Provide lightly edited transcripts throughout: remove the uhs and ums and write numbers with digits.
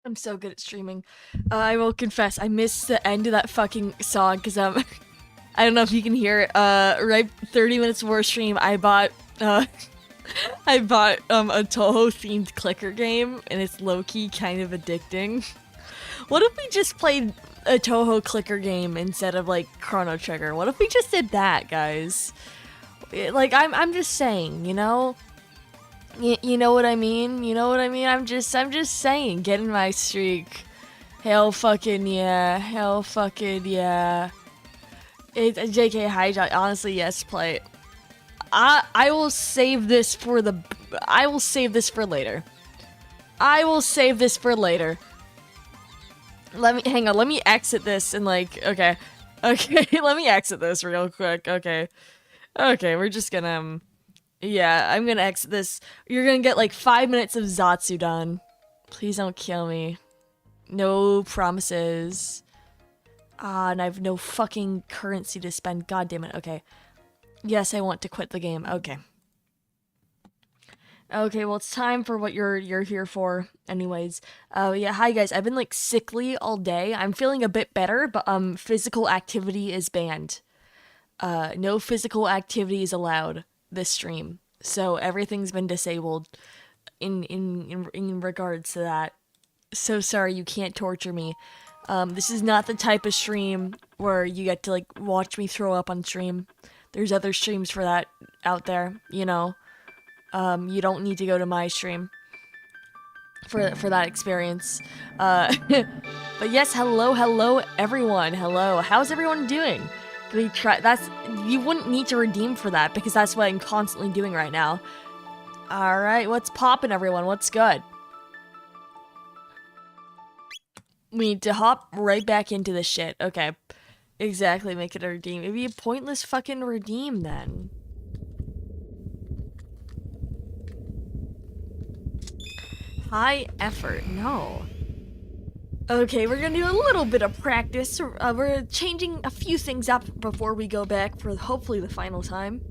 I'm so good at streaming. I will confess, I missed the end of that fucking song because I don't know if you can hear it. Right 30 minutes before stream, I bought a Toho themed clicker game, and it's low key kind of addicting. What if we just played a Toho clicker game instead of like Chrono Trigger? What if we just did that, guys? Like I'm just saying, you know. You know what I mean? You know what I mean? I'm just saying, get in my streak. Hell fucking yeah. Hell fucking yeah. It's JK hijack. Honestly, yes, play. I will save this for the I will save this for later. I will save this for later. Let me hang on, let me exit this and like okay. Okay, let me exit this real quick. Okay. Okay, we're just gonna yeah, I'm gonna exit this. You're gonna get like 5 minutes of Zatsu done. Please don't kill me. No promises. Ah, and I have no fucking currency to spend. God damn it. Okay. Yes, I want to quit the game. Okay. Okay, well, it's time for what you're here for. Anyways, yeah, hi guys. I've been like sickly all day. I'm feeling a bit better, but physical activity is banned. No physical activity is allowed this stream. So everything's been disabled in regards to that. So sorry, you can't torture me. This is not the type of stream where you get to like watch me throw up on stream. There's other streams for that out there, you know. You don't need to go to my stream for that experience. But yes, hello everyone. Hello. How's everyone doing? Can we try you wouldn't need to redeem for that because that's what I'm constantly doing right now. All right, what's poppin', everyone? What's good? We need to hop right back into this shit. Okay. Exactly, make it a redeem. It'd be a pointless fucking redeem then. High effort, no. Okay, we're gonna do a little bit of practice. We're changing a few things up before we go back for hopefully the final time.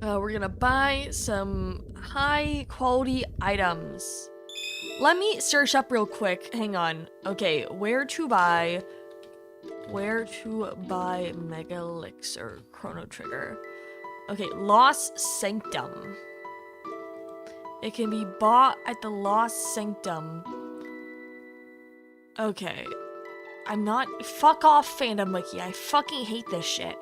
We're gonna buy some high quality items. Let me search up real quick. Hang on. Okay, where to buy Mega Elixir Chrono Trigger. Okay, Lost Sanctum. It can be bought at the Lost Sanctum. Okay. I'm not- fuck off, Fandom Wiki. I fucking hate this shit.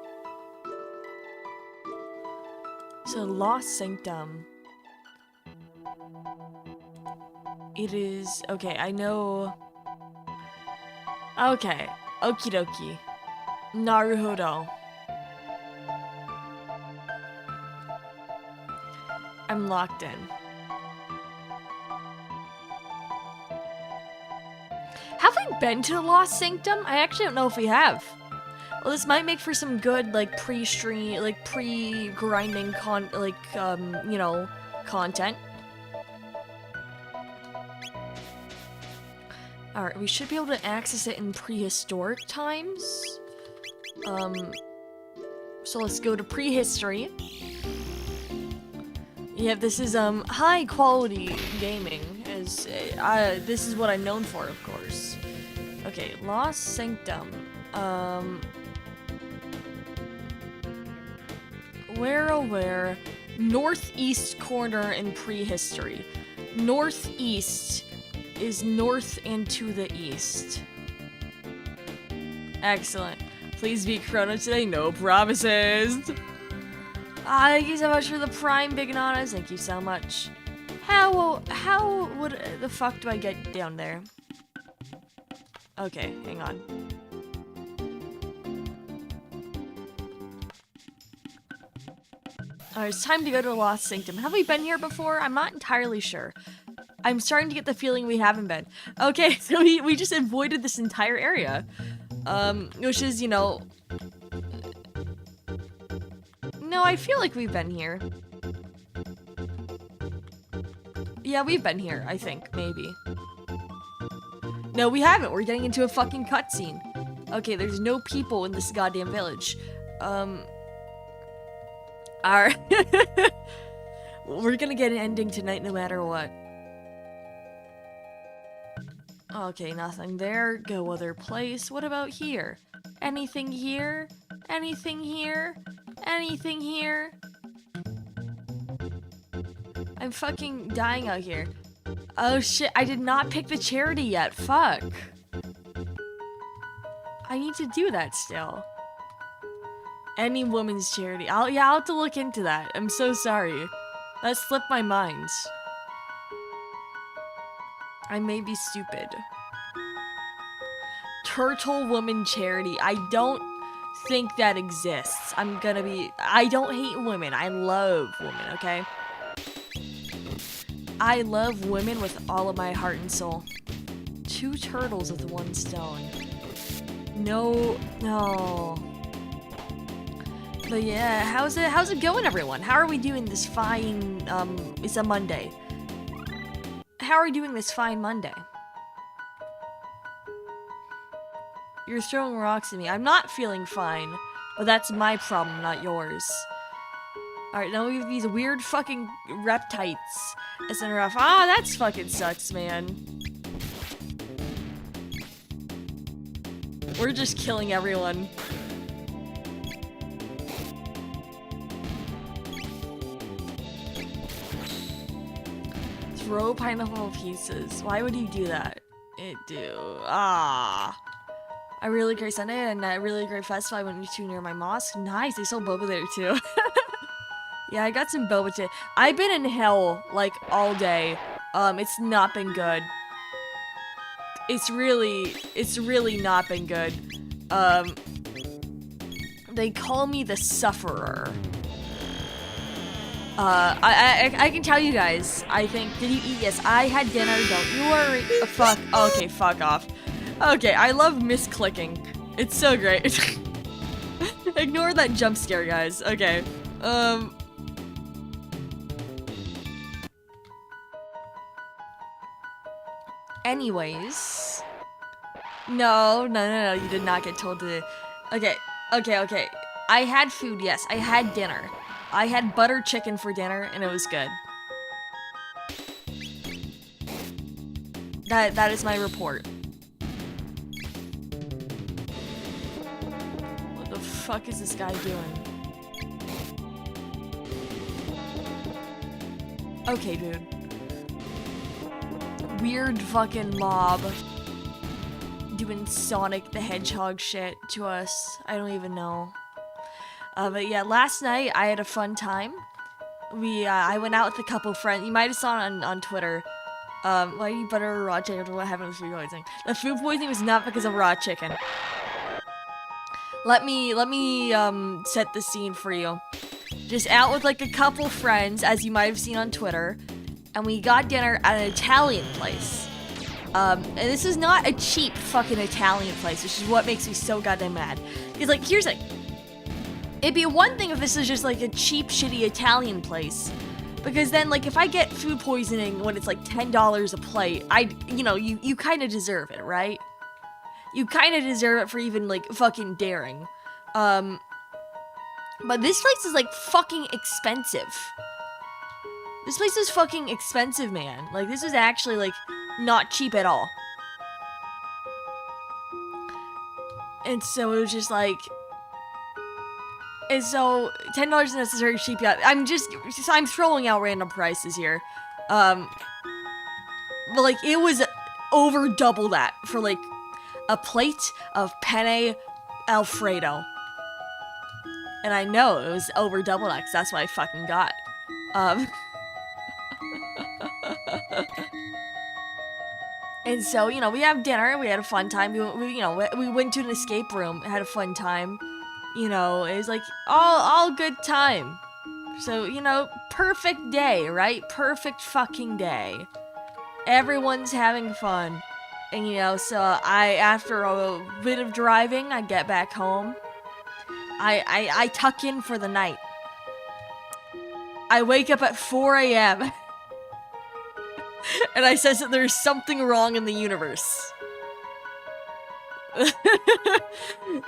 So, Lost Sanctum. It is- okay, I know- okay. Okie dokie. Naruhodo. I'm locked in. Have we been to the Lost Sanctum? I actually don't know if we have. Well, this might make for some good, like, pre-stream, like, pre-grinding you know, content. Alright, we should be able to access it in prehistoric times. So let's go to prehistory. Yeah, this is, high quality gaming, as, this is what I'm known for, of course. Okay, Lost Sanctum. Where? Northeast corner in prehistory. Northeast is north and to the east. Excellent. Please beat Chrono today, no promises. Thank you so much for the Prime Big Nanas. Thank you so much. How would the fuck do I get down there? Okay, hang on. Alright, it's time to go to Lost Sanctum. Have we been here before? I'm not entirely sure. I'm starting to get the feeling we haven't been. Okay, so we just avoided this entire area. Which is, you know... No, I feel like we've been here. Yeah, we've been here, I think, maybe. No, we haven't. We're getting into a fucking cutscene. Okay, there's no people in this goddamn village. Alright. We're gonna get an ending tonight no matter what. Okay, nothing there. Go other place. What about here? Anything here? Anything here? Anything here? I'm fucking dying out here. Oh shit, I did not pick the charity yet. Fuck. I need to do that still. Any woman's charity. I'll have to look into that. I'm so sorry. That slipped my mind. I may be stupid. Turtle woman charity. I don't think that exists. I don't hate women. I love women, okay? I love women with all of my heart and soul. 2 turtles with 1 stone. No. But yeah, how's it going, everyone? How are we doing this fine, it's a Monday. How are we doing this fine Monday? You're throwing rocks at me. I'm not feeling fine, but that's my problem, not yours. Alright, now we have these weird fucking reptites. It's in rough. Ah, that's fucking sucks, man. We're just killing everyone. Throw pineapple pieces. Why would you do that? I really great Sunday and a really great festival. I went to near my mosque. Nice, they sold boba there too. Yeah, I got some boba today. I've been in hell like all day. It's not been good. It's really not been good. They call me the sufferer. I can tell you guys, I think, did you eat? Yes, I had dinner, don't you worry. Fuck, okay, fuck off. Okay, I love misclicking. It's so great. Ignore that jump scare, guys. Okay, anyways. No, you did not get told to. Okay. I had food, yes, I had dinner. I had butter chicken for dinner, and it was good. That is my report. What the fuck is this guy doing? Okay, dude. Weird fucking mob doing Sonic the Hedgehog shit to us. I don't even know. But yeah, last night I had a fun time. I went out with a couple friends. You might have saw it on Twitter. Why do you butter raw chicken after what happened with food poisoning? The food poisoning was not because of raw chicken. Let me set the scene for you. Just out with like a couple friends, as you might have seen on Twitter, and we got dinner at an Italian place. And this is not a cheap fucking Italian place, which is what makes me so goddamn mad. Because like, here's the thing. It'd be one thing if this is just like a cheap, shitty Italian place. Because then, like, if I get food poisoning when it's like $10 a plate, you kind of deserve it, right? You kind of deserve it for even, like, fucking daring. But this place is, like, fucking expensive. This place is fucking expensive, man. Like, this is actually, like, not cheap at all. And so it was just like... And so, $10 is necessary cheap, yeah. I'm throwing out random prices here. But like, it was over double that for like a plate of penne Alfredo. And I know it was over double that, because that's what I fucking got. And so, you know, we have dinner, we had a fun time. We went to an escape room, had a fun time. You know, it was like all good time. So, you know, perfect day, right? Perfect fucking day. Everyone's having fun. And, you know, so after a bit of driving, I get back home. I tuck in for the night. I wake up at 4 a.m. and I says that there's something wrong in the universe.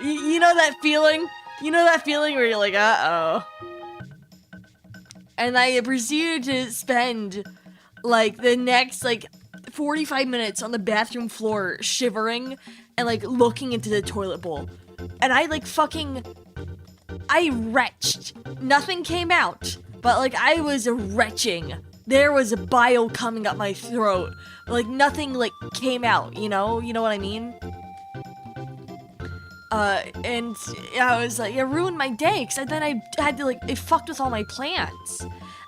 You know that feeling? You know that feeling where you're like, uh-oh. And I proceeded to spend, like, the next, like, 45 minutes on the bathroom floor shivering and, like, looking into the toilet bowl. And I, like, I retched. Nothing came out. But, like, I was retching. There was a bile coming up my throat. But, like, nothing, like, came out, you know? You know what I mean? And I was like, it ruined my day, because then I had to, like, it fucked with all my plans.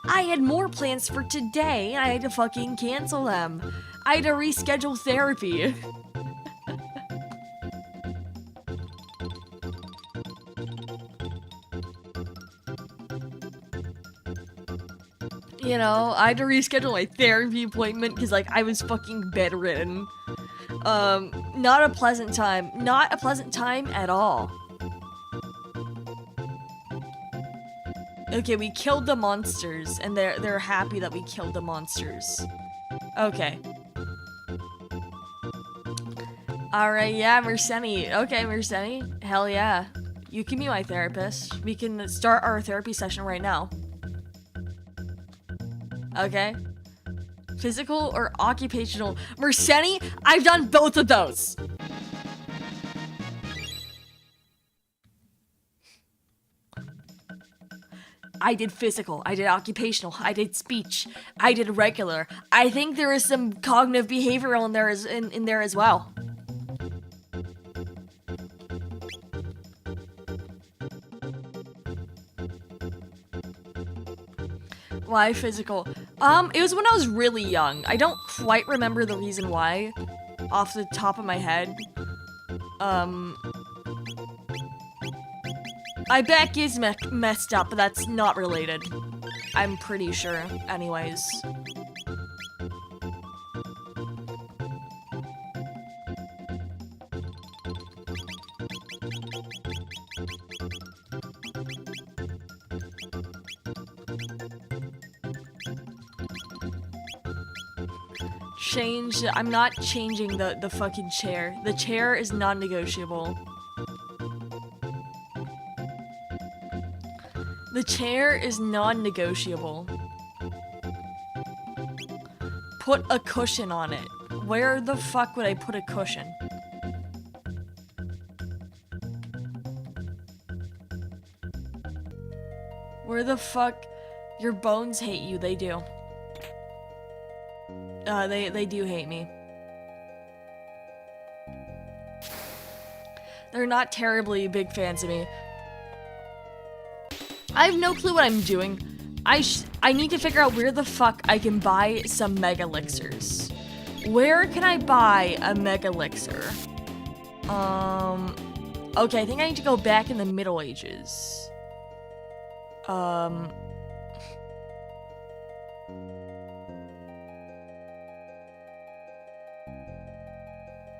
I had more plans for today, and I had to fucking cancel them. I had to reschedule therapy. You know, I had to reschedule my therapy appointment because, like, I was fucking bedridden. Not a pleasant time. Not a pleasant time at all. Okay, we killed the monsters, and they're happy that we killed the monsters. Okay. Alright, yeah, Merceni. Okay, Merceni. Hell yeah. You can be my therapist. We can start our therapy session right now. Okay. Physical or occupational? Merceni, I've done both of those. I did physical, I did occupational, I did speech, I did regular. I think there is some cognitive behavioral in there in there as well. Why physical? It was when I was really young. I don't quite remember the reason why off the top of my head. My back is messed up, but that's not related. I'm pretty sure, anyways. I'm not changing the fucking chair. The chair is non-negotiable. The chair is non-negotiable. Put a cushion on it. Where the fuck would I put a cushion? Where the fuck? Your bones hate you, they do. They do hate me. They're not terribly big fans of me. I have no clue what I'm doing. I need to figure out where the fuck I can buy some mega elixirs. Where can I buy a mega elixir? Okay, I think I need to go back in the Middle Ages.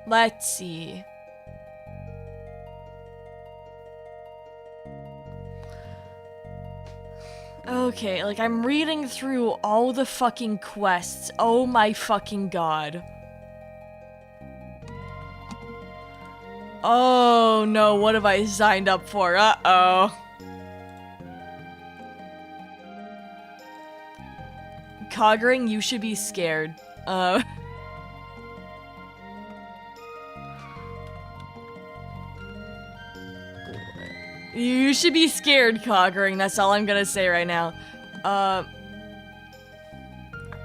Let's see. Okay, like, I'm reading through all the fucking quests. Oh my fucking god. Oh no, what have I signed up for? Uh-oh. Coggering, you should be scared. You should be scared, Coggering. That's all I'm gonna say right now.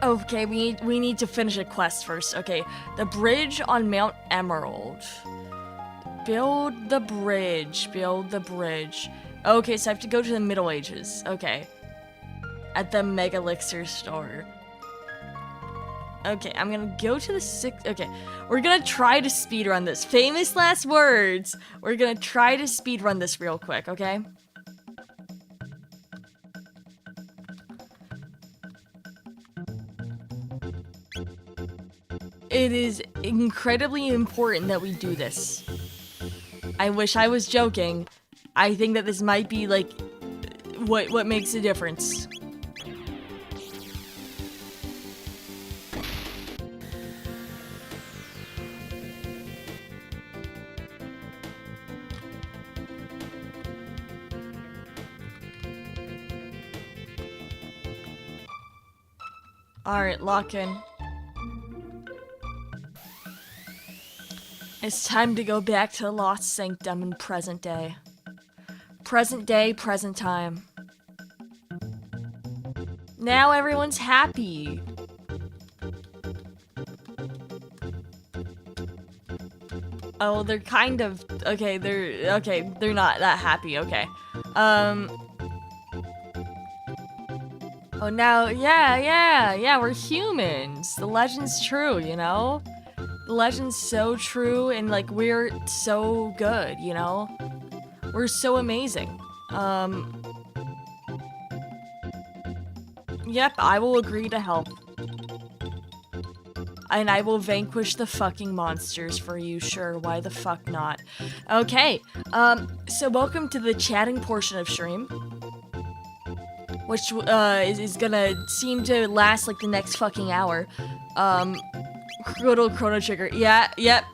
Okay, we need to finish a quest first. Okay, the bridge on Mount Emerald. Build the bridge. Build the bridge. Okay, so I have to go to the Middle Ages. Okay. At the Mega Elixir store. Okay, I'm gonna go to the okay, we're gonna try to speedrun this. Famous last words. We're gonna try to speedrun this real quick, okay? It is incredibly important that we do this. I wish I was joking. I think that this might be, like, what makes a difference. Alright, lock in. It's time to go back to the Lost Sanctum in present day. Present day, present time. Now everyone's happy. Oh, they're kind of okay. They're not that happy. Okay. Oh, now, yeah. We're humans. The legend's true, you know. The legend's so true, and like we're so good, you know. We're so amazing. Yep, I will agree to help. And I will vanquish the fucking monsters for you, sure, why the fuck not? Okay, so welcome to the chatting portion of stream. Which, is gonna seem to last, like, the next fucking hour. Chrono Trigger. Yeah, yep,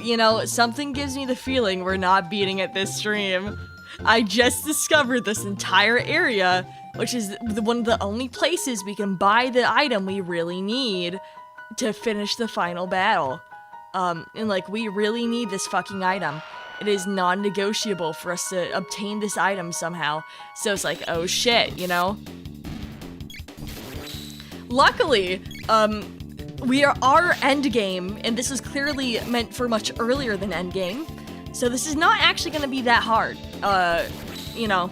you know, something gives me the feeling we're not beating at this stream. I just discovered this entire area, which is one of the only places we can buy the item we really need to finish the final battle. And like, we really need this fucking item. It is non-negotiable for us to obtain this item somehow. So it's like, oh shit, you know? Luckily, we are our endgame, and this is clearly meant for much earlier than endgame. So this is not actually gonna be that hard, you know.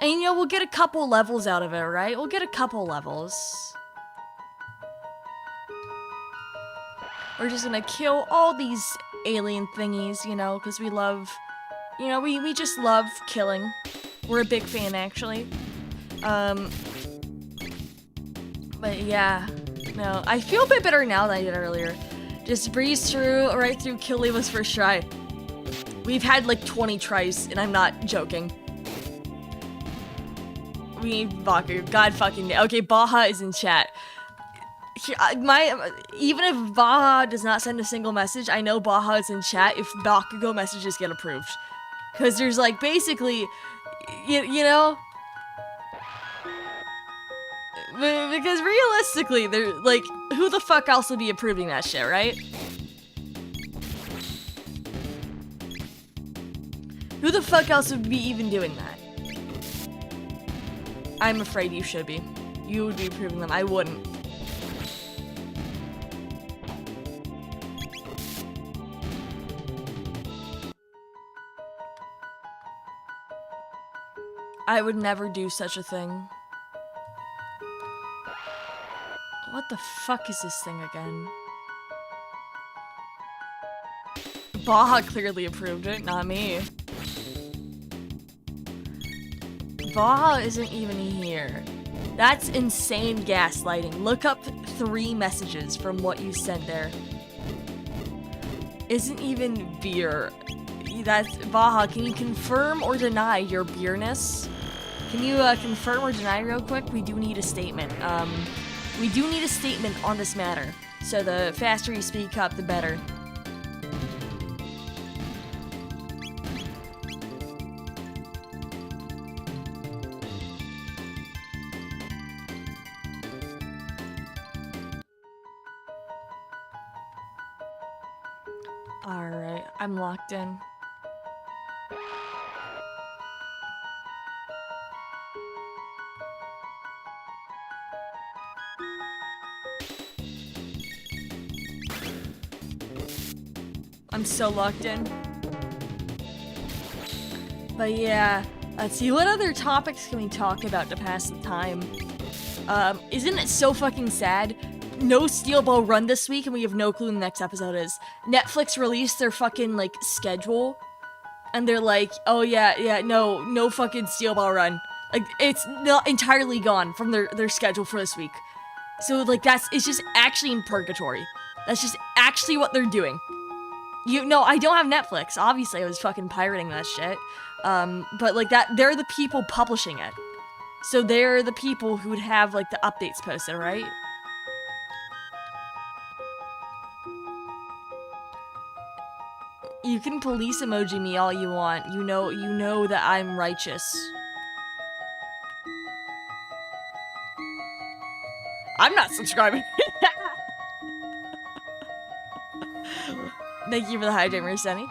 And you know, we'll get a couple levels out of it, right? We'll get a couple levels. We're just gonna kill all these alien thingies, you know, because we love, you know, we just love killing. We're a big fan, actually. But yeah, no, I feel a bit better now than I did earlier. Just breeze through, right through, kill Leva's first try. We've had like 20 tries, and I'm not joking. We need Baku, god fucking damn. Okay, Baja is in chat. Even if Baja does not send a single message, I know Baja is in chat if Bakugo messages get approved. Because there's like, basically, you know? Because realistically, they're like, who the fuck else would be approving that shit, right? Who the fuck else would be even doing that? I'm afraid you should be. You would be approving them. I wouldn't. I would never do such a thing. What the fuck is this thing again? Baja clearly approved it, not me. Baja isn't even here. That's insane gaslighting. Look up 3 messages from what you sent there. Isn't even beer. That's Baja. Can you confirm or deny your beerness? Can you confirm or deny real quick? We do need a statement. We do need a statement on this matter. So the faster you speak up, the better. Alright, I'm locked in. I'm so locked in. But yeah, let's see, what other topics can we talk about to pass the time? Isn't it so fucking sad? No Steel Ball run this week, and we have no clue when the next episode is. Netflix released their fucking, like, schedule, and they're like, oh yeah, no fucking Steel Ball run. Like, it's not entirely gone from their schedule for this week. So, like, it's just actually in purgatory. That's just actually what they're doing. No, I don't have Netflix. Obviously, I was fucking pirating that shit. But, like, they're the people publishing it. So they're the people who would have, like, the updates posted, right? You can police emoji me all you want. You know that I'm righteous. I'm not subscribing. Thank you for the hijacker, Senny.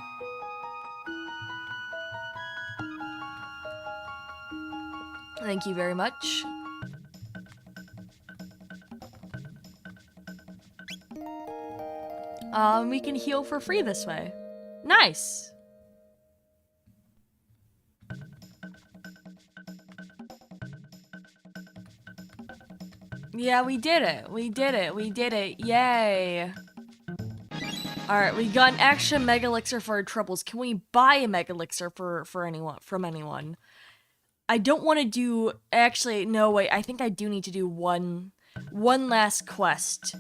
Thank you very much. We can heal for free this way. Nice. Yeah, we did it. We did it. We did it. Yay. Alright, we got an extra Mega Elixir for our troubles. Can we buy a Mega Elixir for anyone, from anyone? I don't want to do... Actually, no, wait. I think I do need to do one last quest.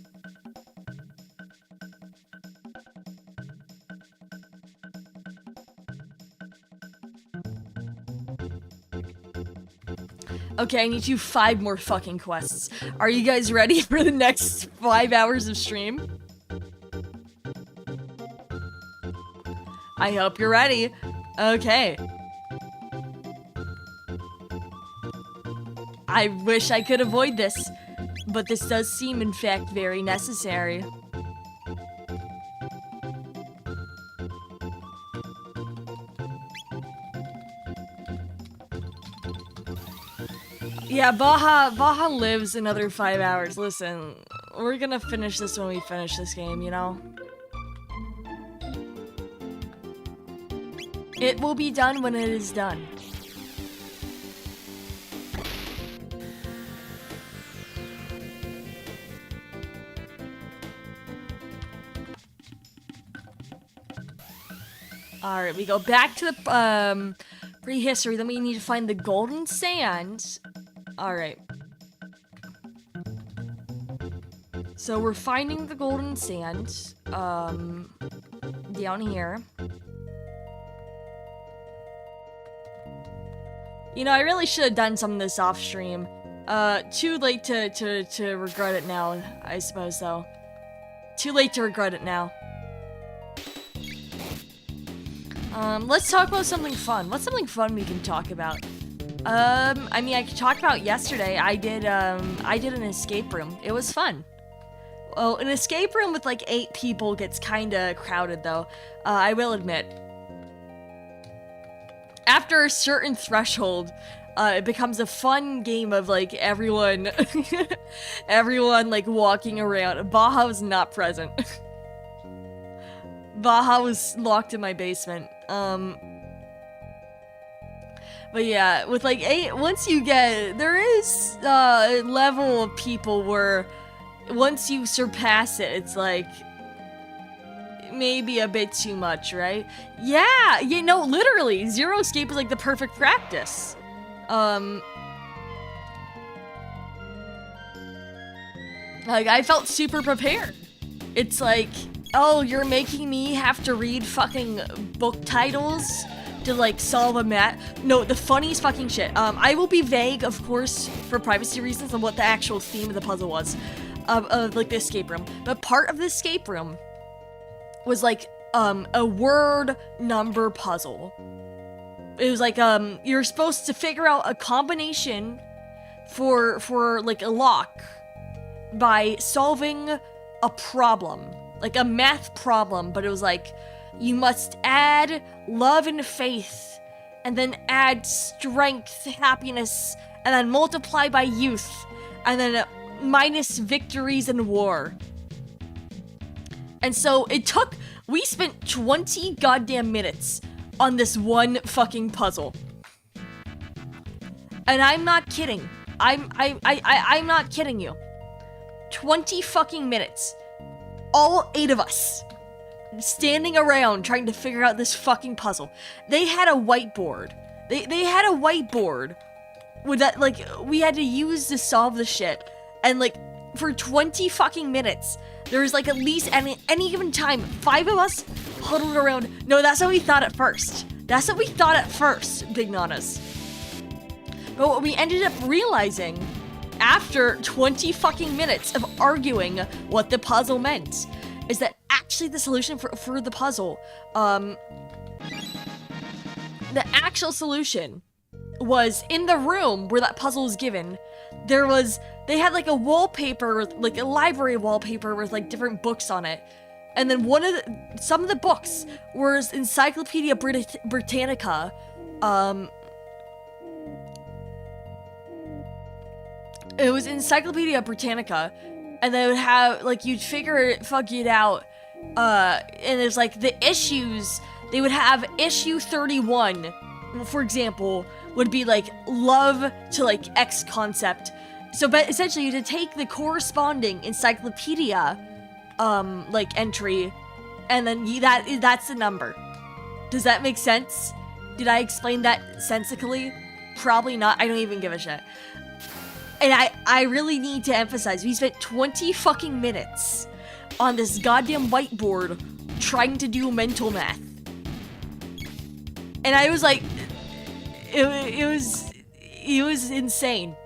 Okay, I need to do 5 more fucking quests. Are you guys ready for the next 5 hours of stream? I hope you're ready. Okay. I wish I could avoid this, but this does seem, in fact, very necessary. Yeah, Baja lives another 5 hours. Listen, we're gonna finish this when we finish this game, you know? It will be done when it is done. Alright, we go back to the, prehistory, then we need to find the golden sand. Alright. So we're finding the golden sand, down here. You know, I really should have done some of this off stream. Too late to regret it now, I suppose, though. Too late to regret it now. Let's talk about something fun. What's something fun we can talk about? I mean, I could talk about yesterday. I did an escape room. It was fun. Well, an escape room with like 8 people gets kinda crowded, though. I will admit. After a certain threshold, it becomes a fun game of like everyone, everyone like walking around. Baja was not present. Baja was locked in my basement. But yeah, with like 8, once you get, there is a level of people where once you surpass it, it's like maybe a bit too much, right? Yeah, you know, literally, Zero Escape is like the perfect practice. Like, I felt super prepared. It's like, oh, you're making me have to read fucking book titles to, like, solve a No, the funniest fucking shit. I will be vague, of course, for privacy reasons on what the actual theme of the puzzle was. Like, the escape room. But part of the escape room was, like, a word number puzzle. It was like, you're supposed to figure out a combination for, like, a lock by solving a problem. Like, a math problem, but it was like, you must add love and faith, and then add strength, happiness, and then multiply by youth, and then minus victories in war. And so we spent 20 goddamn minutes on this one fucking puzzle. And I'm not kidding. I'm not kidding you. 20 fucking minutes. All 8 of us standing around trying to figure out this fucking puzzle. They had a whiteboard. They had a whiteboard with that, like, we had to use to solve the shit. And, like, for 20 fucking minutes, there was, like, at least any given time, 5 of us huddled around. No, that's what we thought at first. That's what we thought at first, Big Nanas. But what we ended up realizing after 20 fucking minutes of arguing what the puzzle meant is that actually the solution for the puzzle, the actual solution was in the room where that puzzle was given. They had like a wallpaper, like a library wallpaper with like different books on it. And then some of the books was Encyclopedia Britannica. It was Encyclopedia Britannica, and they would have like you'd figure it out. And there's like the issues. They would have issue 31, for example, would be like love to like X concept. So, but essentially, you had to take the corresponding encyclopedia, like entry, and then that's the number. Does that make sense? Did I explain that sensically? Probably not. I don't even give a shit. And I really need to emphasize, we spent 20 fucking minutes on this goddamn whiteboard trying to do mental math. And I was like, it was insane.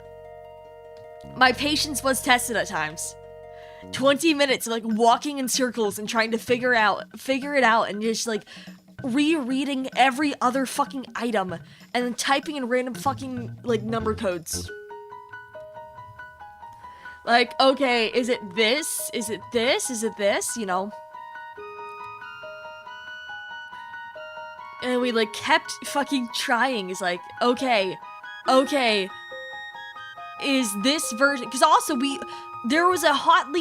My patience was tested at times. 20 minutes of like walking in circles and trying to figure it out and just like rereading every other fucking item and then typing in random fucking like number codes. Like, okay, is it this? Is it this? Is it this? You know? And we like kept fucking trying. It's like, okay, is this version? Because also there was a hot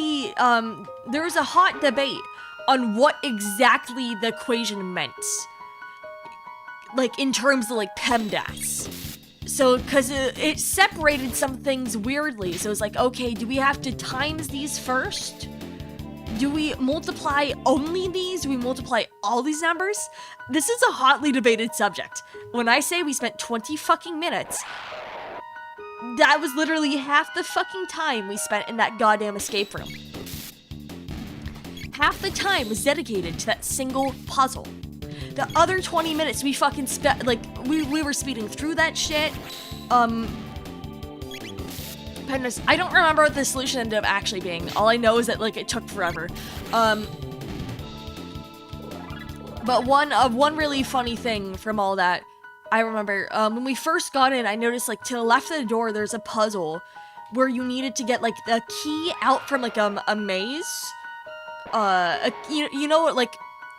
debate on what exactly the equation meant, like in terms of like PEMDAS. So, because it separated some things weirdly. So it's like, okay, do we have to times these first? Do we multiply only these? Do we multiply all these numbers? This is a hotly debated subject. When I say we spent 20 fucking minutes, that was literally half the fucking time we spent in that goddamn escape room. Half the time was dedicated to that single puzzle. The other 20 minutes we fucking spent, like, we were speeding through that shit. Goodness, I don't remember what the solution ended up actually being. All I know is that, like, it took forever. But one really funny thing from all that, I remember, when we first got in, I noticed, like, to the left of the door, there's a puzzle where you needed to get, like, the key out from, like, a maze. You know what, like,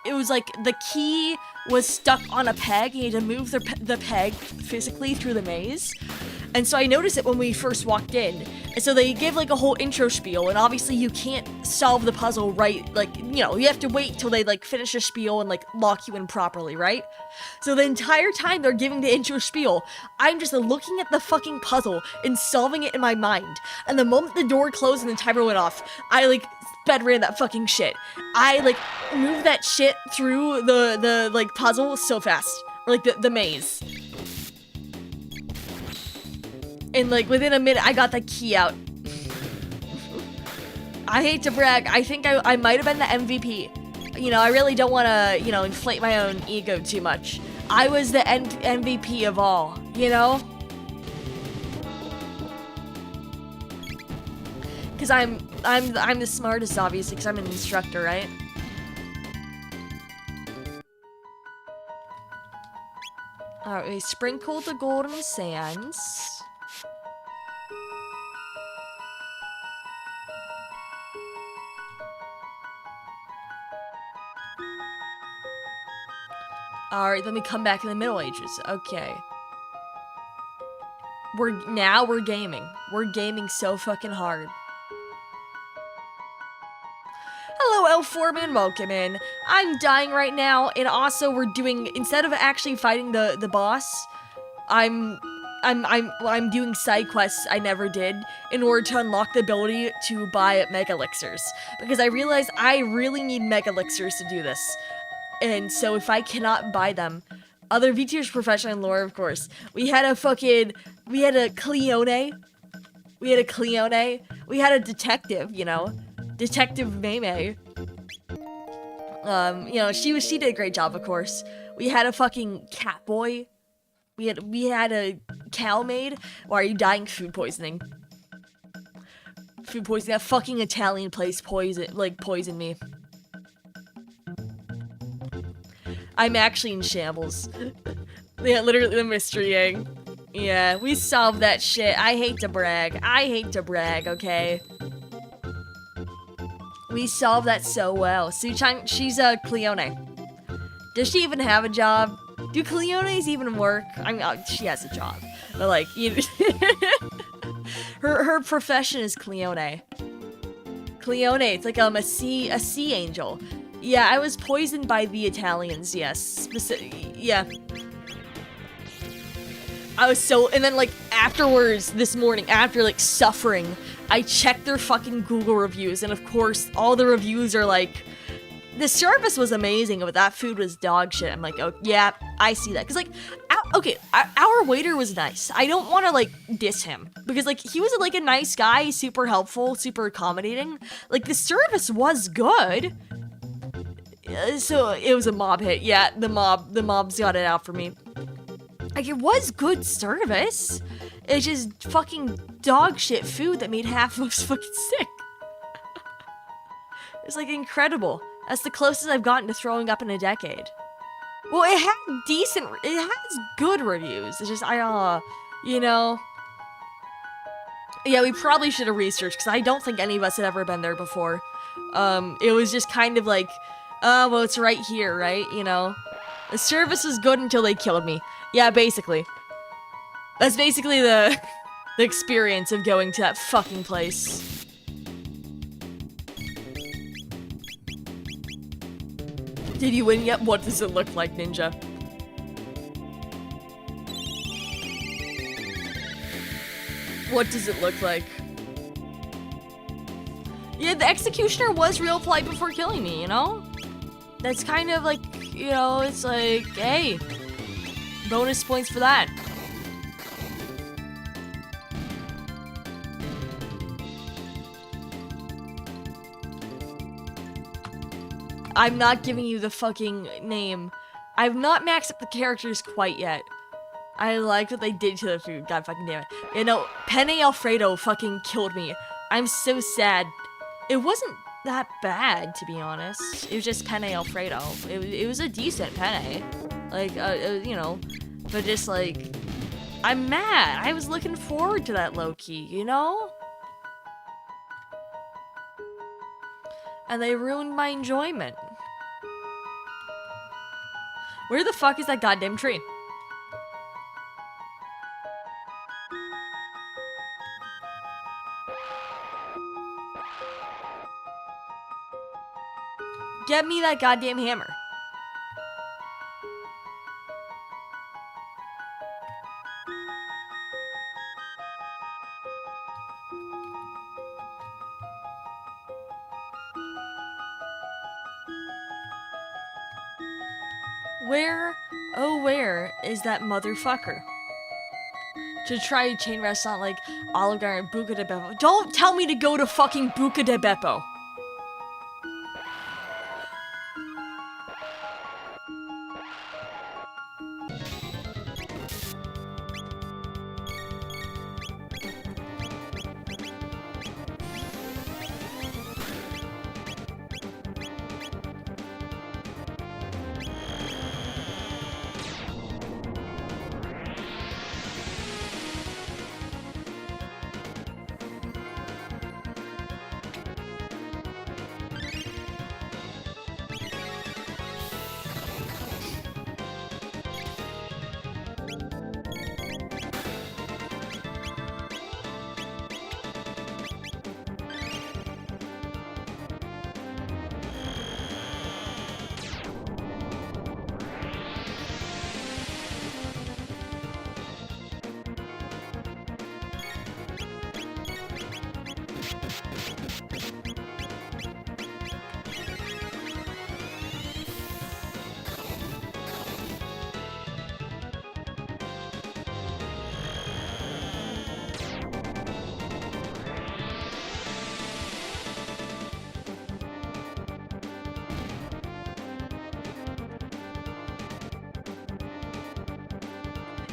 it was like the key was stuck on a peg, and you had to move the peg physically through the maze. And so I noticed it when we first walked in. And so they give like a whole intro spiel, and obviously you can't solve the puzzle right, like, you know, you have to wait till they like finish the spiel and like lock you in properly, right? So the entire time they're giving the intro spiel, I'm just looking at the fucking puzzle and solving it in my mind. And the moment the door closed and the timer went off, I like sped ran that fucking shit. I like moved that shit through the like puzzle so fast, or like the maze. And like within a minute, I got the key out. I hate to brag. I think I might have been the MVP. You know, I really don't want to, you know, inflate my own ego too much. I was the MVP of all, you know? Because I'm the smartest, obviously, because I'm an instructor, right? Alright, we sprinkled the golden sands. Alright, then we come back in the Middle Ages. Okay. We're gaming. We're gaming so fucking hard. Hello, L4man, welcome in. I'm dying right now, and also we're doing, instead of actually fighting the boss, I'm doing side quests I never did in order to unlock the ability to buy Mega Elixirs. Because I realized I really need Mega Elixirs to do this. And so if I cannot buy them, other VTubers professional and lore, of course. We had a Cleone. We had a Cleone. We had a detective, you know. Detective Maymay. You know, she did a great job, of course. We had a fucking cat boy. We had a cow maid. Why are you dying food poisoning? Food poisoning. That fucking Italian place poisoned me. I'm actually in shambles. Yeah, literally the mystery egg. Yeah, we solved that shit. I hate to brag. I hate to brag, okay? We solved that so well. Su-chan, she's a Cleone. Does she even have a job? Do Cleones even work? I mean, she has a job. But like, you her profession is Cleone. Cleone, it's like a sea angel. Yeah, I was poisoned by the Italians, yes. Yeah. I was so, and then like afterwards, this morning, after like suffering, I checked their fucking Google reviews, and of course, all the reviews are like, the service was amazing, but that food was dog shit. I'm like, oh yeah, I see that. Cause like, our waiter was nice. I don't want to like diss him because like he was like a nice guy, super helpful, super accommodating. Like the service was good. So it was a mob hit. Yeah, the mob's got it out for me. Like, it was good service. It's just fucking dog shit food that made half of us fucking sick. It's like incredible. That's the closest I've gotten to throwing up in a decade. Well, it has good reviews. It's just, you know. Yeah, we probably should have researched, because I don't think any of us had ever been there before. It was just kind of like, well, it's right here, right? You know? The service was good until they killed me. Yeah, basically. That's basically the experience of going to that fucking place. Did you win yet? What does it look like, Ninja? What does it look like? Yeah, the executioner was real polite before killing me, you know? That's kind of like, you know, it's like, hey, bonus points for that. I'm not giving you the fucking name. I've not maxed up the characters quite yet. I like what they did to the food. God fucking damn it. You know, Penne Alfredo fucking killed me. I'm so sad. It wasn't that bad, to be honest. It was just Penne Alfredo. It was a decent penne. Like, you know, but just like, I'm mad. I was looking forward to that low-key, you know? And they ruined my enjoyment. Where the fuck is that goddamn tree? Get me that goddamn hammer. Where, oh where, is that motherfucker? To try a chain restaurant like Olive Garden and Buca de Beppo. Don't tell me to go to fucking Buca de Beppo.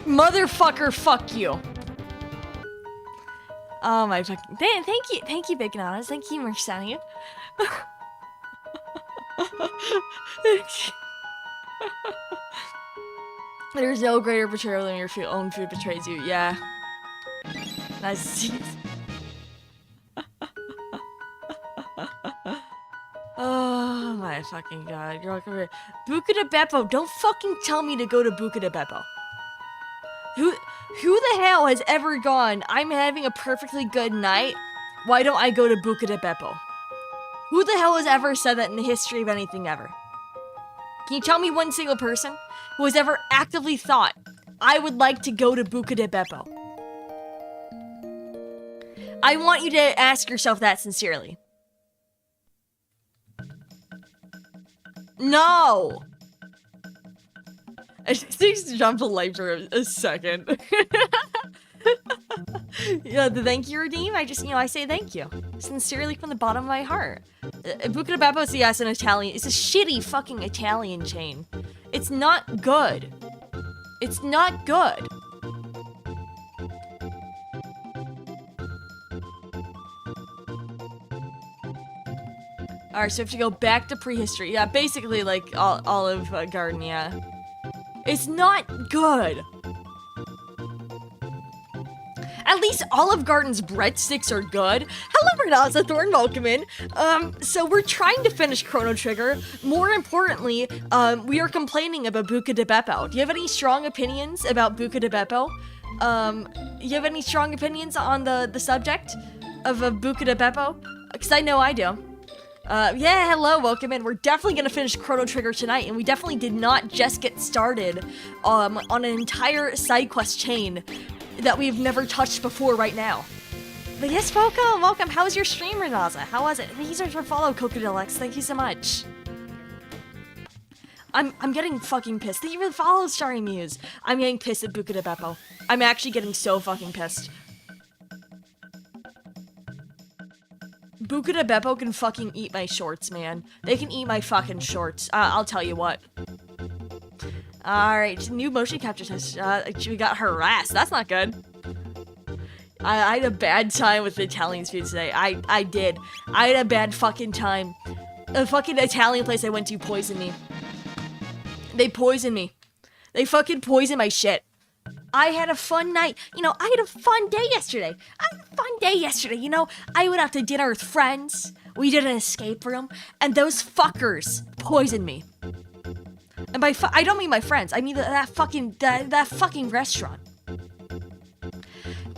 Motherfucker, fuck you. Oh my fucking, thank you, Bacon Honest, thank you, Mercedes. There's no greater betrayal than your own food betrays you. Yeah. Nice. Oh my fucking god. You're welcome here. Buca de Beppo. Don't fucking tell me to go to Buca de Beppo. Who the hell has ever gone, I'm having a perfectly good night, why don't I go to Buca de Beppo? Who the hell has ever said that in the history of anything ever? Can you tell me one single person who has ever actively thought, I would like to go to Buca de Beppo? I want you to ask yourself that sincerely. No! I just jumped a light for a second. Yeah, the thank you redeem, I say thank you. Sincerely from the bottom of my heart. Buca de Beppo is, yes, an Italian. It's a shitty fucking Italian chain. It's not good. It's not good. Alright, so we have to go back to prehistory. Yeah, basically like Olive Garden, yeah. It's not good. At least Olive Garden's breadsticks are good. Hello, Renaza Thorn, welcome in. So we're trying to finish Chrono Trigger. More importantly, we are complaining about Buca de Beppo. Do you have any strong opinions about Buca de Beppo? You have any strong opinions on the subject of Buca de Beppo? Because I know I do. Yeah, hello, welcome in. We're definitely gonna finish Chrono Trigger tonight, and we definitely did not just get started on an entire side quest chain that we've never touched before right now. But yes, welcome. How was your stream, Renaza? How was it? Thank you so much for follow, Coco Deluxe. Thank you so much. I'm getting fucking pissed. Thank you for the follow, Starry Muse. I'm getting pissed at Buca de Beppo. I'm actually getting so fucking pissed. Buca de Beppo can fucking eat my shorts, man. They can eat my fucking shorts. I'll tell you what. Alright, new motion capture test. We got harassed. That's not good. I had a bad time with the Italian food today. I did. I had a bad fucking time. The fucking Italian place I went to poisoned me. They poisoned me. They fucking poisoned my shit. I had a fun night. You know, I had a fun day yesterday. You know, I went out to dinner with friends. We did an escape room. And those fuckers poisoned me. And by I don't mean my friends. I mean that fucking restaurant.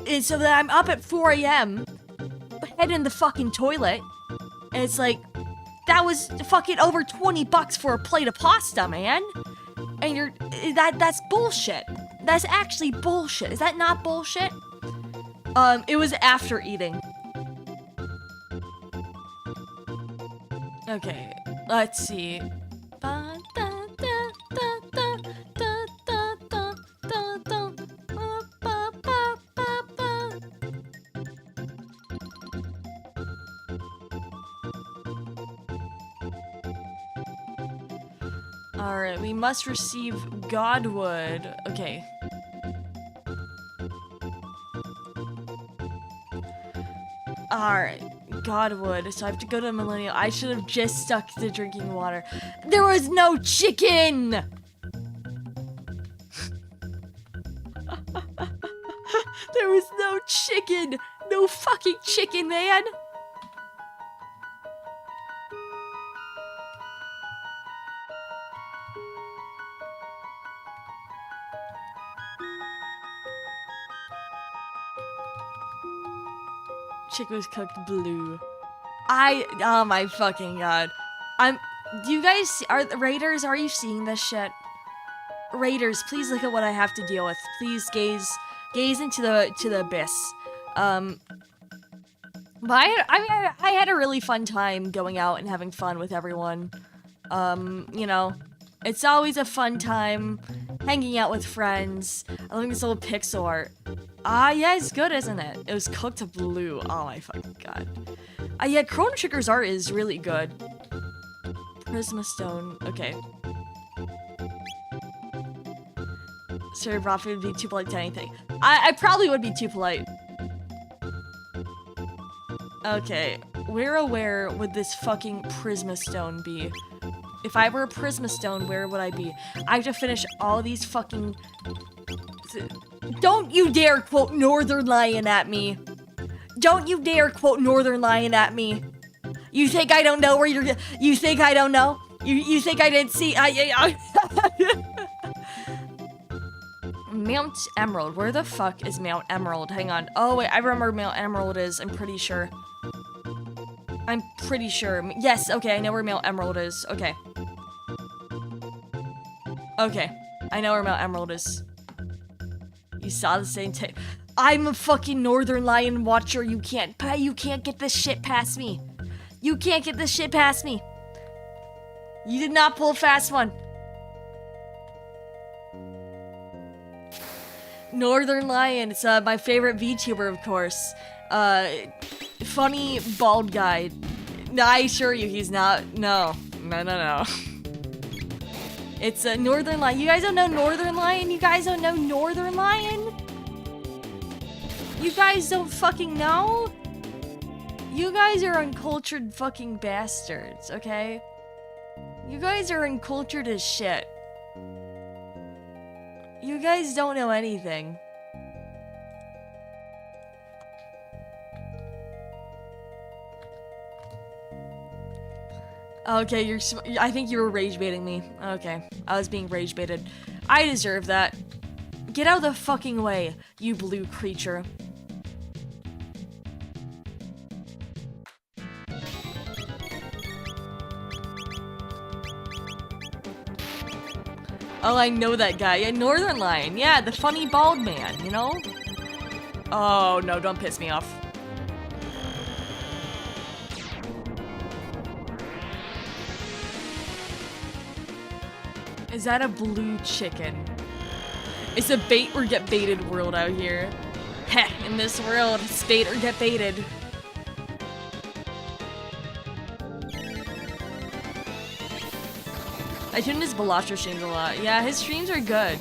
And so that I'm up at 4 a.m. head in the fucking toilet. And it's like, that was fucking over $20 for a plate of pasta, man. And that's bullshit. That's actually bullshit. Is that not bullshit? It was after eating. Okay, let's see. Alright, we must receive Godwood. Okay. Alright, Godwood. So I have to go to Millennial. I should have just stuck to drinking water. There was no chicken! There was no chicken! No fucking chicken, man! Chicken was cooked blue. Oh my fucking god. You guys, Raiders, are you seeing this shit? Raiders, please look at what I have to deal with. Please gaze into the abyss. But I had a really fun time going out and having fun with everyone. You know, it's always a fun time hanging out with friends. I love this little pixel art. Yeah, it's good, isn't it? It was cooked blue. Oh my fucking god. Yeah, Chrono Trigger's art is really good. Prisma Stone. Okay. Sorry, Rafi would be too polite to anything. I probably would be too polite. Okay. Where would this fucking Prisma Stone be? If I were a Prisma Stone, where would I be? I have to finish all these fucking... Don't you dare quote Northern Lion at me. Don't you dare quote Northern Lion at me. You think I don't know where you're... You think I don't know? You think I didn't see... Mount Emerald. Where the fuck is Mount Emerald? Hang on. Oh, wait. I remember where Mount Emerald is. I'm pretty sure. I'm pretty sure. Yes, okay. I know where Mount Emerald is. Okay. Okay. I know where Mount Emerald is. You saw the same tape. I'm a fucking Northern Lion watcher. You can't get this shit past me. You can't get this shit past me. You did not pull a fast one. Northern Lion. It's my favorite VTuber, of course. Funny bald guy. No, I assure you, he's not. No. It's a Northern Lion. You guys don't know Northern Lion? You guys don't know Northern Lion? You guys don't fucking know? You guys are uncultured fucking bastards, okay? You guys are uncultured as shit. You guys don't know anything. Okay, I think you were rage baiting me. Okay, I was being rage baited. I deserve that. Get out of the fucking way, you blue creature. Oh, I know that guy. Yeah, Northern Lion. Yeah, the funny bald man, you know? Oh, no, don't piss me off. Is that a blue chicken? It's a bait or get baited world out here. Heh, in this world, it's bait or get baited. I tune his Balatro streams a lot. Yeah, his streams are good.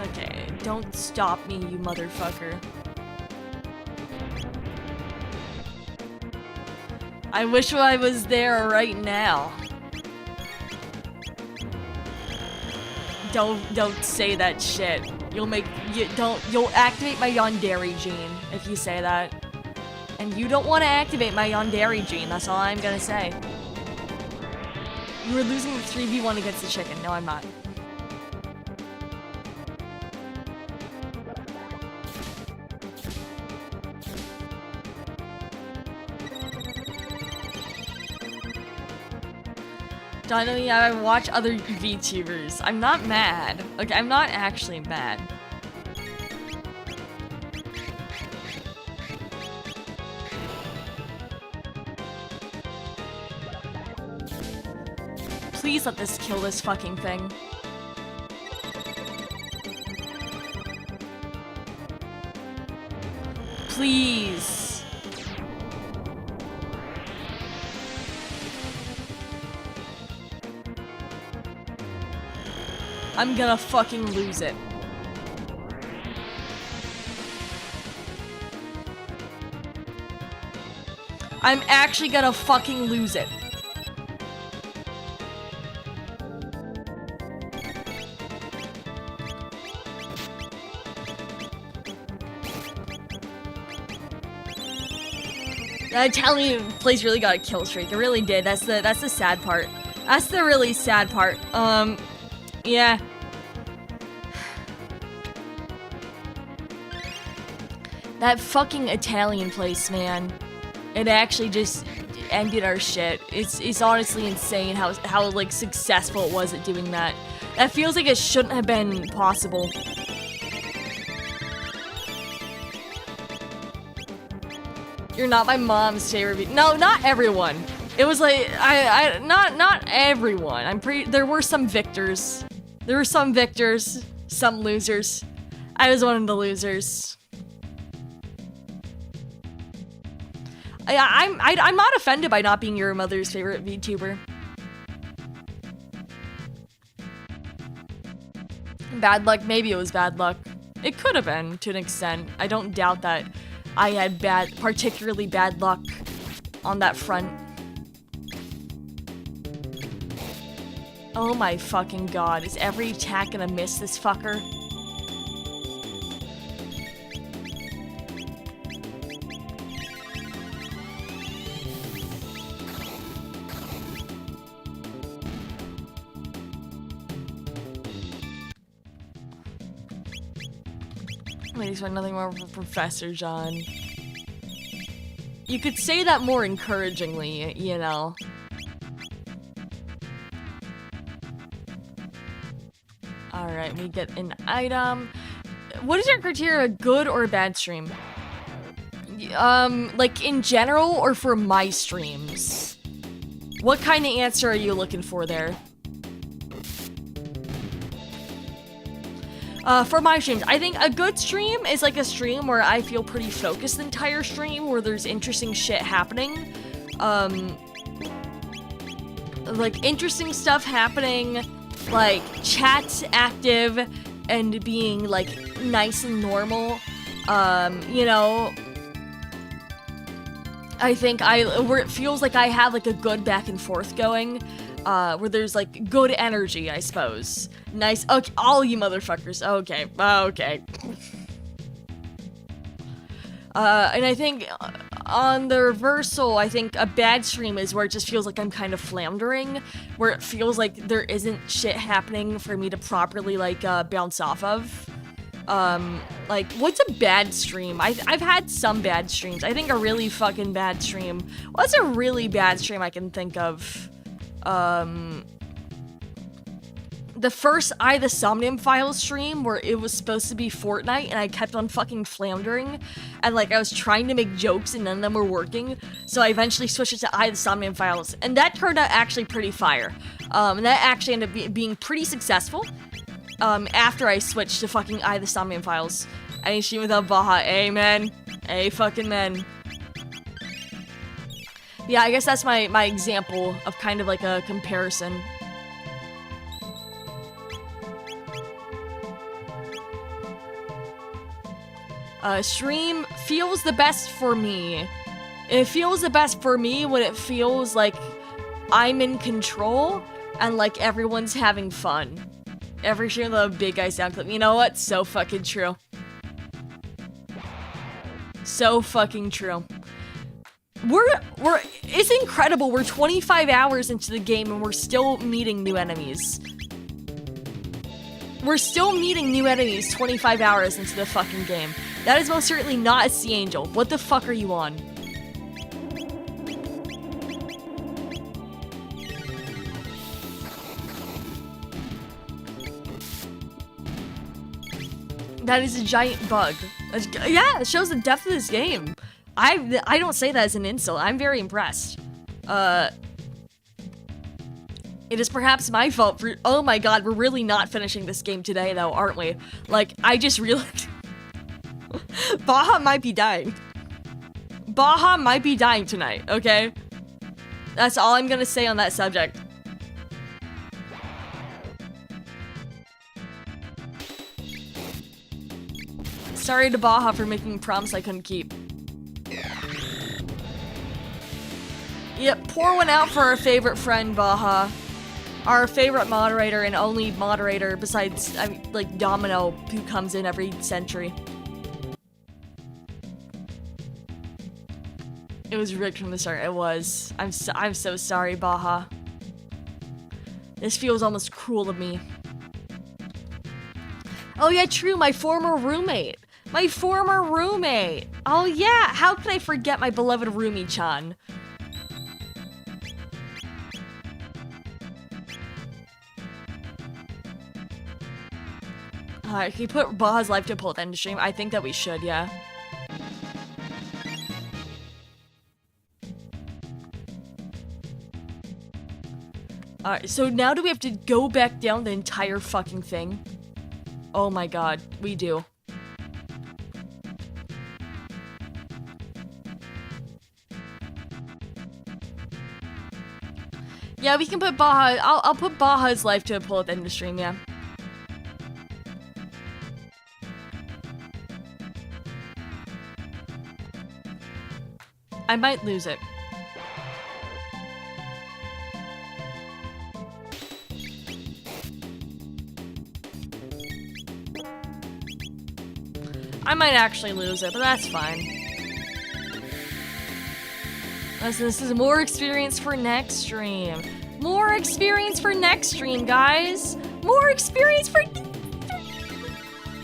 Okay, don't stop me, you motherfucker. I wish I was there right now. Don't say that shit. You'll activate my Yandere gene if you say that. And you don't want to activate my Yandere gene, that's all I'm gonna say. You were losing the 3v1 against the chicken. No, I'm not. Donnie, I watch other VTubers. I'm not mad. Okay, I'm not actually mad. Please let this kill this fucking thing. Please. I'm gonna fucking lose it. I'm actually gonna fucking lose it. The Italian place really got a kill streak. It really did. That's the sad part. That's the really sad part. Yeah. That fucking Italian place, man. It actually just ended our shit. It's honestly insane how like successful it was at doing that. That feels like it shouldn't have been possible. You're not my mom's favorite. No, not everyone. It was like not everyone. There were some victors. There were some victors, some losers. I was one of the losers. I'm not offended by not being your mother's favorite VTuber. Bad luck, maybe it was bad luck. It could have been to an extent. I don't doubt that I had particularly bad luck. on that front. Oh my fucking god, is every attack gonna miss this fucker? Wait, so nothing more for Professor John. You could say that more encouragingly, you know. Alright, we get an item. What is your criteria, good or bad stream? Like in general or for my streams? What kind of answer are you looking for there? For my streams, I think a good stream is like a stream where I feel pretty focused the entire stream, where there's interesting shit happening. Like interesting stuff happening, like chat's active and being like nice and normal. You know, I think where it feels like I have like a good back and forth going, where there's like good energy, I suppose. Nice. Okay, all you motherfuckers. Okay. Okay. And I think on the reversal, I think a bad stream is where it just feels like I'm kind of floundering, where it feels like there isn't shit happening for me to properly like bounce off of. Like, what's a bad stream? I've had some bad streams. I think a really fucking bad stream. What's a really bad stream I can think of? The first the Somnium Files stream where it was supposed to be Fortnite and I kept on fucking floundering and like I was trying to make jokes and none of them were working, so I eventually switched it to the Somnium Files and that turned out actually pretty fire. And that actually ended up being pretty successful after I switched to fucking the Somnium Files. Any stream without Baja, amen. A fucking men. Yeah, I guess that's my example of kind of like a comparison. Stream feels the best for me. It feels the best for me when it feels like I'm in control and like everyone's having fun. Every stream of the big guy sound clip. You know what? So fucking true. So fucking true. It's incredible. We're 25 hours into the game and we're still meeting new enemies. We're still meeting new enemies 25 hours into the fucking game. That is most certainly not a Sea Angel. What the fuck are you on? That is a giant bug. Yeah, it shows the depth of this game. I don't say that as an insult. I'm very impressed. It is perhaps my fault for- Oh my god, we're really not finishing this game today though, aren't we? Like, I just realized- Baja might be dying. Baja might be dying tonight, okay? That's all I'm gonna say on that subject. Sorry to Baja for making a promise I couldn't keep. Yep, pour one out for our favorite friend, Baja. Our favorite moderator and only moderator besides, like, Domino, who comes in every century. It was rigged from the start. It was. I'm so sorry, Baja. This feels almost cruel of me. Oh yeah, true, my former roommate. My former roommate. Oh yeah, how could I forget my beloved roomie-chan? Alright, can you put Baja's life to pull at the end of the stream? I think that we should, yeah. Alright, so now do we have to go back down the entire fucking thing? Oh my god, we do. Yeah, we can put Baja. I'll put Baja's life to a pull at the end of the stream, yeah. I might lose it. I might actually lose it, but that's fine. Listen, this is more experience for next stream. More experience for next stream, guys. More experience for...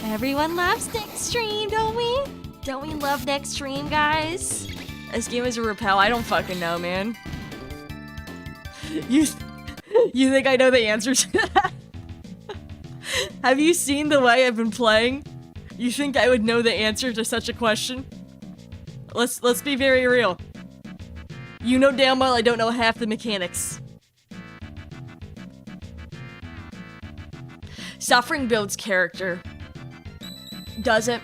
Everyone loves next stream, don't we? Don't we love next stream, guys? This game is a repel. I don't fucking know, man. You think I know the answer to that? Have you seen the way I've been playing? You think I would know the answer to such a question? Let's be very real. You know damn well I don't know half the mechanics. Suffering builds character. Does it?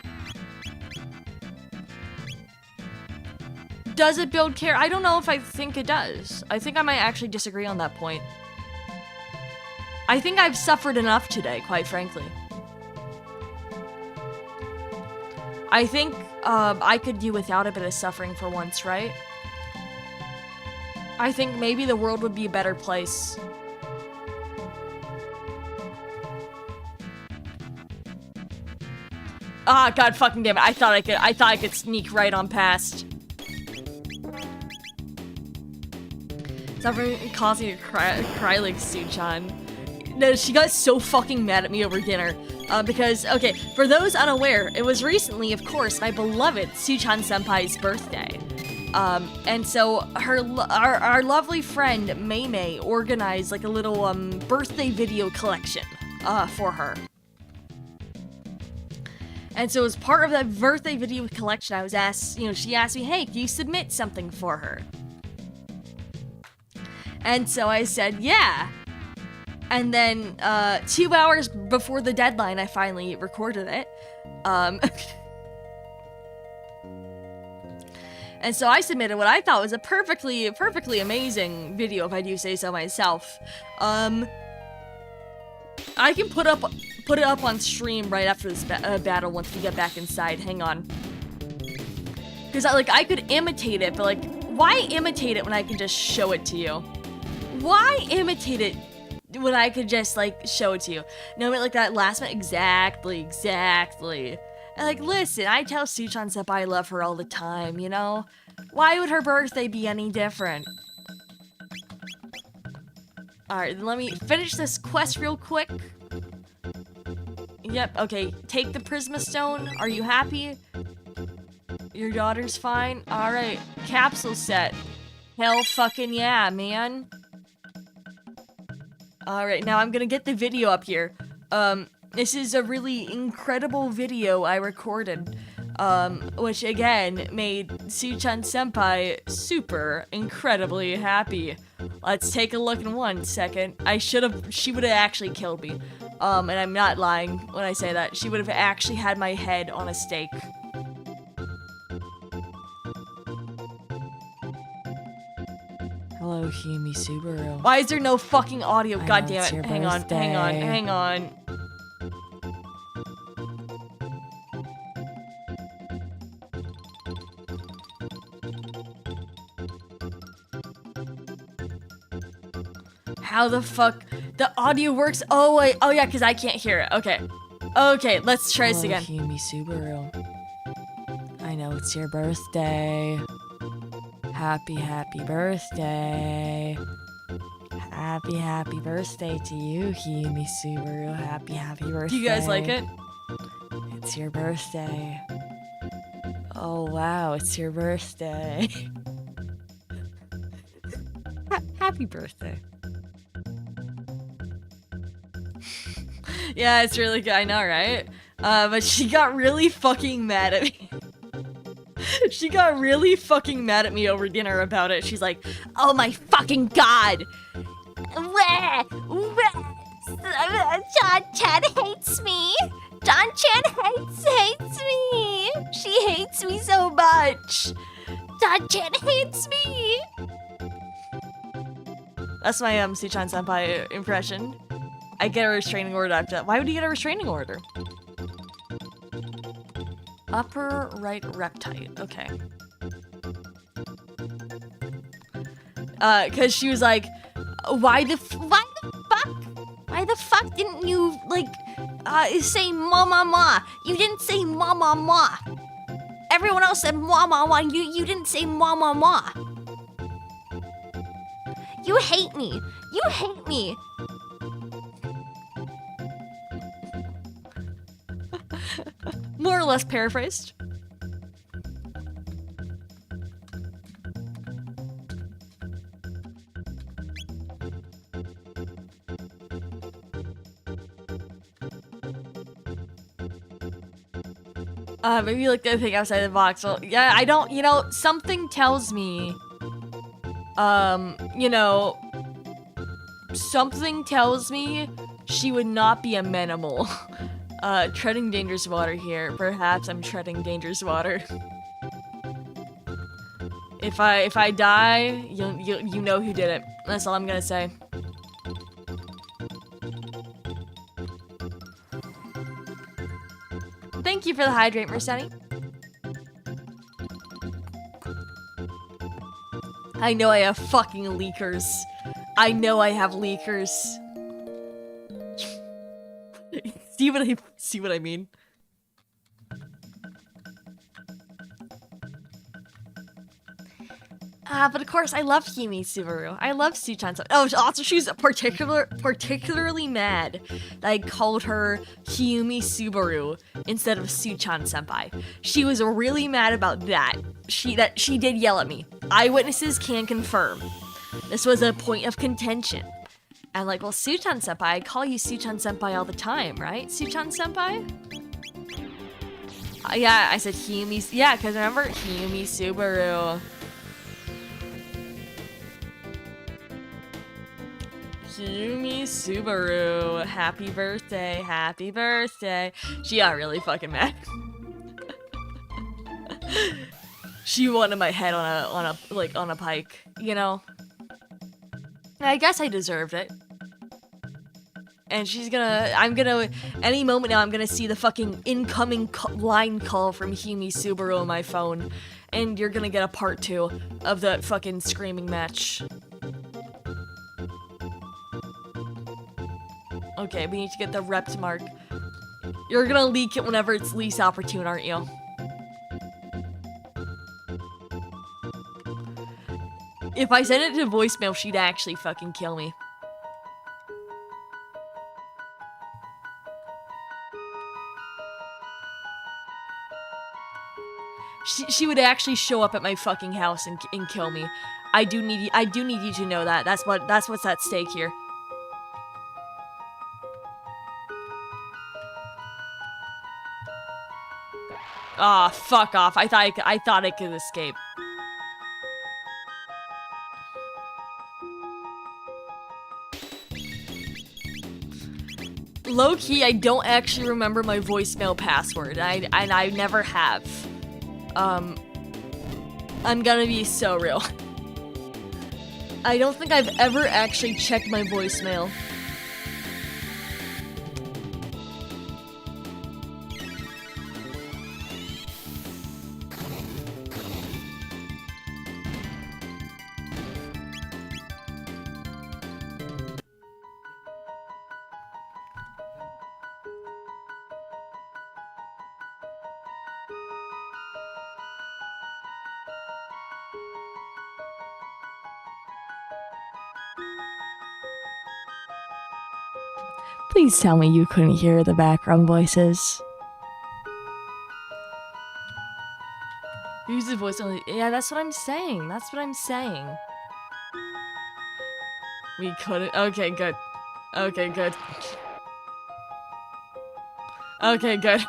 Does it build character? I don't know if I think it does. I think I might actually disagree on that point. I think I've suffered enough today, quite frankly. I think I could do without a bit of suffering for once, right? I think maybe the world would be a better place. Ah, god fucking damn it. I thought I could sneak right on past. Suffering caused me to cry like Suchan. No, she got so fucking mad at me over dinner. Because, okay, for those unaware, it was recently, of course, my beloved Suchan Senpai's birthday. And so our lovely friend Mei Mei organized like a little birthday video collection for her. And so as part of that birthday video collection, I was asked, she asked me, hey, can you submit something for her? And so I said, yeah. And then 2 hours before the deadline, I finally recorded it. And so I submitted what I thought was a perfectly amazing video, if I do say so myself. I can put it up on stream right after this battle once we get back inside. Hang on. Because I could imitate it, but why imitate it when I can just show it to you? Why imitate it when I could just show it to you? No, but that last minute, exactly. And listen, I tell Suchan Senpai I love her all the time, you know? Why would her birthday be any different? Alright, let me finish this quest real quick. Yep, okay. Take the Prisma Stone. Are you happy? Your daughter's fine? Alright, capsule set. Hell fucking yeah, man. Alright, now I'm gonna get the video up here. This is a really incredible video I recorded, which again made Suchan Senpai super incredibly happy. Let's take a look in 1 second. She would have actually killed me. And I'm not lying when I say that. She would have actually had my head on a stake. Hello, Himi Subaru. Why is there no fucking audio? God damn it. Hang on. How the fuck the audio works? Oh wait, oh yeah, because I can't hear it. Okay, let's try this again. Himi Subaru. I know it's your birthday. Happy birthday. Happy birthday to you, Himi Subaru. Happy birthday. Do you guys like it? It's your birthday. Oh wow, it's your birthday. Happy birthday. Yeah, it's really good. I know, right? But she got really fucking mad at me. She got really fucking mad at me over dinner about it. She's like, oh my fucking god! John-chan hates me! John-chan hates me! She hates me so much! John-chan hates me! That's my Suchan Senpai impression. I get a restraining order after that. Why would you get a restraining order? Upper right reptite. Okay. Cause she was like, why the fuck didn't you say ma ma ma. You didn't say ma ma ma. Everyone else said ma ma ma. You didn't say ma ma ma. You hate me. You hate me. More or less paraphrased. Maybe like the thing outside the box. Well, yeah, I don't, you know, something tells me, you know, something tells me she would not be amenable. Treading dangerous water here. Perhaps I'm treading dangerous water. If I die, you know who did it. That's all I'm gonna say. Thank you for the hydrate, Mercedes. I know I have fucking leakers. I know I have leakers. See what I mean? But of course, I love Himi Subaru. I love Suchan. Oh, also she's particularly mad that I called her Himi Subaru instead of Suchan Senpai. She was really mad about that. She did yell at me. Eyewitnesses can confirm. This was a point of contention. And like, well, Suchan Senpai, I call you Suchan Senpai all the time, right? Suchan Senpai? Yeah, I said Himi. Yeah, because remember Himi Subaru. Himi Subaru, happy birthday, happy birthday. She got really fucking mad. She wanted my head on a pike, you know. I guess I deserved it. And any moment now I'm gonna see the fucking incoming line call from Himi Subaru on my phone. And you're gonna get a part 2 of that fucking screaming match. Okay, we need to get the reps mark. You're gonna leak it whenever it's least opportune, aren't you? If I send it to voicemail, she'd actually fucking kill me. She would actually show up at my fucking house and kill me. I do need you to know that. That's what's at stake here. Aw, fuck off. I thought I could escape. Low-key, I don't actually remember my voicemail password. I never have. I'm gonna be so real. I don't think I've ever actually checked my voicemail. Please tell me you couldn't hear the background voices. Use the voice only. Yeah, that's what I'm saying. That's what I'm saying. We couldn't. Okay, good. Okay, good. Okay, good.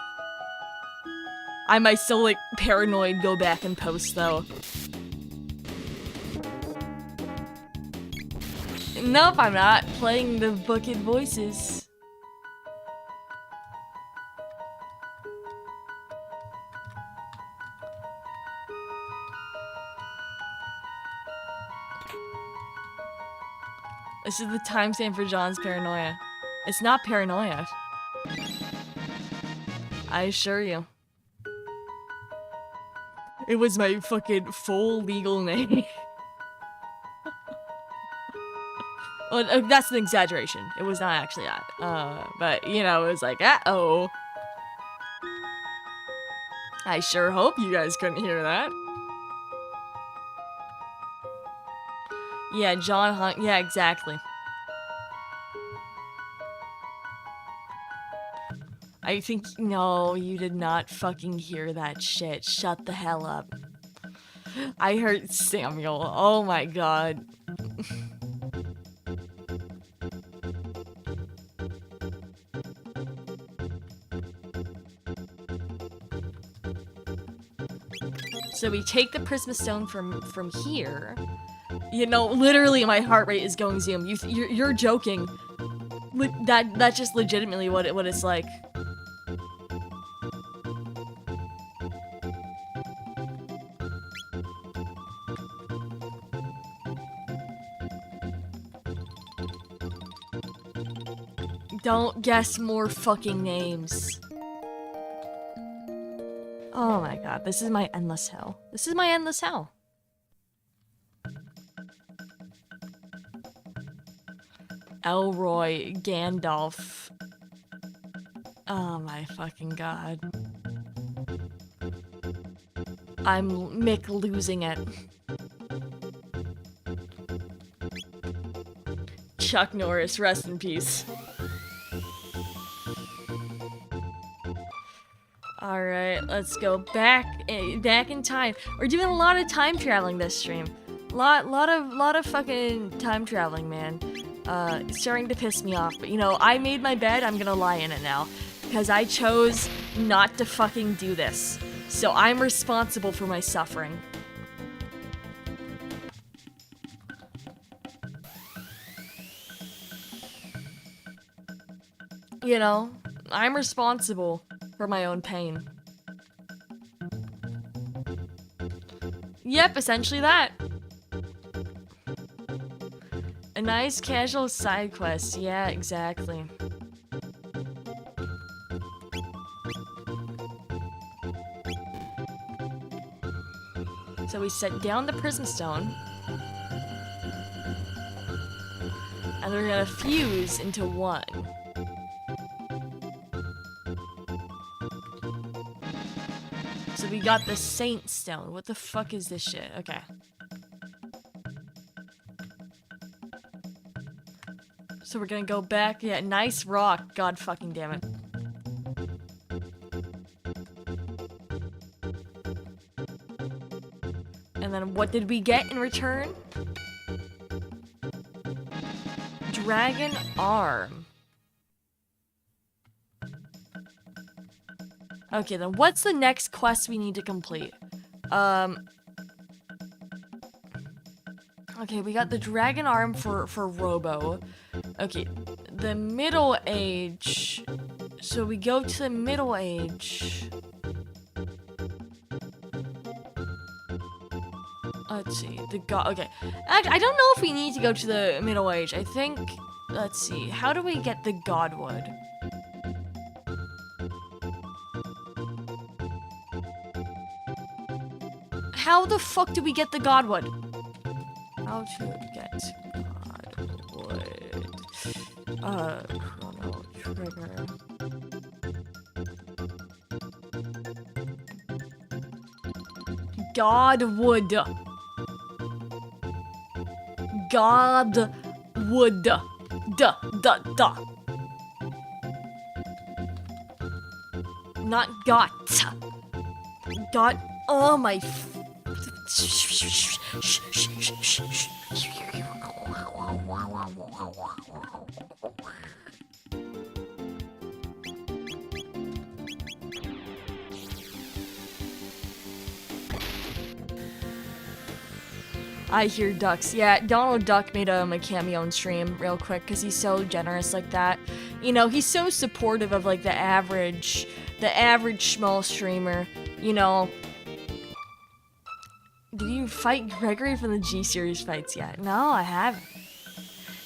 I might still, like, paranoid go back and post, though. Nope, I'm not playing the bucket voices. This is the timestamp for John's paranoia. It's not paranoia. I assure you. It was my fucking full legal name. Well, that's an exaggeration. It was not actually that. But, you know, it was like, uh-oh. I sure hope you guys couldn't hear that. Yeah, John Hunt. Yeah, exactly. I think, no, you did not fucking hear that shit. Shut the hell up. I heard Samuel. Oh my god. So we take the Prisma Stone from here. You know, literally my heart rate is going zoom. You're joking. That's just legitimately what it's like. Don't guess more fucking names. Oh my god, this is my endless hell. This is my endless hell. Elroy, Gandalf. Oh my fucking god. I'm Mick losing it. Chuck Norris, rest in peace. Alright, let's go back in time. We're doing a lot of time traveling this stream. Lot of fucking time traveling, man. It's starting to piss me off, but you know, I made my bed, I'm gonna lie in it now. Because I chose not to fucking do this. So I'm responsible for my suffering. You know, I'm responsible for my own pain. Yep, essentially that. A nice casual side quest. Yeah, exactly. So we set down the Prism Stone. And we're gonna fuse into one. So we got the Saint Stone. What the fuck is this shit? Okay. So we're gonna go back. Yeah, nice rock. God fucking damn it. And then what did we get in return? Dragon Arm. Okay, then what's the next quest we need to complete? Okay, we got the Dragon Arm for Robo. Okay, the Middle Age. So we go to the Middle Age. Let's see, the god. Okay, I don't know if we need to go to the Middle Age. I think. Let's see. How do we get the Godwood? How the fuck do we get the Godwood? How to get Godwood? Chrono Trigger. Godwood. Godwood. Duh. Not got. Got. Oh my. I hear ducks. Yeah, Donald Duck made a cameo on stream real quick because he's so generous like that. You know, he's so supportive of like the average small streamer. You know. Did you fight Gregory from the G-Series fights yet? No, I haven't.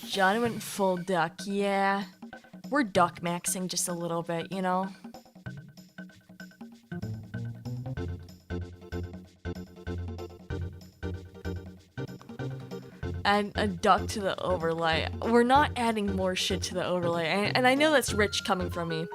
Johnny went full duck. Yeah. We're duck maxing just a little bit, you know? Add a duck to the overlay. We're not adding more shit to the overlay, and I know that's rich coming from me.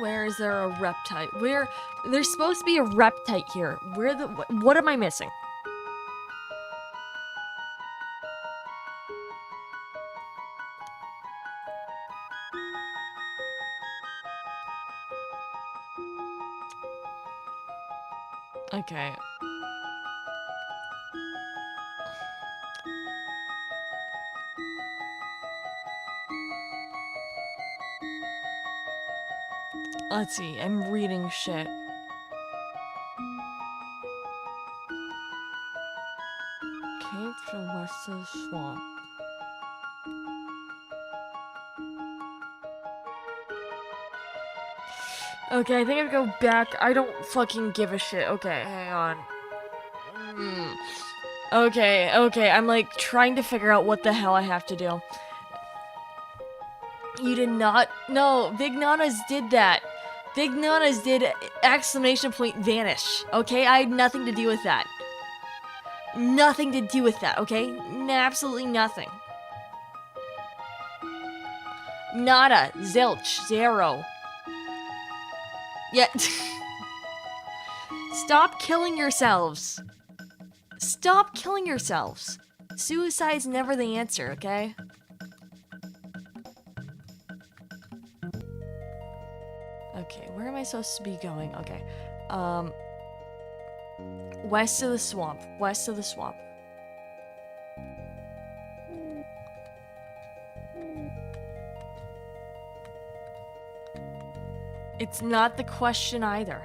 Where is there a reptite? Where there's supposed to be a reptite here. What am I missing? Okay. Let's see, I'm reading shit. Came from west of the swamp. Okay, I think I go back. I don't fucking give a shit. Okay, hang on. Okay, I'm like trying to figure out what the hell I have to do. You did not. No, Big Nanas did that. Big Nanas did exclamation point vanish. Okay, I had nothing to do with that. Nothing to do with that, okay? Absolutely nothing. Nada. Zilch. Zero. Yeah. Stop killing yourselves. Stop killing yourselves. Suicide's never the answer, okay? Okay, where am I supposed to be going? Okay. West of the swamp. West of the swamp. It's not the question either.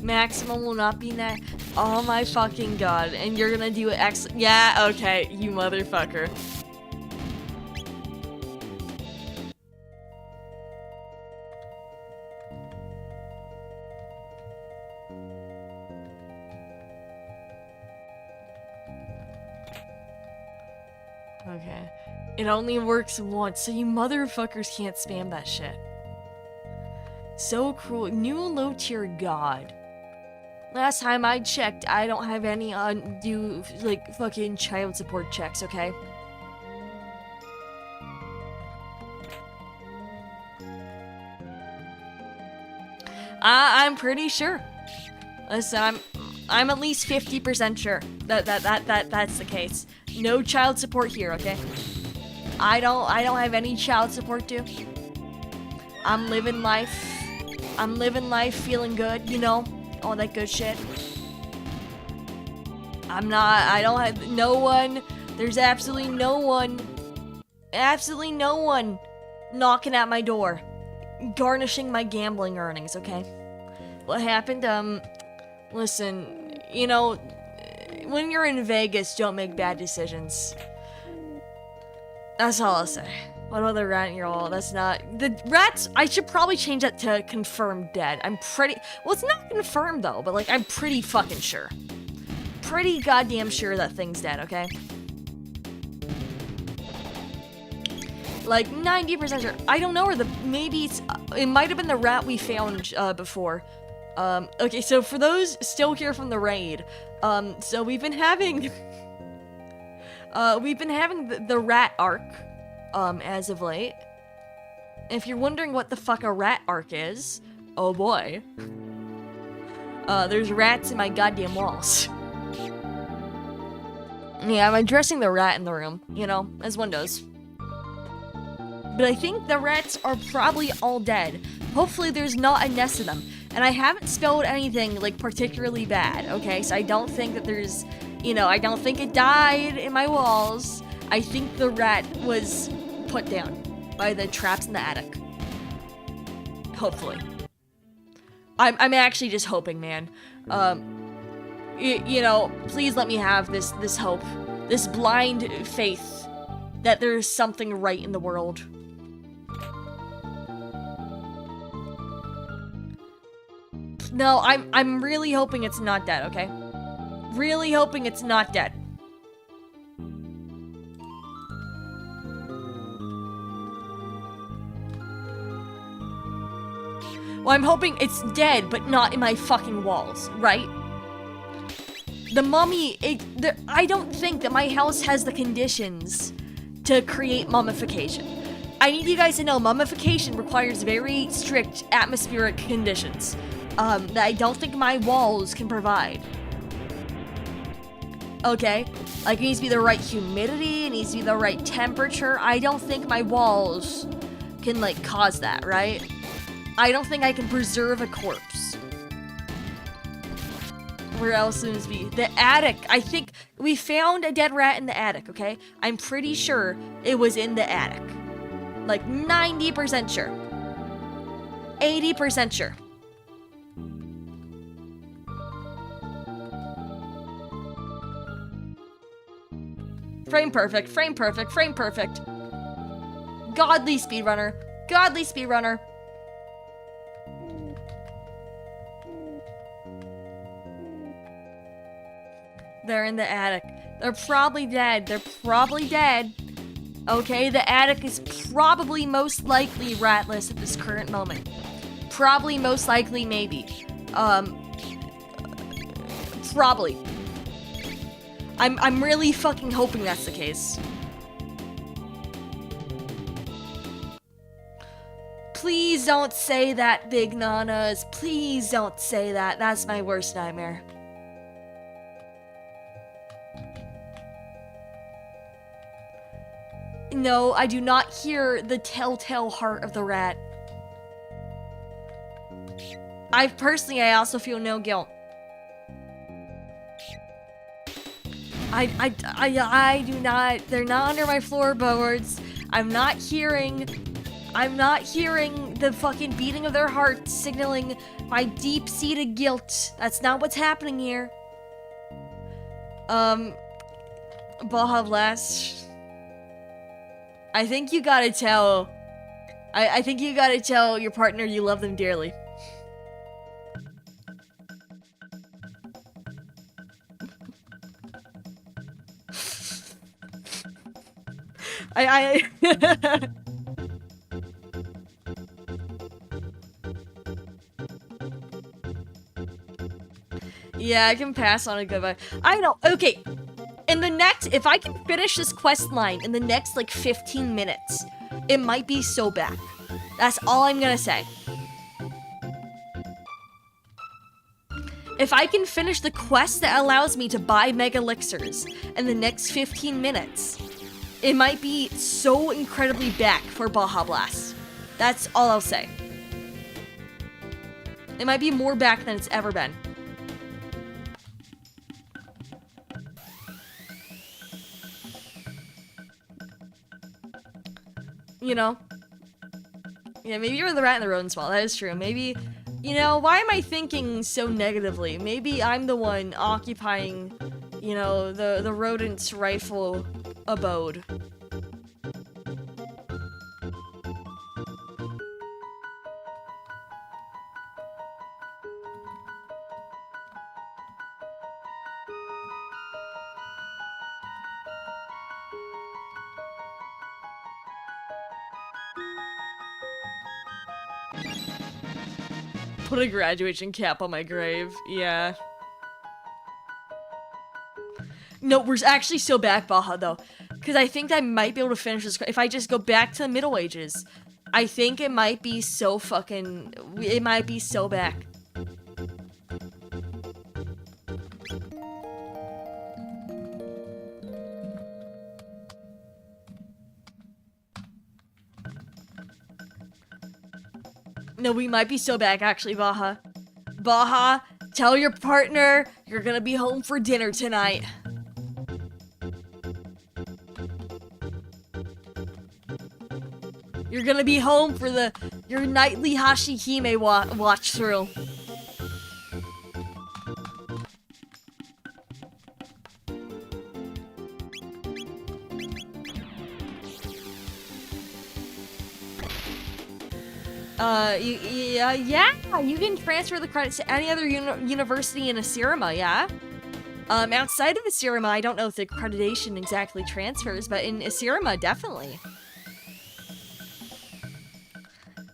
Maximum will not be net. Oh my fucking god. And you're gonna do X. Yeah, okay, you motherfucker. Okay. It only works once, so you motherfuckers can't spam that shit. So cruel. New low tier god. Last time I checked, I don't have any undue, like, fucking child support checks, okay? I'm pretty sure. Listen, I'm at least 50% sure that's the case. No child support here, okay? I don't have any child support due. I'm living life, feeling good, you know? All that good shit. I don't have no one. There's absolutely no one knocking at my door, garnishing my gambling earnings, okay? What happened? Listen, you know, when you're in Vegas, don't make bad decisions. That's all I'll say. What about the rat in your wall? That's not... The rats, I should probably change that to confirmed dead. I'm pretty... Well, it's not confirmed, though, but, like, I'm pretty fucking sure. Pretty goddamn sure that thing's dead, okay? Like, 90% sure. I don't know where the... Maybe it's... It might have been the rat we found, before. Okay, so for those still here from the raid, so we've been having... the rat arc. As of late. If you're wondering what the fuck a rat arc is, oh boy. There's rats in my goddamn walls. Yeah, I'm addressing the rat in the room, you know, as one does. But I think the rats are probably all dead. Hopefully there's not a nest of them. And I haven't spelled anything, like, particularly bad, okay? So I don't think that there's, you know, I don't think it died in my walls. I think the rat was put down by the traps in the attic. Hopefully. I'm actually just hoping, man. You know, please let me have this hope. This blind faith that there's something right in the world. No, I'm really hoping it's not dead, okay? Really hoping it's not dead. Well, I'm hoping it's dead, but not in my fucking walls, right? The mummy, I don't think that my house has the conditions to create mummification. I need you guys to know mummification requires very strict atmospheric conditions that I don't think my walls can provide. Okay? Like, it needs to be the right humidity, it needs to be the right temperature. I don't think my walls can, like, cause that, right? I don't think I can preserve a corpse. Where else needs to be? The attic. I think we found a dead rat in the attic, okay? I'm pretty sure it was in the attic. Like 90% sure. 80% sure. Frame perfect, frame perfect, frame perfect. Godly speedrunner. Godly speedrunner. They're in the attic. They're probably dead. They're probably dead. Okay, the attic is probably most likely ratless at this current moment. Probably most likely maybe. Probably. I'm really fucking hoping that's the case. Please don't say that, Big Nanas. Please don't say that. That's my worst nightmare. No, I do not hear the telltale heart of the rat. I also feel no guilt. I do not, they're not under my floorboards. I'm not hearing the fucking beating of their hearts signaling my deep-seated guilt. That's not what's happening here. Baja Blast. I think you gotta tell... I think you gotta tell your partner you love them dearly. Yeah, I can pass on a goodbye. I know. Okay. If I can finish this quest line in the next, like, 15 minutes, it might be so back. That's all I'm gonna say. If I can finish the quest that allows me to buy mega elixirs in the next 15 minutes, it might be so incredibly back for Baja Blast. That's all I'll say. It might be more back than it's ever been. You know? Yeah, maybe you're the rat in the rodent's fault. That is true. Maybe, you know, why am I thinking so negatively? Maybe I'm the one occupying, you know, the rodent's rightful abode. Put a graduation cap on my grave. Yeah. No, we're actually still back, Baja, though. Because I think I might be able to finish this. If I just go back to the Middle Ages, I think it might be so fucking... It might be so back. No, we might be so back, actually, Baja. Baja, tell your partner you're gonna be home for dinner tonight. You're gonna be home for your nightly Hashihime watch through. Yeah, you can transfer the credits to any other university in Asirima, yeah? Outside of Asirima, I don't know if the accreditation exactly transfers, but in Asirima, definitely.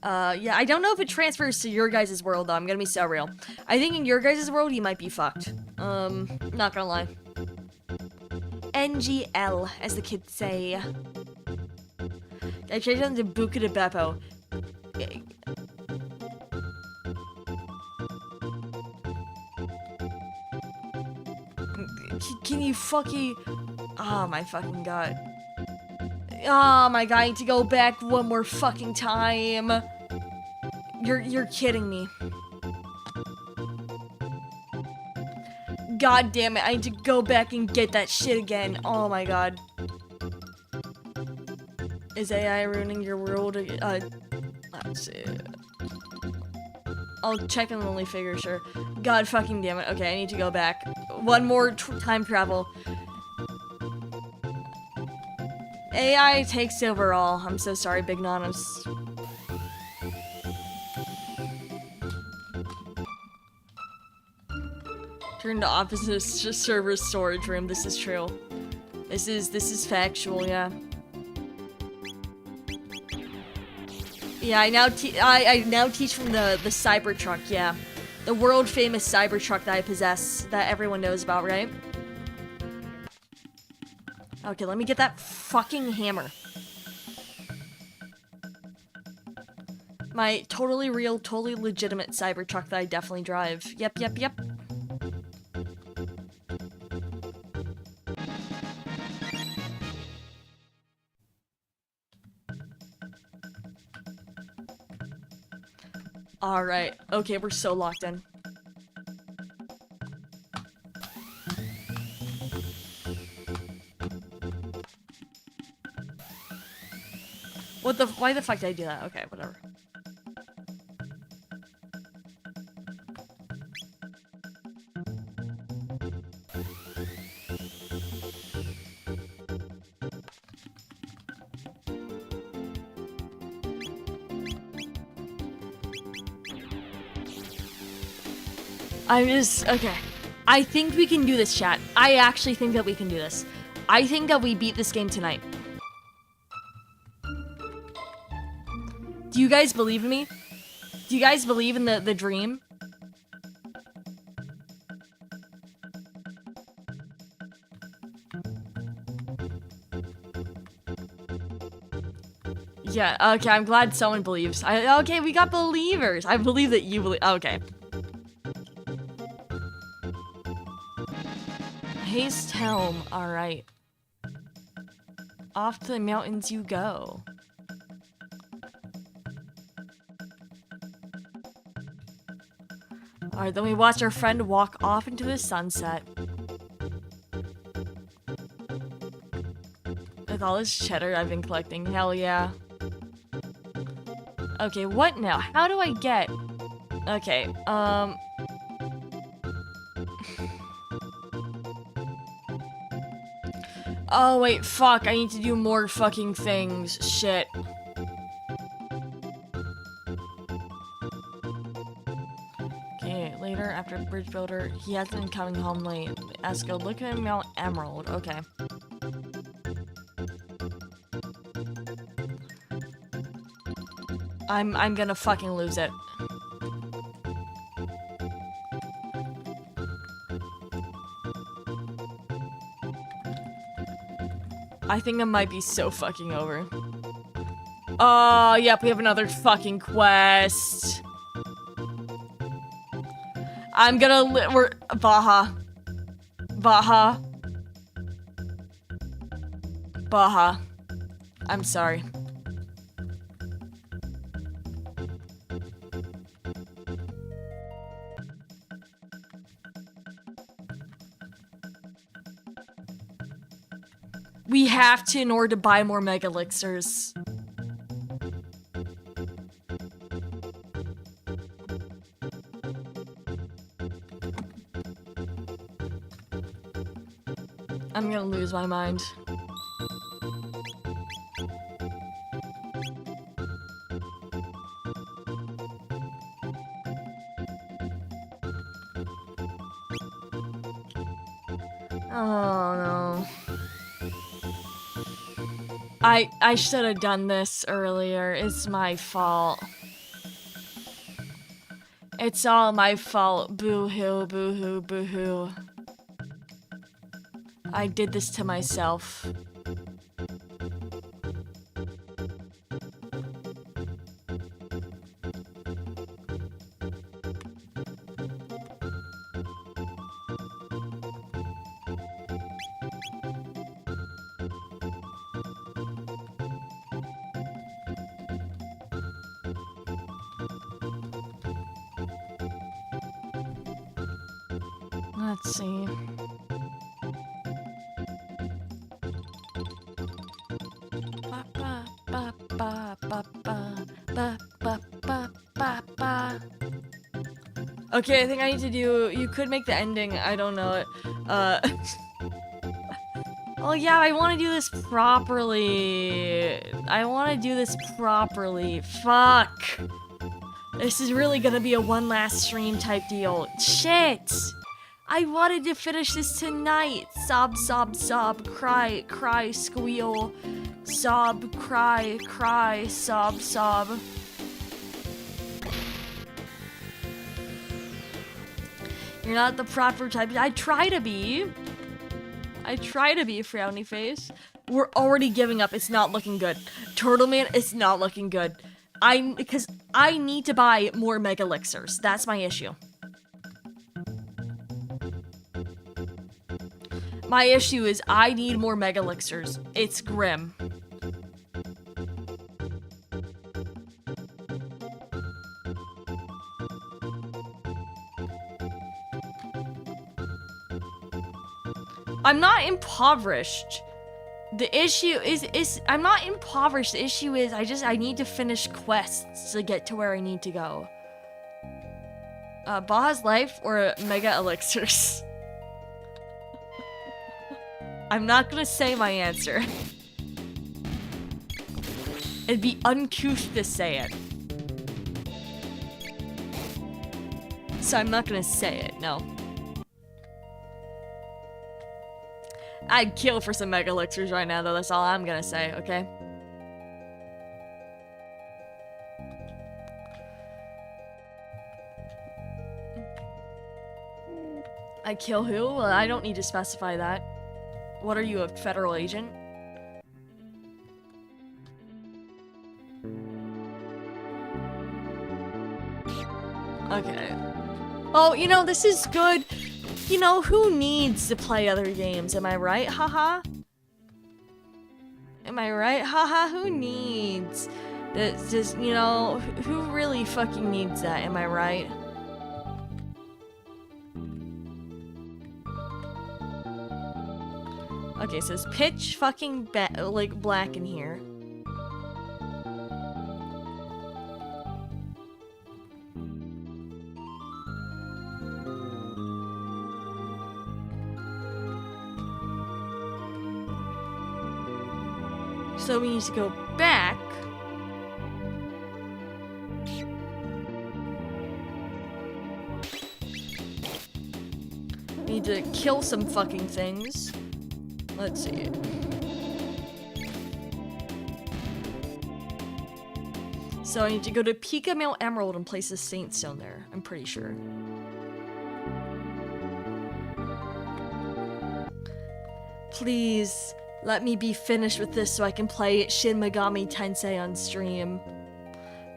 Yeah, I don't know if it transfers to your guys' world, though. I'm gonna be so real. I think in your guys' world, you might be fucked. Not gonna lie. NGL, as the kids say. I changed them to Buca de Beppo. Can you fucking... Oh my fucking god. Oh my god, I need to go back one more fucking time. You're kidding me. God damn it, I need to go back and get that shit again. Oh my god. Is AI ruining your world? Let's see. I'll check on Lonely Figure, sure. God fucking damn it. Okay, I need to go back. One more time travel. AI takes over all. I'm so sorry, Big Nanos. Turn to opposite server storage room. This is true. This is factual, yeah. Yeah, I now teach from the Cybertruck, yeah. The world famous Cybertruck that I possess, that everyone knows about, right? Okay, let me get that fucking hammer. My totally real, totally legitimate Cybertruck that I definitely drive. Yep. Alright, okay, we're so locked in. Why the fuck did I do that? Okay, whatever. Okay. I think we can do this, chat. I actually think that we can do this. I think that we beat this game tonight. Do you guys believe in me? Do you guys believe in the dream? Yeah, okay, I'm glad someone believes. Okay, we got believers. I believe that you believe. Okay. Haste helm, alright. Off to the mountains you go. Alright, then we watch our friend walk off into the sunset. With all this cheddar I've been collecting, hell yeah. Okay, what now? How do I get... Okay, Oh, wait, fuck. I need to do more fucking things. Shit. Okay, later, after Bridge Builder, he hasn't been coming home late. Esco, look at Mount Emerald. Okay. I'm gonna fucking lose it. I think I might be so fucking over. Oh, yep, we have another fucking quest. I'm gonna we're Baja. I'm sorry. We have to in order to buy more mega elixirs. I'm gonna lose my mind. Oh no. I should have done this earlier. It's my fault. It's all my fault. Boo-hoo, boo-hoo, boo-hoo. I did this to myself. Let's see. Okay, I think I need to do. You could make the ending. I don't know it. Oh yeah, I want to do this properly. Fuck. This is really gonna be a one last stream type deal. Shit. I wanted to finish this tonight. Sob, sob, sob, cry, cry, squeal. Sob, cry, cry, sob, sob. You're not the proper type. I try to be, frowny face. We're already giving up. It's not looking good. Turtle Man, it's not looking good. Because I need to buy more Mega Elixirs. That's my issue. My issue is I need more Mega Elixirs. It's grim. I'm not impoverished. The issue is I'm not impoverished. The issue is I need to finish quests to get to where I need to go. Baja's Life or Mega Elixirs? I'm not gonna say my answer. It'd be uncouth to say it. So I'm not gonna say it, no. I'd kill for some Mega Elixirs right now, though. That's all I'm gonna say, okay? I'd kill who? Well, I don't need to specify that. What are you, a federal agent? Okay. Oh, you know, this is good. You know, who needs to play other games? Am I right? Haha. Am I right? Haha, who needs? That's just, you know, who really fucking needs that? Am I right? Okay, so it's pitch fucking like black in here. So we need to go back. We need to kill some fucking things. Let's see. So I need to go to Pika Male Emerald and place a Saint Stone there. I'm pretty sure. Please. Let me be finished with this so I can play Shin Megami Tensei on stream.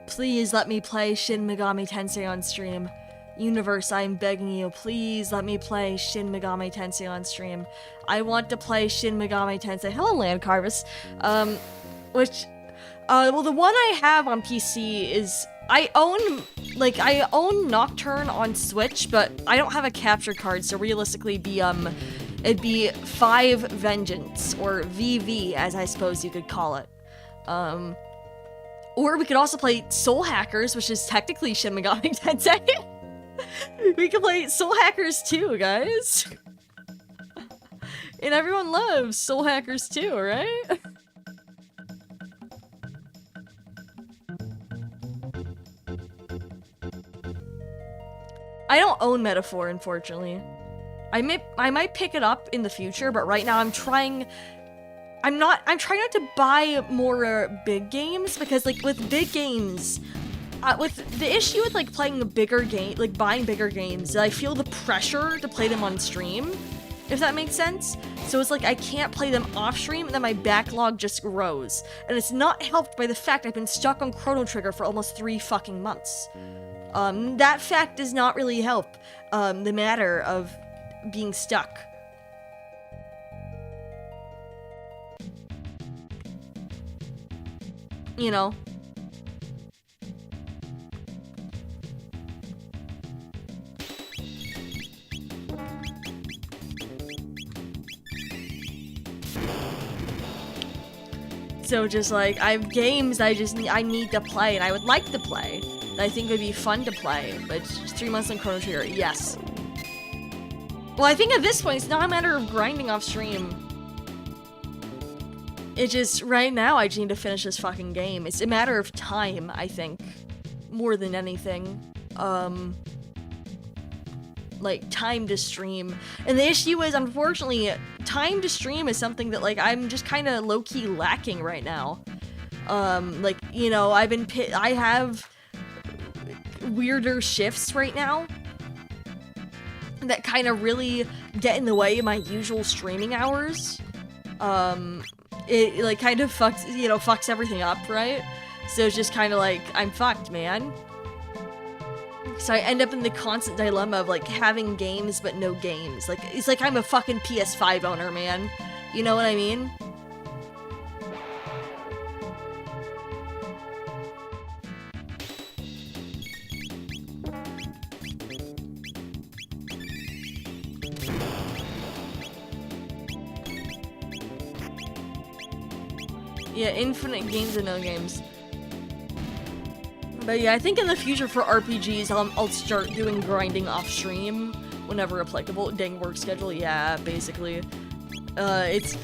Please let me play Shin Megami Tensei on stream. Universe, I'm begging you, please let me play Shin Megami Tensei on stream. I want to play Shin Megami Tensei. Hello, Land Carvis. Well, the one I have on PC is I own Nocturne on Switch, but I don't have a capture card, so realistically, it'd be 5 Vengeance, or VV, as I suppose you could call it. Or we could also play Soul Hackers, which is technically Shin Megami Tensei. We could play Soul Hackers 2, guys. And everyone loves Soul Hackers 2, right? I don't own Metaphor, unfortunately. I might pick it up in the future, but right now I'm trying not to buy more big games, because like with big games, with the issue with like playing a bigger game, like buying bigger games, I feel the pressure to play them on stream, if that makes sense. So it's like I can't play them off stream, and then my backlog just grows. And it's not helped by the fact I've been stuck on Chrono Trigger for almost 3 fucking months. That fact does not really help the matter of being stuck. You know? So just like, I have games I need to play, and I would like to play, that I think would be fun to play, but it's just 3 months on Chrono Trigger, yes. Well, I think at this point, it's not a matter of grinding off stream. It just, right now, I just need to finish this fucking game. It's a matter of time, I think, more than anything. Like, time to stream. And the issue is, unfortunately, time to stream is something that, like, I'm just kind of low-key lacking right now. Like, you know, I have weirder shifts right now that kind of really get in the way of my usual streaming hours. It, like, kind of fucks everything up, right? So it's just kind of like, I'm fucked, man. So I end up in the constant dilemma of, like, having games but no games. Like, it's like I'm a fucking PS5 owner, man. You know what I mean? Yeah, infinite games and no games. But yeah, I think in the future for RPGs, I'll start doing grinding off stream whenever applicable. Dang work schedule, yeah, basically. That's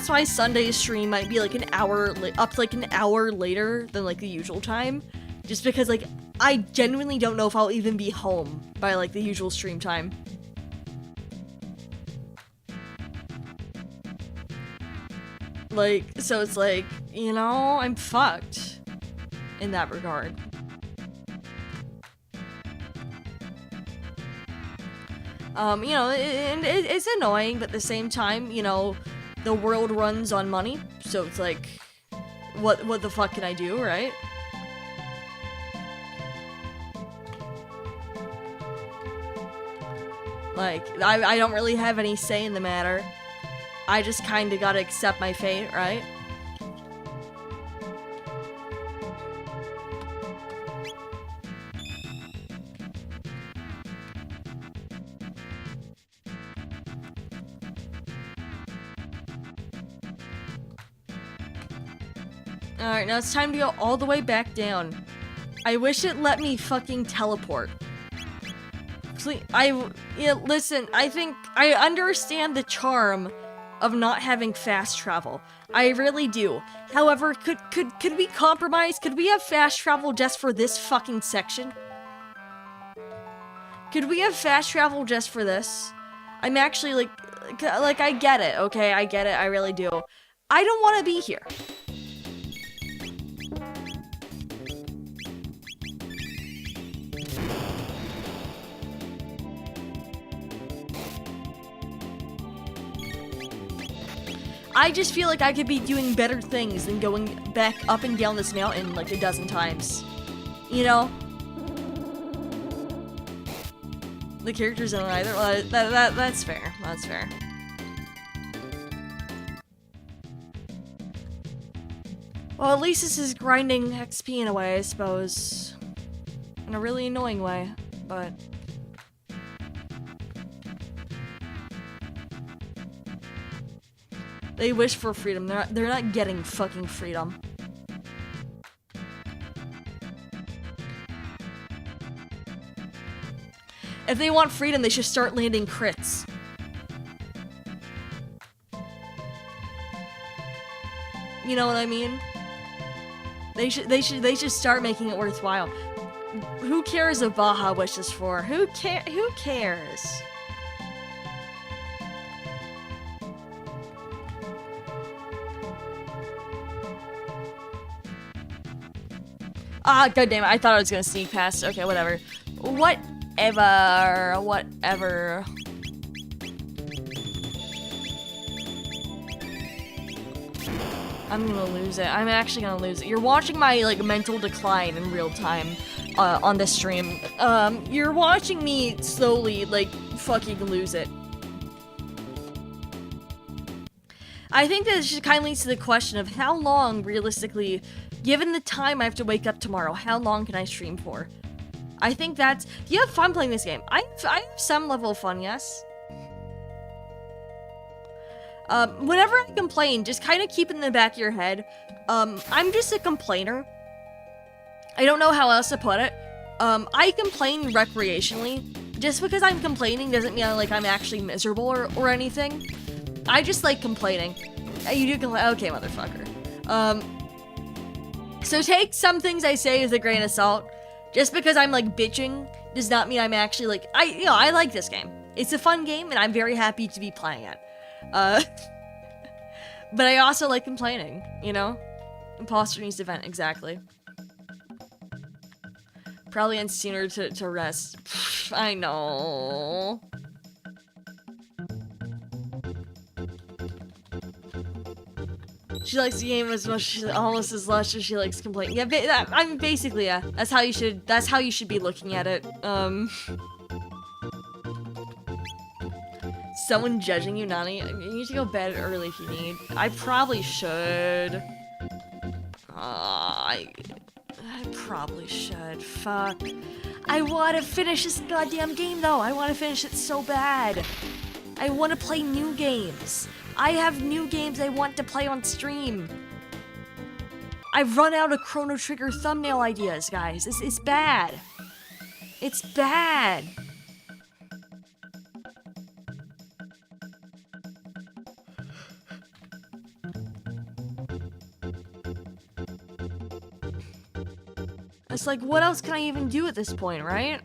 why Sunday stream might be like an hour, like an hour later than like the usual time. Just because like, I genuinely don't know if I'll even be home by like the usual stream time. Like, so it's like, you know, I'm fucked in that regard. You know, it's annoying, but at the same time, you know, the world runs on money, so it's like, what the fuck can I do, right? Like, I don't really have any say in the matter. I just kinda gotta accept my fate, right? Alright, now it's time to go all the way back down. I wish it let me fucking teleport. Please, listen, I think I understand the charm of not having fast travel. I really do. However, could we compromise? Could we have fast travel just for this fucking section? Could we have fast travel just for this? I'm actually like I get it, okay? I get it, I really do. I don't want to be here. I just feel like I could be doing better things than going back up and down this mountain like a dozen times. You know? The characters don't either. Well, that's fair. That's fair. Well, at least this is grinding XP in a way, I suppose. In a really annoying way, but... They wish for freedom. They're not getting fucking freedom. If they want freedom, they should start landing crits. You know what I mean? They should start making it worthwhile. Who cares what Baja wishes for? Who cares? Ah, goddamn it, I thought I was gonna sneak past. Okay, whatever. Whatever. I'm gonna lose it. I'm actually gonna lose it. You're watching my, like, mental decline in real time, on this stream. You're watching me slowly, like, fucking lose it. I think that just kind of leads to the question of how long, realistically, given the time I have to wake up tomorrow, how long can I stream for? I think that's... You have fun playing this game. I have some level of fun, yes. Whenever I complain, just kind of keep it in the back of your head. I'm just a complainer. I don't know how else to put it. I complain recreationally. Just because I'm complaining doesn't mean I'm actually miserable or anything. I just like complaining. You do complain. Okay, motherfucker. So take some things I say with a grain of salt. Just because I'm like bitching does not mean I'm actually like I like this game. It's a fun game and I'm very happy to be playing it. But I also like complaining, you know? Imposter needs to vent, exactly. Probably ends sooner to rest. I know. She likes the game as much, almost as much as she likes complaining. Yeah, I mean, basically, yeah. That's how you should be looking at it. Someone judging you, Nani? You need to go to bed early if you need. I probably should. I probably should. Fuck. I want to finish this goddamn game, though. I want to finish it so bad. I want to play new games. I have new games I want to play on stream. I've run out of Chrono Trigger thumbnail ideas, guys. It's bad. It's bad. It's like, what else can I even do at this point, right?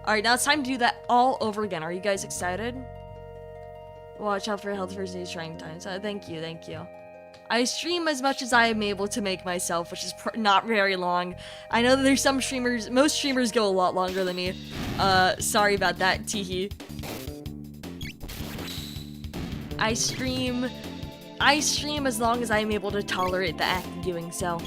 Alright, now it's time to do that all over again. Are you guys excited? Watch out for your health for these trying times. Thank you, thank you. I stream as much as I am able to make myself, which is not very long. I know that there's some streamers, most streamers go a lot longer than me. Sorry about that, teehee. I stream as long as I am able to tolerate the act of doing so.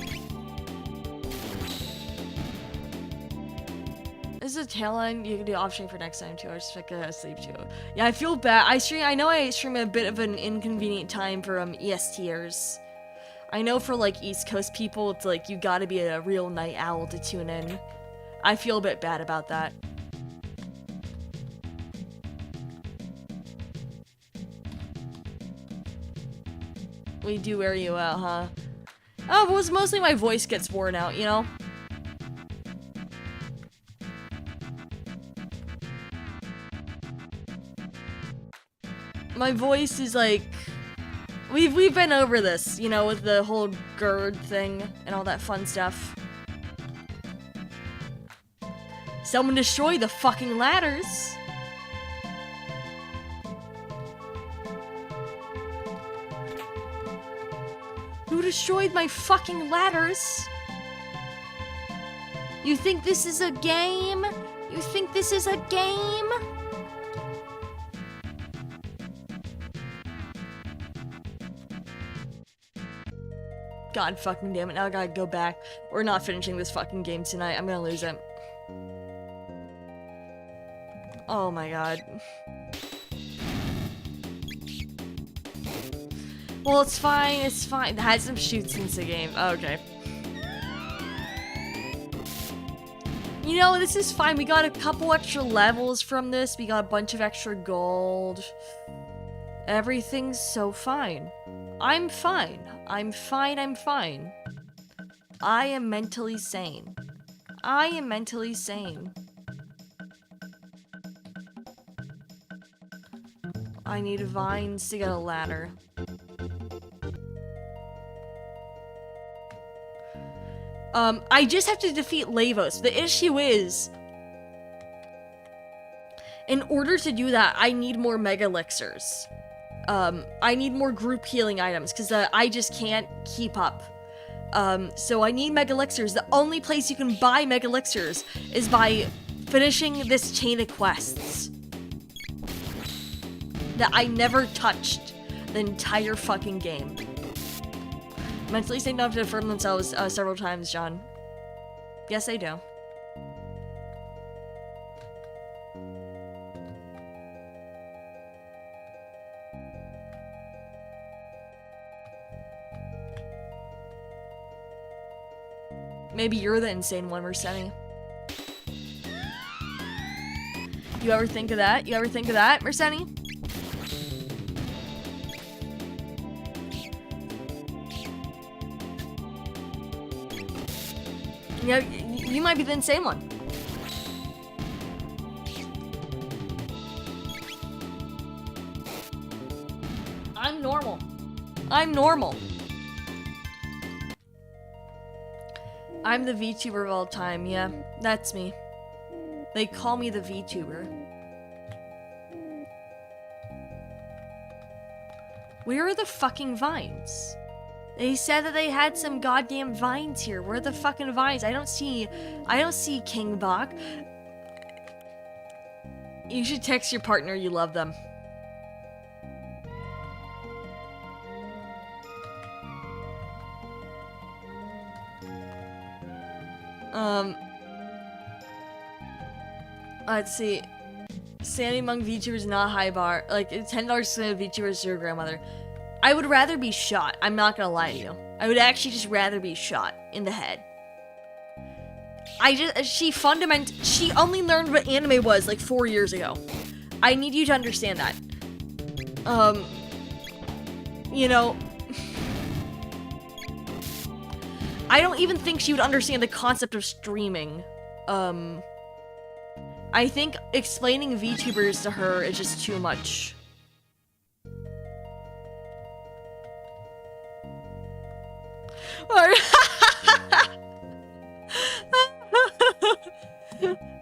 This is a tail end. You can do option for next time too. I just sleep too. Yeah, I feel bad. I know I stream a bit of an inconvenient time for ESTers. I know for like East Coast people, it's like you gotta be a real night owl to tune in. I feel a bit bad about that. We do wear you out, huh? Oh, it was mostly my voice gets worn out, you know? My voice is like... We've been over this, you know, with the whole GERD thing and all that fun stuff. Someone destroy the fucking ladders! Who destroyed my fucking ladders? You think this is a game? You think this is a game? God fucking damn it, now I gotta go back. We're not finishing this fucking game tonight. I'm gonna lose it. Oh my god. Well, it's fine, it's fine. I had some shoots since the game. Okay. You know, this is fine. We got a couple extra levels from this. We got a bunch of extra gold. Everything's so fine. I'm fine. I'm fine, I'm fine. I am mentally sane. I am mentally sane. I need vines to get a ladder. I just have to defeat Lavos. The issue is, in order to do that, I need more Mega Elixirs. I need more group healing items, because I just can't keep up. So I need Mega Elixirs. The only place you can buy Mega Elixirs is by finishing this chain of quests that I never touched the entire fucking game. Mentally saying no to affirm themselves several times, John. Yes, they do. Maybe you're the insane one, Mercedes. You ever think of that? You ever think of that, Mercedes? Yeah, you might be the insane one. I'm normal. I'm normal. I'm the VTuber of all time, yeah, that's me. They call me the VTuber. Where are the fucking vines? They said that they had some goddamn vines here. Where are the fucking vines? I don't see King Bach. You should text your partner you love them. Let's see. Standing among VTubers, not high bar. Like, $10 to VTubers to your grandmother. I would rather be shot. I'm not gonna lie to you. I would actually just rather be shot in the head. She only learned what anime was like 4 years ago. I need you to understand that. You know, I don't even think she would understand the concept of streaming. I think explaining VTubers to her is just too much.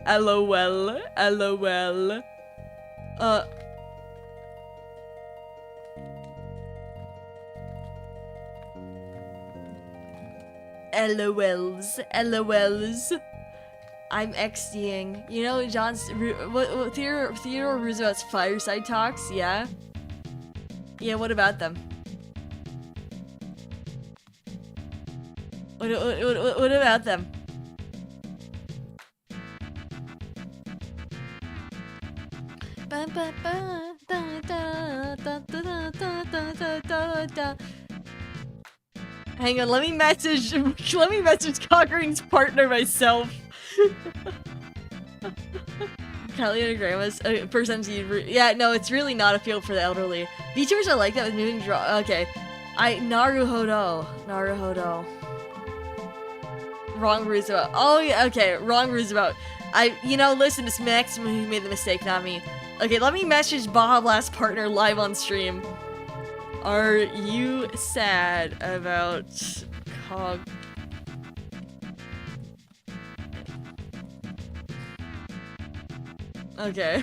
LOL. LOL. LOLs. LOLs. I'm XDing. You know, John's Theodore Roosevelt's fireside talks, yeah? Yeah, what about them? What about them? Hang on, let me message Conquering's partner myself. Kelly and grandma's percentage. Yeah, no, it's really not a field for the elderly. VTubers are like that with moving draw. Okay, Naruhodo. Wrong Roosevelt. Oh yeah, okay, wrong Roosevelt. Listen, it's Maximum who made the mistake, not me. Okay, let me message Baja Blast partner live on stream. Are you sad about Cog? Okay.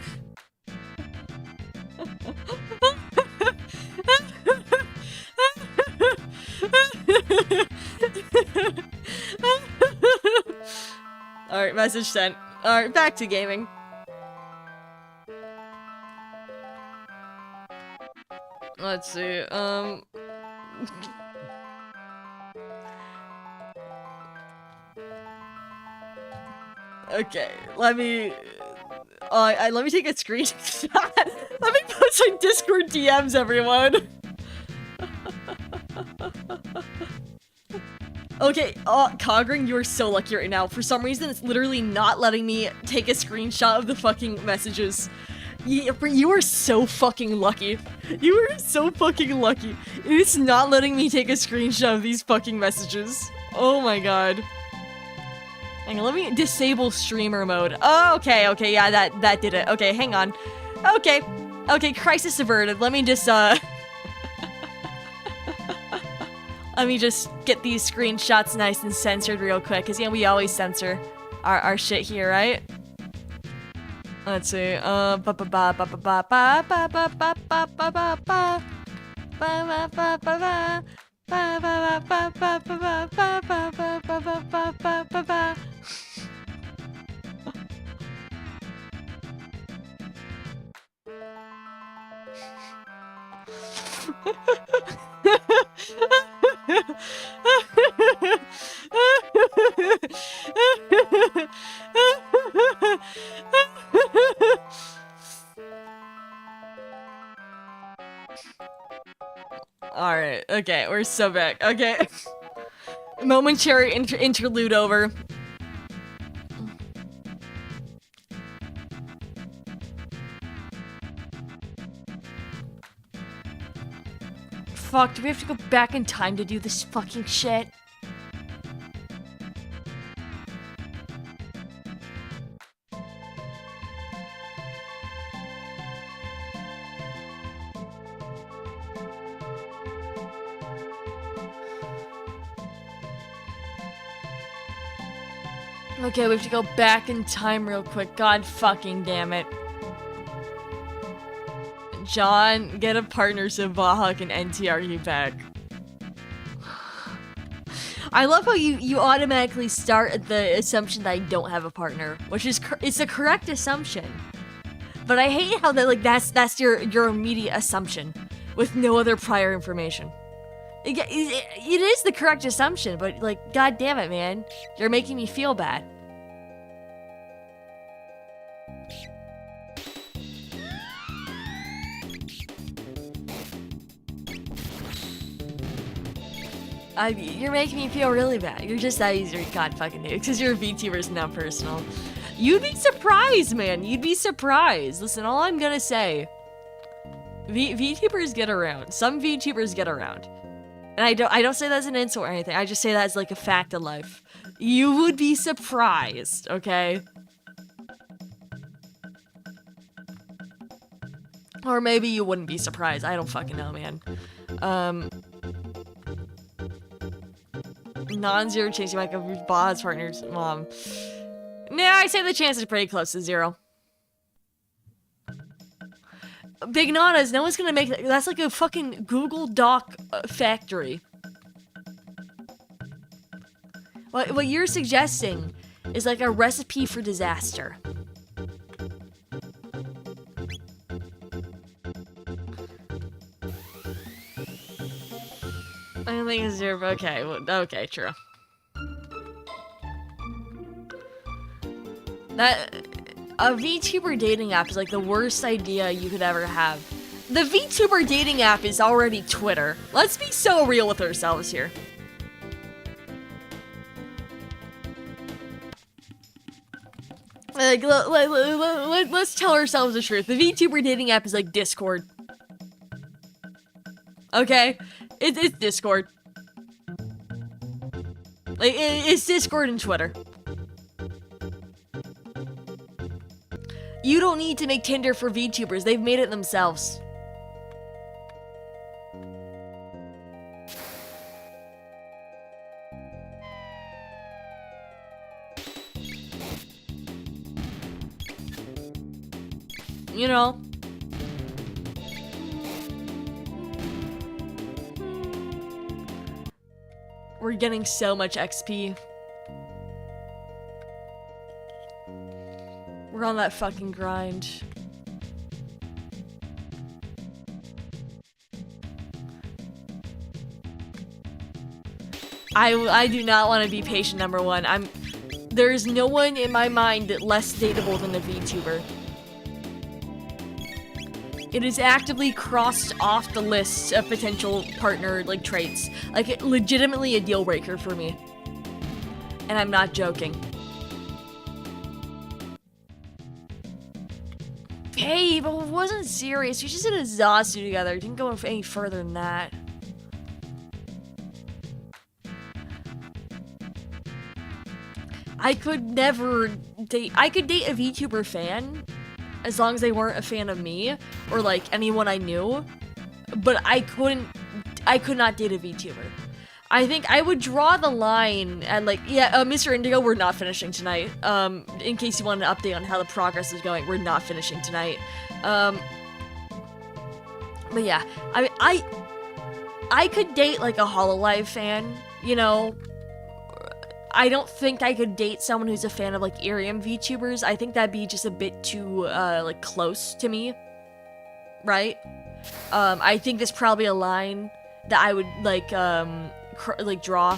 Alright, message sent. Alright, back to gaming. Let's see, okay, let me take a screenshot. Let me post my Discord DMs, everyone. Okay, Cogring, you are so lucky right now. For some reason, it's literally not letting me take a screenshot of the fucking messages. You are so fucking lucky. You are so fucking lucky. It's not letting me take a screenshot of these fucking messages. Oh my god. Hang on, let me disable streamer mode. Oh, okay, yeah, that did it. Okay, hang on. Okay, Okay, crisis averted. Let me just, let me just get these screenshots nice and censored real quick, because, we always censor our shit here, right? Let's see, Alright, okay, we're so back. Okay. Momentary interlude over. Fuck, do we have to go back in time to do this fucking shit? Okay, we have to go back in time real quick. God fucking damn it. John, get a partner so Baja can NTR you back. I love how you automatically start at the assumption that I don't have a partner, which is it's a correct assumption. But I hate how that that's your immediate assumption with no other prior information. It is the correct assumption, but like, god damn it, man, you're making me feel bad. You're making me feel really bad. You're just that easy to god fucking do, because you're a VTuber's not personal. You'd be surprised, man. You'd be surprised. Listen, all I'm gonna say, VTubers get around. Some VTubers get around. And I don't say that as an insult or anything. I just say that as like a fact of life. You would be surprised, okay? Or maybe you wouldn't be surprised. I don't fucking know, man. Non-zero chance you might go with Bob's partner's mom. Nah, I say the chance is pretty close to 0. Big Nanas, no one's gonna make that. That's like a fucking Google Doc factory. What you're suggesting is like a recipe for disaster. I don't think it's 0. Okay, okay, true. A VTuber dating app is like the worst idea you could ever have. The VTuber dating app is already Twitter. Let's be so real with ourselves here. Like, let's tell ourselves the truth. The VTuber dating app is like Discord. Okay? It's Discord. Like, it's Discord and Twitter. You don't need to make Tinder for VTubers. They've made it themselves. You know. We're getting so much XP. We're on that fucking grind. I do not want to be patient number 1. There's no one in my mind that less dateable than a VTuber. It is actively crossed off the list of potential partner like traits. Like, legitimately a deal breaker for me. And I'm not joking. Hey, but it wasn't serious. We just did a Zazu together. It didn't go any further than that. I could never date. I could date a VTuber fan, as long as they weren't a fan of me or like anyone I knew. But I could not date a VTuber. I think I would draw the line at like, yeah, Mr. Indigo, we're not finishing tonight. In case you want an update on how the progress is going, we're not finishing tonight. But yeah, I could date like a Hololive fan, you know. I don't think I could date someone who's a fan of like Irium VTubers. I think that'd be just a bit too like close to me, right? I think there's probably a line that I would like draw.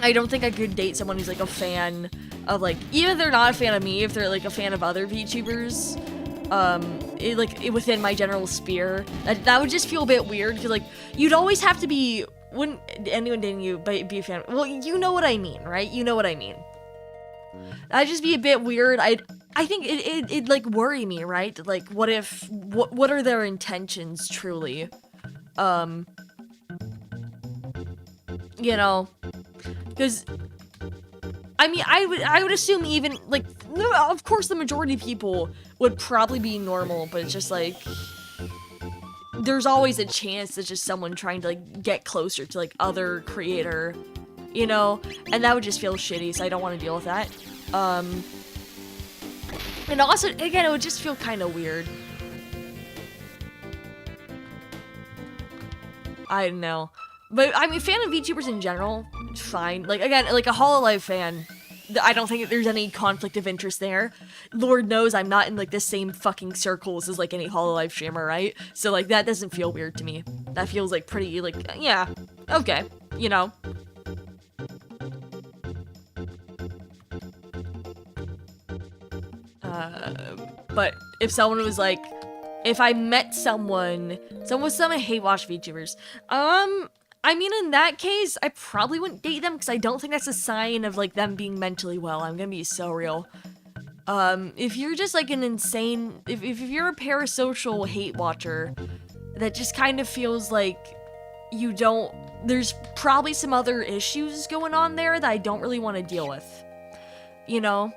I don't think I could date someone who's like a fan of like, even if they're not a fan of me, if they're like a fan of other VTubers, within my general sphere, that would just feel a bit weird because like you'd always have to be. Wouldn't anyone dating you be a fan? Well, you know what I mean, right? You know what I mean. That'd just be a bit weird. I think it'd like worry me, right? Like, what are their intentions truly? You know, because I mean, I would assume even like, of course, the majority of people would probably be normal, but it's just like. There's always a chance that just someone trying to like get closer to like other creator, you know, and that would just feel shitty, so I don't want to deal with that. And also, again, it would just feel kind of weird. I don't know, but I mean, fan of VTubers in general, fine. Like again, like a Hololive fan. I don't think there's any conflict of interest there. Lord knows I'm not in like the same fucking circles as like any Hololive streamer, right? So like that doesn't feel weird to me. That feels like pretty like, yeah, okay, you know. But if someone was like, if I met someone hate watch VTubers, I mean, in that case, I probably wouldn't date them because I don't think that's a sign of, like, them being mentally well. I'm gonna be so real. If you're just, like, an insane... If you're a parasocial hate watcher, that just kind of feels like you don't... There's probably some other issues going on there that I don't really want to deal with. You know?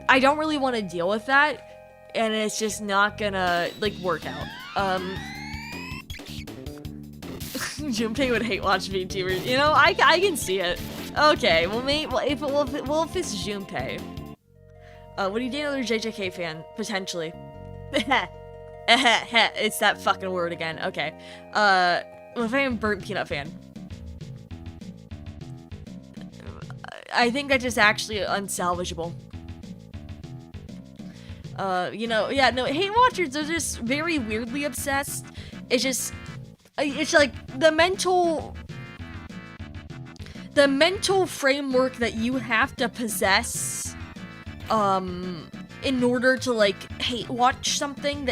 I don't really want to deal with that, and it's just not gonna, like, work out. Junpei would hate watch VTubers. You know, I can see it. Okay, well, if it's Junpei. Would you date another JJK fan? Potentially. It's that fucking word again. Okay. Well, if I am Burnt Peanut fan. I think that's just actually unsalvageable. You know, yeah, no, hate watchers are just very weirdly obsessed. It's like the mental framework that you have to possess in order to like hate watch something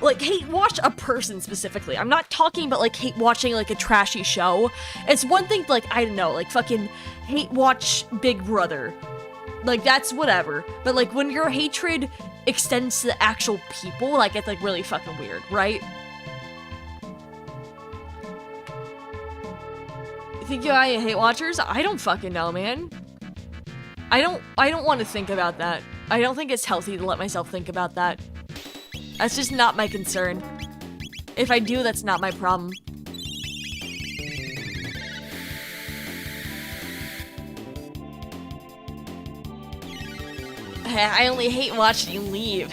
hate watch a person specifically. I'm not talking about like hate watching like a trashy show. It's one thing to, like, I don't know, like fucking hate watch Big Brother. Like that's whatever. But like when your hatred extends to the actual people, like it's like really fucking weird, right? Think I hate watchers? I don't fucking know, man. I don't want to think about that. I don't think it's healthy to let myself think about that. That's just not my concern. If I do, that's not my problem. I only hate watching you leave.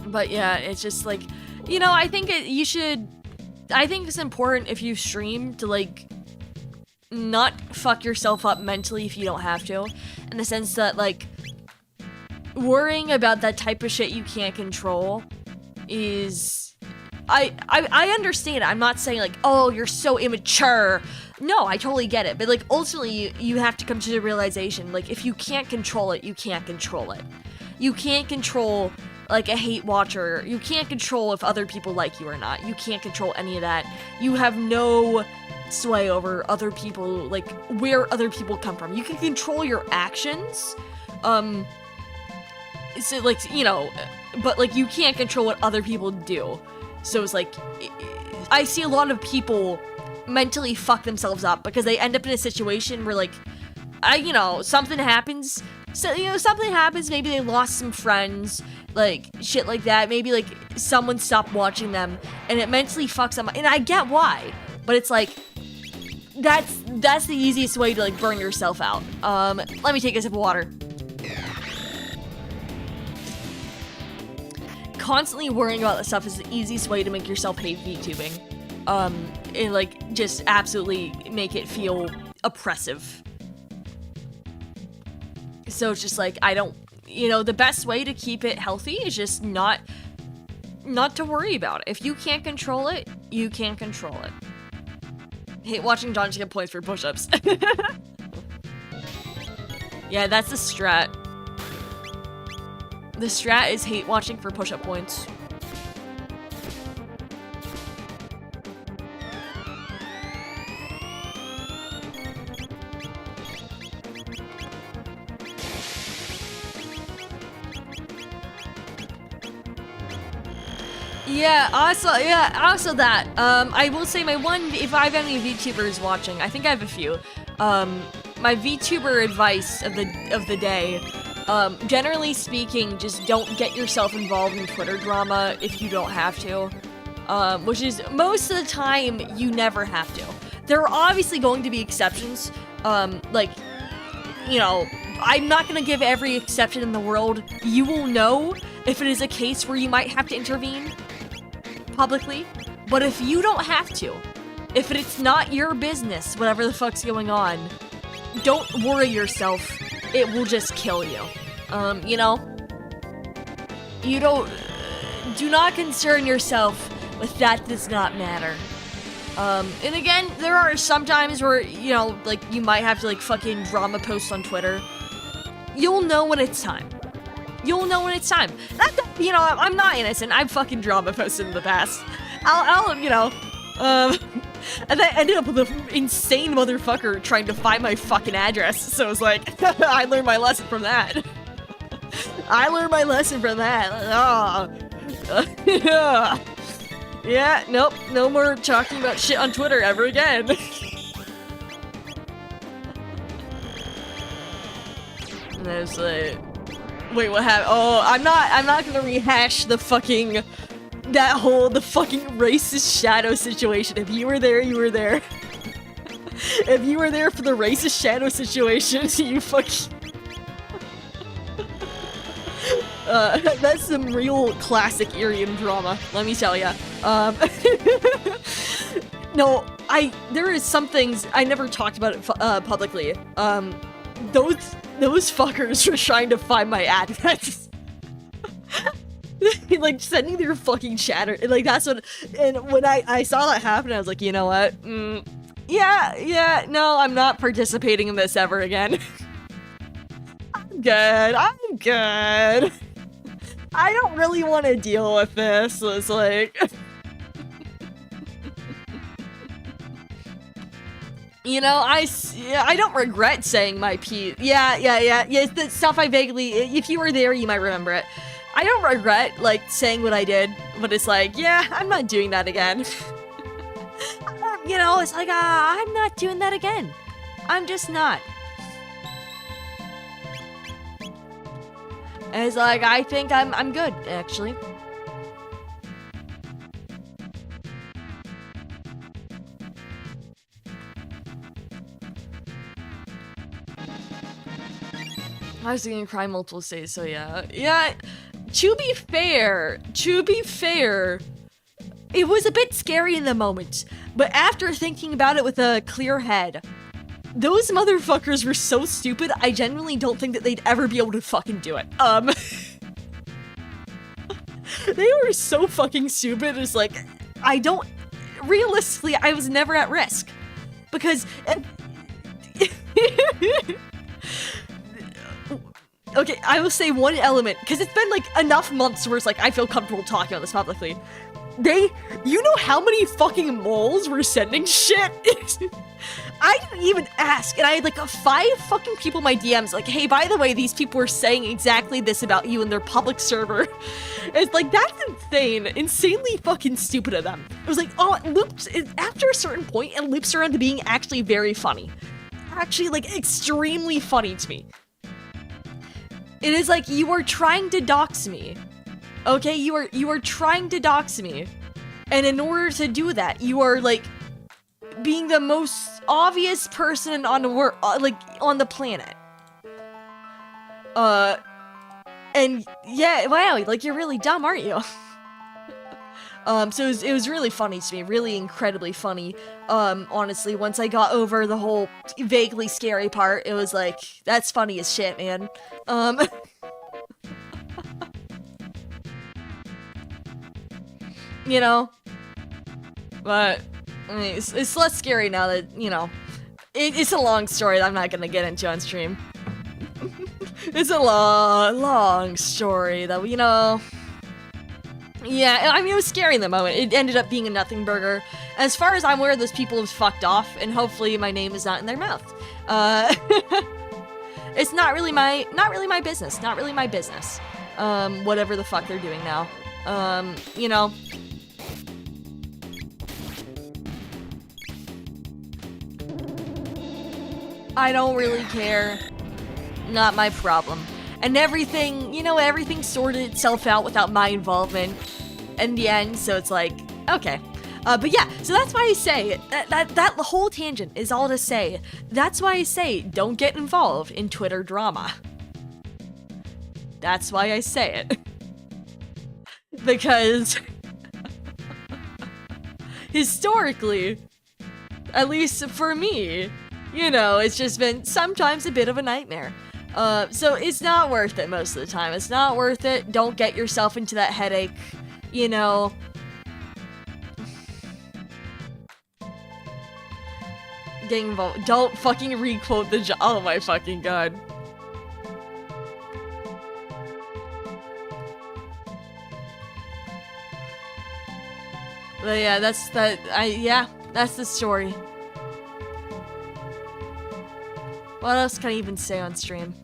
But yeah, it's just like, you know, I think it's important if you stream to like not fuck yourself up mentally if you don't have to, in the sense that like worrying about that type of shit you can't control is, I understand. I'm not saying like, oh, you're so immature. No, I totally get it. But like ultimately you have to come to the realization, like if you can't control it, you can't control it. You can't control like a hate watcher. You can't control if other people like you or not. You can't control any of that. You have no sway over other people, like where other people come from. You can control your actions, so like, you know, but like you can't control what other people do. So it's like, I see a lot of people mentally fuck themselves up because they end up in a situation where, like, you know, something happens. So, you know, something happens. Maybe they lost some friends, like, shit like that. Maybe, like, someone stopped watching them, and it mentally fucks them up. And I get why, but it's like, that's the easiest way to, like, burn yourself out. Let me take a sip of water. Constantly worrying about that stuff is the easiest way to make yourself hate VTubing. And, like, just absolutely make it feel oppressive. So it's just like, I don't, you know, the best way to keep it healthy is just not to worry about it. If you can't control it, you can't control it. Hate watching Don get points for push-ups. Yeah, that's the strat. The strat is hate watching for push-up points. Yeah, also that. I will say my one, if I have any VTubers watching, I think I have a few. My VTuber advice of the day, generally speaking, just don't get yourself involved in Twitter drama if you don't have to. Which is, most of the time, you never have to. There are obviously going to be exceptions. Like, you know, I'm not gonna give every exception in the world. You will know if it is a case where you might have to intervene publicly, but if you don't have to, if it's not your business, whatever the fuck's going on, don't worry yourself. It will just kill you. You know, do not concern yourself with that does not matter. And again, there are some times where, you know, like, you might have to, like, fucking drama post on Twitter. You'll know when it's time. You'll know when it's time. You know, I'm not innocent. I've fucking drama posted in the past. I'll you know, and I ended up with an insane motherfucker trying to find my fucking address. So I was like, I learned my lesson from that. I learned my lesson from that. Oh. Yeah, nope, no more talking about shit on Twitter ever again. And I was like, wait, what happened? Oh, I'm not gonna rehash the fucking, the fucking racist shadow situation. If you were there, you were there. If you were there for the racist shadow situation, you fucking... that's some real classic Irium drama, let me tell ya. No, there is some things, I never talked about it publicly. Those fuckers were trying to find my address. Like, sending their fucking chatter, like, that's what, and when I saw that happen, I was like, you know what, yeah, no, I'm not participating in this ever again. I'm good. I don't really want to deal with this. It's like, you know, I don't regret saying my piece. Yeah, it's the stuff I vaguely, if you were there, you might remember it. I don't regret, like, saying what I did, but it's like, yeah, I'm not doing that again. You know, it's like, I'm not doing that again. I'm just not. And it's like, I think I'm good, actually. I was gonna cry multiple days, so yeah. Yeah, to be fair, it was a bit scary in the moment, but after thinking about it with a clear head, those motherfuckers were so stupid, I genuinely don't think that they'd ever be able to fucking do it. They were so fucking stupid, it's like, realistically, I was never at risk. Because... Okay, I will say one element, because it's been, like, enough months where it's like, I feel comfortable talking about this publicly. You know how many fucking moles were sending shit? I didn't even ask, and I had, like, 5 fucking people in my DMs, like, hey, by the way, these people were saying exactly this about you in their public server. It's like, that's insane. Insanely fucking stupid of them. It was like, oh, it loops, after a certain point, it loops around to being actually very funny. Actually, like, extremely funny to me. It is like, you are trying to dox me. Okay, you are trying to dox me. And in order to do that, you are, like, being the most obvious person on the on the planet. And yeah, wow, like, you're really dumb, aren't you? So it was really funny to me, really incredibly funny. Honestly, once I got over the whole vaguely scary part, it was like, that's funny as shit, man. You know? But, I mean, it's less scary now that, you know, it's a long story that I'm not gonna get into on stream. It's a long story that, you know... Yeah, I mean, it was scary in the moment. It ended up being a nothing burger. As far as I'm aware, those people have fucked off, and hopefully my name is not in their mouth. It's not really my business. Not really my business. Whatever the fuck they're doing now. You know... I don't really care. Not my problem. And everything, you know, everything sorted itself out without my involvement in the end, so it's like, okay. But yeah, so that's why I say, that whole tangent is all to say, that's why I say, don't get involved in Twitter drama. That's why I say it. Because, historically, at least for me, you know, it's just been sometimes a bit of a nightmare. So it's not worth it most of the time. It's not worth it. Don't get yourself into that headache, you know. Getting involved. Don't fucking requote the oh my fucking god. But yeah, that's the story. What else can I even say on stream?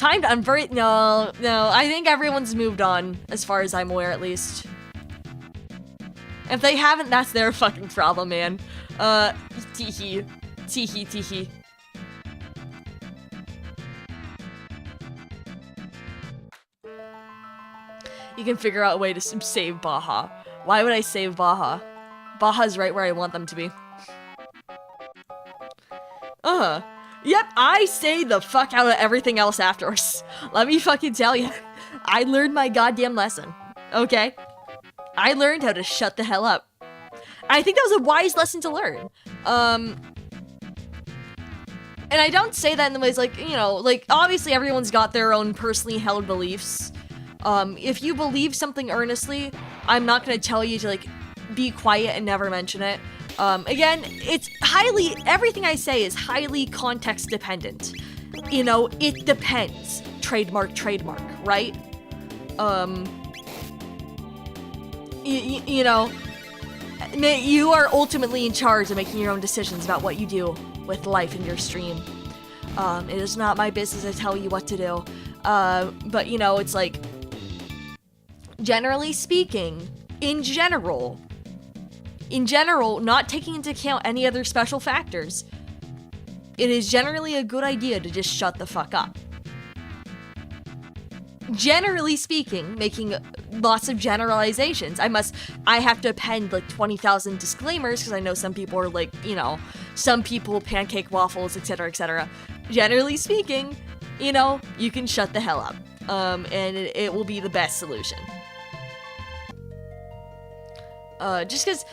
No, I think everyone's moved on, as far as I'm aware, at least. If they haven't, that's their fucking problem, man. Teehee. Teehee, teehee. You can figure out a way to save Baja. Why would I save Baja? Baja's right where I want them to be. Yep, I say the fuck out of everything else afterwards. Let me fucking tell you. I learned my goddamn lesson. Okay? I learned how to shut the hell up. I think that was a wise lesson to learn. And I don't say that in the ways like, you know, like, obviously everyone's got their own personally held beliefs. If you believe something earnestly, I'm not gonna tell you to, like, be quiet and never mention it. Again, it's everything I say is highly context dependent. You know, it depends. Trademark, right? You know, you are ultimately in charge of making your own decisions about what you do with life in your stream. It is not my business to tell you what to do. But, you know, it's like, generally speaking, in general, not taking into account any other special factors, it is generally a good idea to just shut the fuck up. Generally speaking, making lots of generalizations. I have to append like 20,000 disclaimers because I know some people are like, you know, some people pancake waffles, etc., etc. Generally speaking, you know, you can shut the hell up. And it will be the best solution. Just because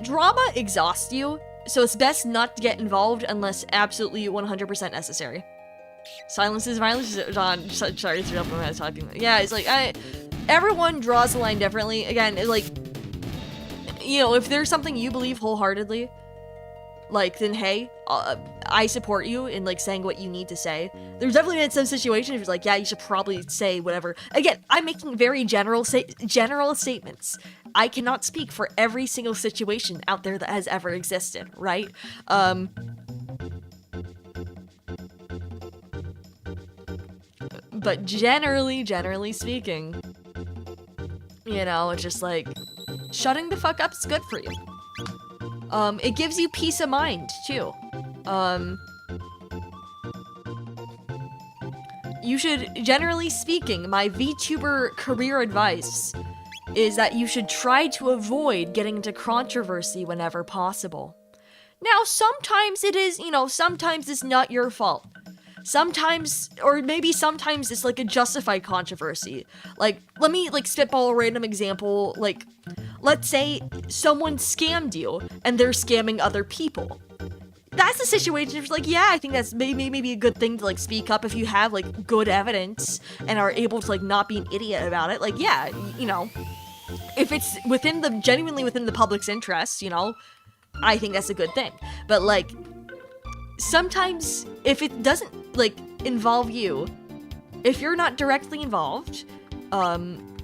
drama exhausts you, so it's best not to get involved unless absolutely 100% necessary. Silence is violence is on. Sorry, it's real. I'm talking. Yeah, it's like everyone draws the line differently. Again, like, you know, if there's something you believe wholeheartedly, like, then hey, I support you in like saying what you need to say. There's definitely been some situations where it's like, yeah, you should probably say whatever. Again, I'm making very general statements. I cannot speak for every single situation out there that has ever existed, right? But generally speaking, You know, it's just like, shutting the fuck up is good for you. It gives you peace of mind, too. You should, generally speaking, my VTuber career advice is that you should try to avoid getting into controversy whenever possible. Now, sometimes it is, you know, sometimes it's not your fault. Sometimes, or maybe sometimes it's like a justified controversy. Like, let me like spitball a random example. Like, let's say someone scammed you and they're scamming other people. That's a situation where, like, yeah, I think that's maybe a good thing to like speak up if you have like good evidence and are able to like not be an idiot about it. Like, yeah, you know, if it's genuinely within the public's interest, you know, I think that's a good thing. But like, sometimes if it doesn't like involve you, if you're not directly involved,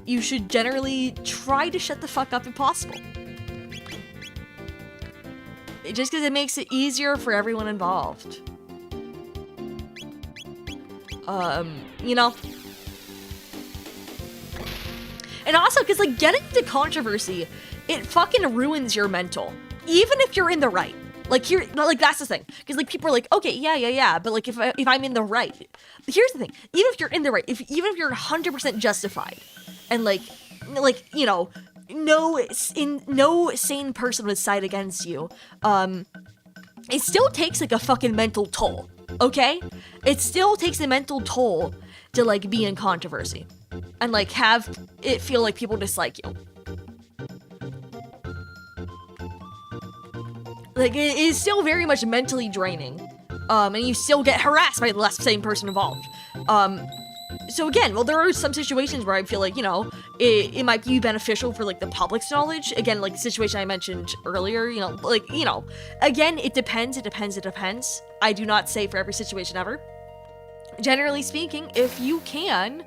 you should generally try to shut the fuck up if possible. Just because it makes it easier for everyone involved. You know. And also, because like getting into controversy, it fucking ruins your mental. Even if you're in the right. Like that's the thing. Because like people are like, okay, yeah, but like if I'm in the right, here's the thing. Even if you're in the right, even if you're 100% justified, and like you know, no sane person would side against you. It still takes like a fucking mental toll. Okay, it still takes a mental toll to like be in controversy, and like have it feel like people dislike you. Like, it is still very much mentally draining. And you still get harassed by the same person involved. So again, well, there are some situations where I feel like, you know, it might be beneficial for, like, the public's knowledge. Again, like the situation I mentioned earlier, you know, like, you know, again, it depends. I do not say for every situation ever. Generally speaking, if you can,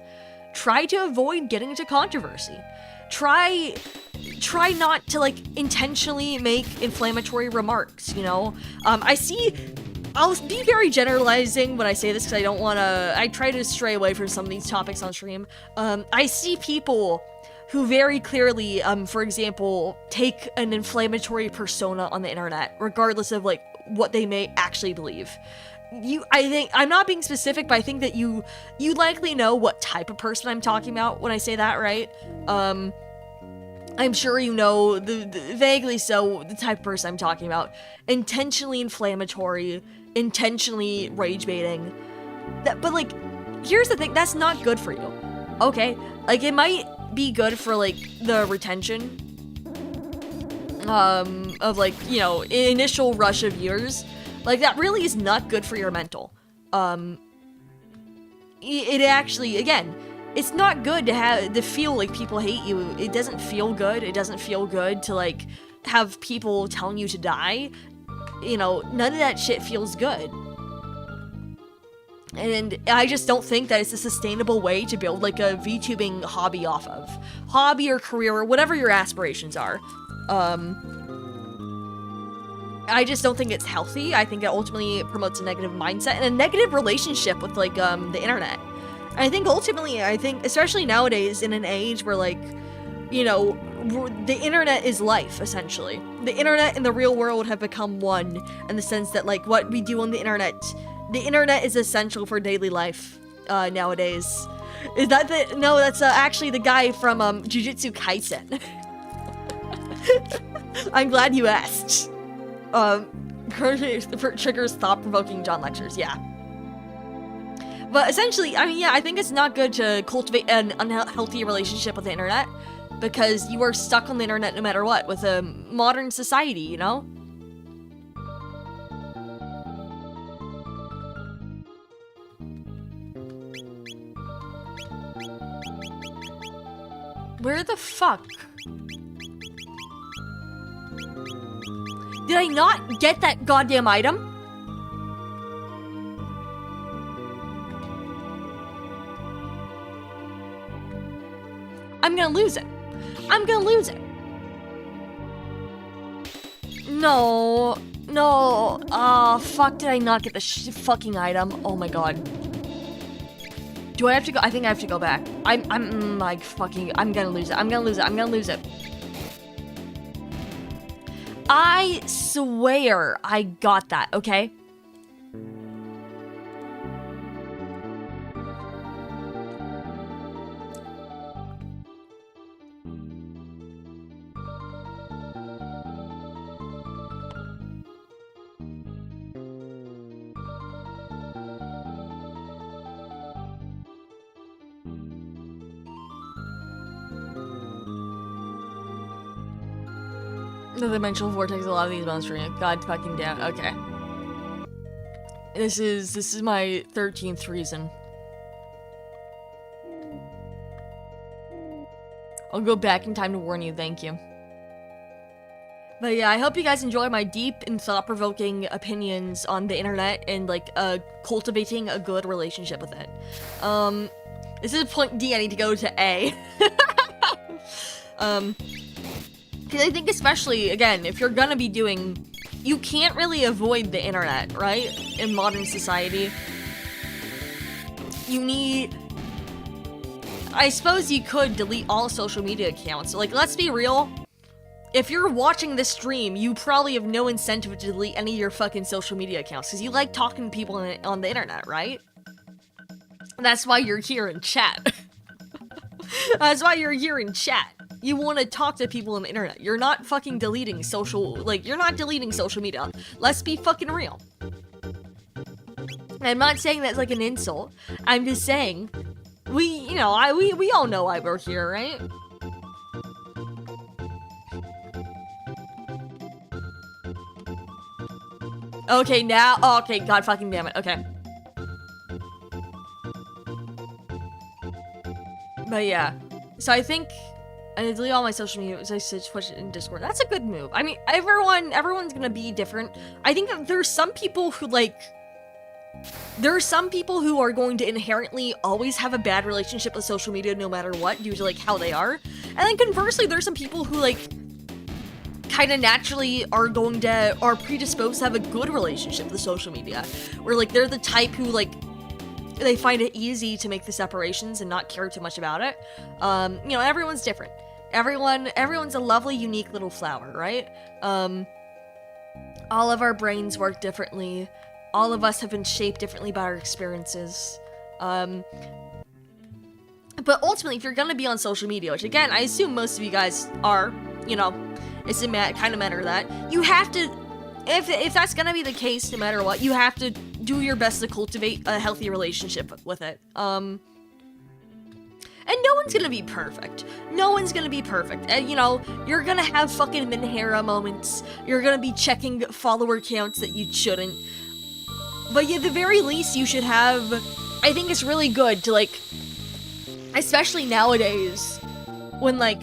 try to avoid getting into controversy. Try not to like intentionally make inflammatory remarks, you know? I'll be very generalizing when I say this because I try to stray away from some of these topics on stream. I see people who very clearly, for example, take an inflammatory persona on the internet, regardless of like what they may actually believe. I think, I'm not being specific, but I think that you likely know what type of person I'm talking about when I say that, right? I'm sure you know, vaguely so, the type of person I'm talking about. Intentionally inflammatory, intentionally rage baiting. But like, here's the thing, that's not good for you, okay? Like, it might be good for like, the retention of like, you know, initial rush of viewers. Like, that really is not good for your mental. It actually, again, it's not good to feel like people hate you. It doesn't feel good. It doesn't feel good to like have people telling you to die. You know, none of that shit feels good. And I just don't think that it's a sustainable way to build like a VTubing hobby off of. Hobby or career or whatever your aspirations are. I just don't think it's healthy. I think it ultimately promotes a negative mindset and a negative relationship with like the internet. I think ultimately, especially nowadays in an age where like, you know, the internet is life, essentially. The internet and the real world have become one in the sense that like what we do on the internet is essential for daily life nowadays. Is that no, that's actually the guy from Jujutsu Kaisen. I'm glad you asked. Triggers thought-provoking John lectures, yeah. But essentially, I mean, yeah, I think it's not good to cultivate an unhealthy relationship with the internet because you are stuck on the internet no matter what with a modern society, you know? Where the fuck? Did I not get that goddamn item? I'm gonna lose it. I'm gonna lose it. No. Oh, fuck, did I not get the fucking item? Oh my god. Do I have to go? I think I have to go back. I'm like fucking, I'm gonna lose it. I'm gonna lose it. I'm gonna lose it. I swear I got that, okay? The dimensional vortex, a lot of these monsters. God fucking damn. Okay. This is my 13th reason. I'll go back in time to warn you. Thank you. But yeah, I hope you guys enjoy my deep and thought-provoking opinions on the internet and like cultivating a good relationship with it. This is point D. I need to go to A. Because I think especially, again, if you're gonna be doing... You can't really avoid the internet, right? In modern society. You need... I suppose you could delete all social media accounts. Like, let's be real. If you're watching this stream, you probably have no incentive to delete any of your fucking social media accounts. Because you like talking to people on the internet, right? That's why you're here in chat. That's why you're here in chat. You want to talk to people on the internet. You're not fucking deleting you're not deleting social media. Let's be fucking real. I'm not saying that's like an insult. I'm just saying, we all know why we're here, right? Okay, now, okay, god fucking damn it, okay. But yeah, so I think I delete all my social media, so I just push it in Discord. That's a good move. I mean, everyone's gonna be different. I think that there's some people who there are some people who are going to inherently always have a bad relationship with social media no matter what, due to like how they are. And then conversely, there's some people who like kind of naturally are predisposed to have a good relationship with social media, where like they're the type who like they find it easy to make the separations and not care too much about it. Everyone's different. Everyone's a lovely, unique little flower, right? All of our brains work differently. All of us have been shaped differently by our experiences. But ultimately, if you're gonna be on social media, which again, I assume most of you guys are, it's a kind of matter that you have to, if that's gonna be the case, no matter what, you have to do your best to cultivate a healthy relationship with it. And no one's gonna be perfect. No one's gonna be perfect. And, you're gonna have fucking Minhera moments. You're gonna be checking follower counts that you shouldn't. But at the very least, you should have... I think it's really good to, like... Especially nowadays, when, like,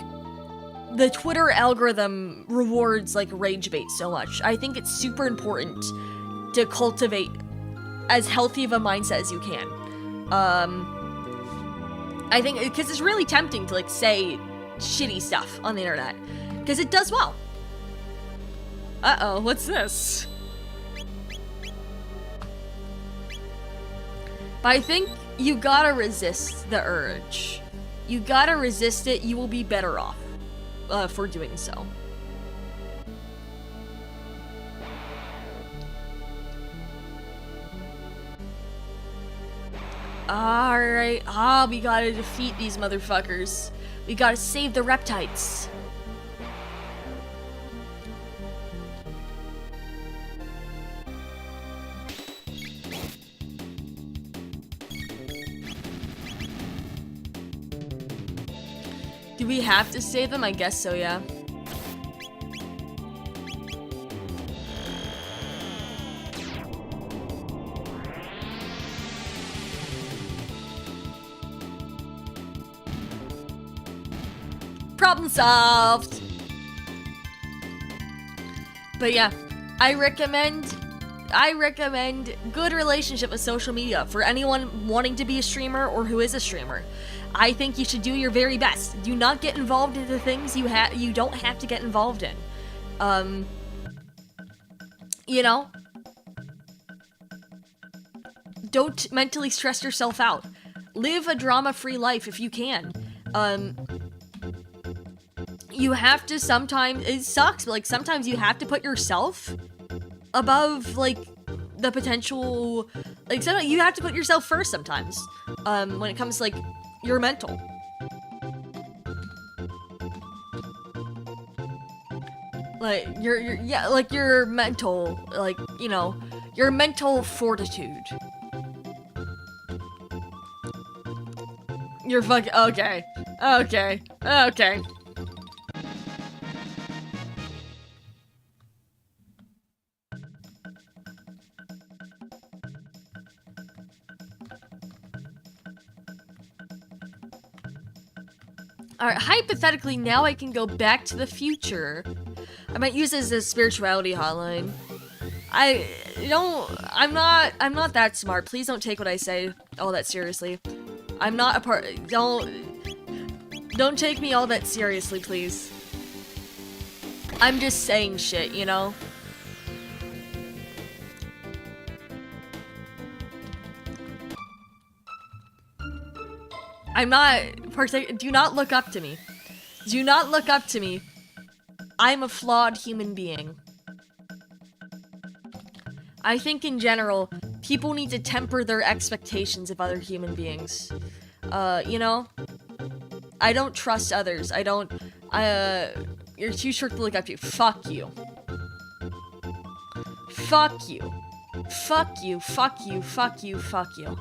the Twitter algorithm rewards, like, rage bait so much. I think it's super important to cultivate as healthy of a mindset as you can. I think, because it's really tempting to, like, say shitty stuff on the internet. Because it does well. Uh-oh, what's this? But I think you gotta resist the urge. You gotta resist it, you will be better off for doing so. Alright, we gotta defeat these motherfuckers. We gotta save the reptites. Do we have to save them? I guess so, yeah. Problem solved. But yeah, I recommend good relationship with social media for anyone wanting to be a streamer or who is a streamer. I think you should do your very best. Do not get involved into things you don't have to get involved in. Don't mentally stress yourself out. live a drama-free life if you can. You have to sometimes, it sucks, but like sometimes you have to put yourself above like the potential, like sometimes you have to put yourself first sometimes, when it comes to like your mental. Like your mental, like, you know, your mental fortitude. You're fucking, okay. Alright, hypothetically, now I can go back to the future. I might use this as a spirituality hotline. I'm not that smart. Please don't take what I say all that seriously. I'm not a part, don't take me all that seriously, please. I'm just saying shit, you know? I'm not, do not look up to me. Do not look up to me. I'm a flawed human being. I think in general, people need to temper their expectations of other human beings. You know? I don't trust others. You're too short to look up to. Fuck you. Fuck you. Fuck you, fuck you, fuck you, fuck you.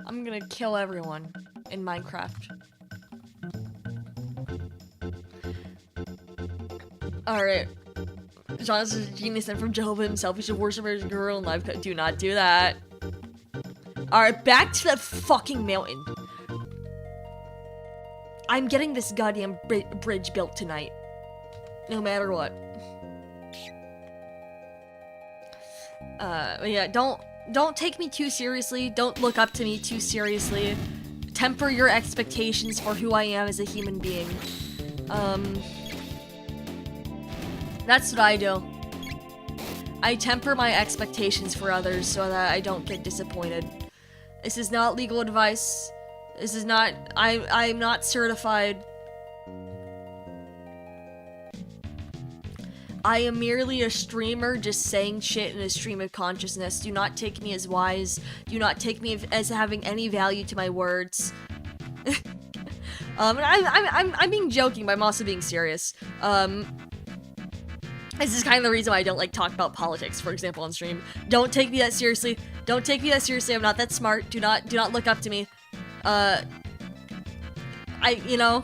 I'm gonna kill everyone in Minecraft. Alright. Jonathan's a genius and from Jehovah himself. He should worship his guru in life. Do not do that. Alright, back to that fucking mountain. I'm getting this goddamn bridge built tonight. No matter what. Yeah, don't take me too seriously. Don't look up to me too seriously. Temper your expectations for who I am as a human being. That's what I do. I temper my expectations for others so that I don't get disappointed. This is not legal advice. This is not, I'm not certified. I am merely a streamer just saying shit in a stream of consciousness. Do not take me as wise. Do not take me as having any value to my words. I'm being joking, but I'm also being serious. This is kind of the reason why I don't like talk about politics, for example, on stream. Don't take me that seriously. Don't take me that seriously. I'm not that smart. Do not look up to me. You know,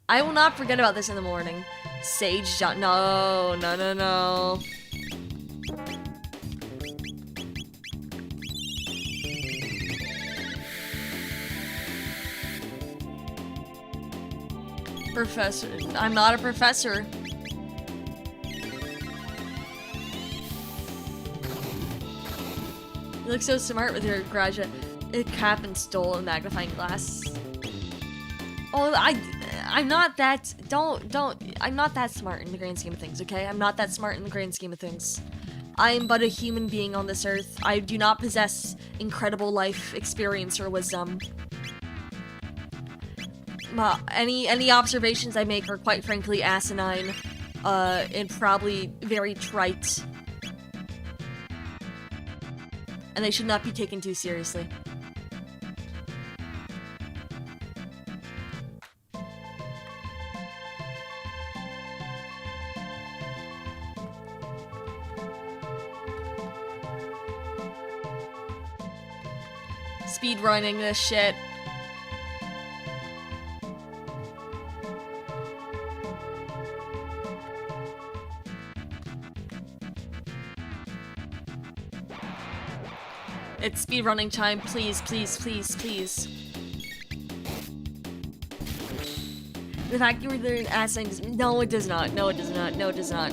I will not forget about this in the morning. Sage John. No. Professor. I'm not a professor. You look so smart with your graduate cap and stole a magnifying glass. Oh, I'm not that, I'm not that smart in the grand scheme of things, okay? I'm not that smart in the grand scheme of things. I am but a human being on this earth. I do not possess incredible life experience or wisdom. Any observations I make are quite frankly asinine, and probably very trite. And they should not be taken too seriously. Speed running this shit. It's speedrunning time, please, please, please, please. The fact you were there in asinine, no it does not, no it does not, no it does not.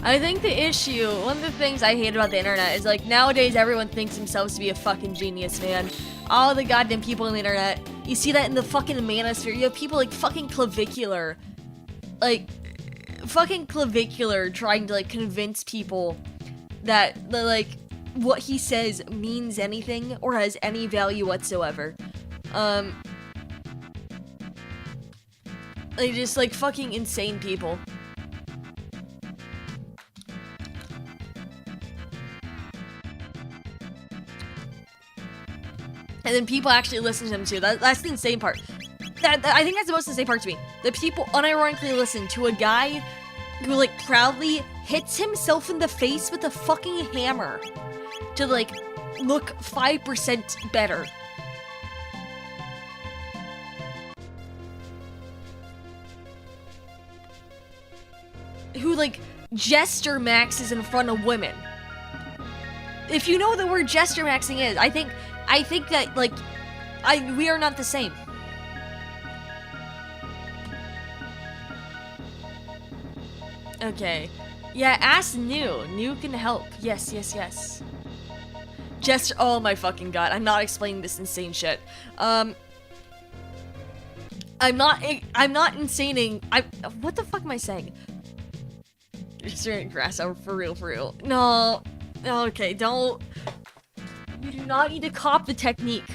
I think the issue, one of the things I hate about the internet is like nowadays everyone thinks themselves to be a fucking genius, man. All the goddamn people on the internet. You see that in the fucking manosphere. You have people like fucking Clavicular. Like, fucking Clavicular trying to like convince people that like what he says means anything or has any value whatsoever. They just like fucking insane people. And then people actually listen to him too. That's the insane part. I think that's the most insane part to me. That people unironically listen to a guy who like proudly hits himself in the face with a fucking hammer to like look 5% better. Who like gesture maxes in front of women. If you know what the word gesture maxing is, I think that like we are not the same. Okay. Yeah, ask New. New can help. Yes, yes, yes. Gesture. Oh my fucking god. I'm not explaining this insane shit. I'm not insaning. What the fuck am I saying? You're grass over for real. No. Okay, don't. You do not need to cop the technique.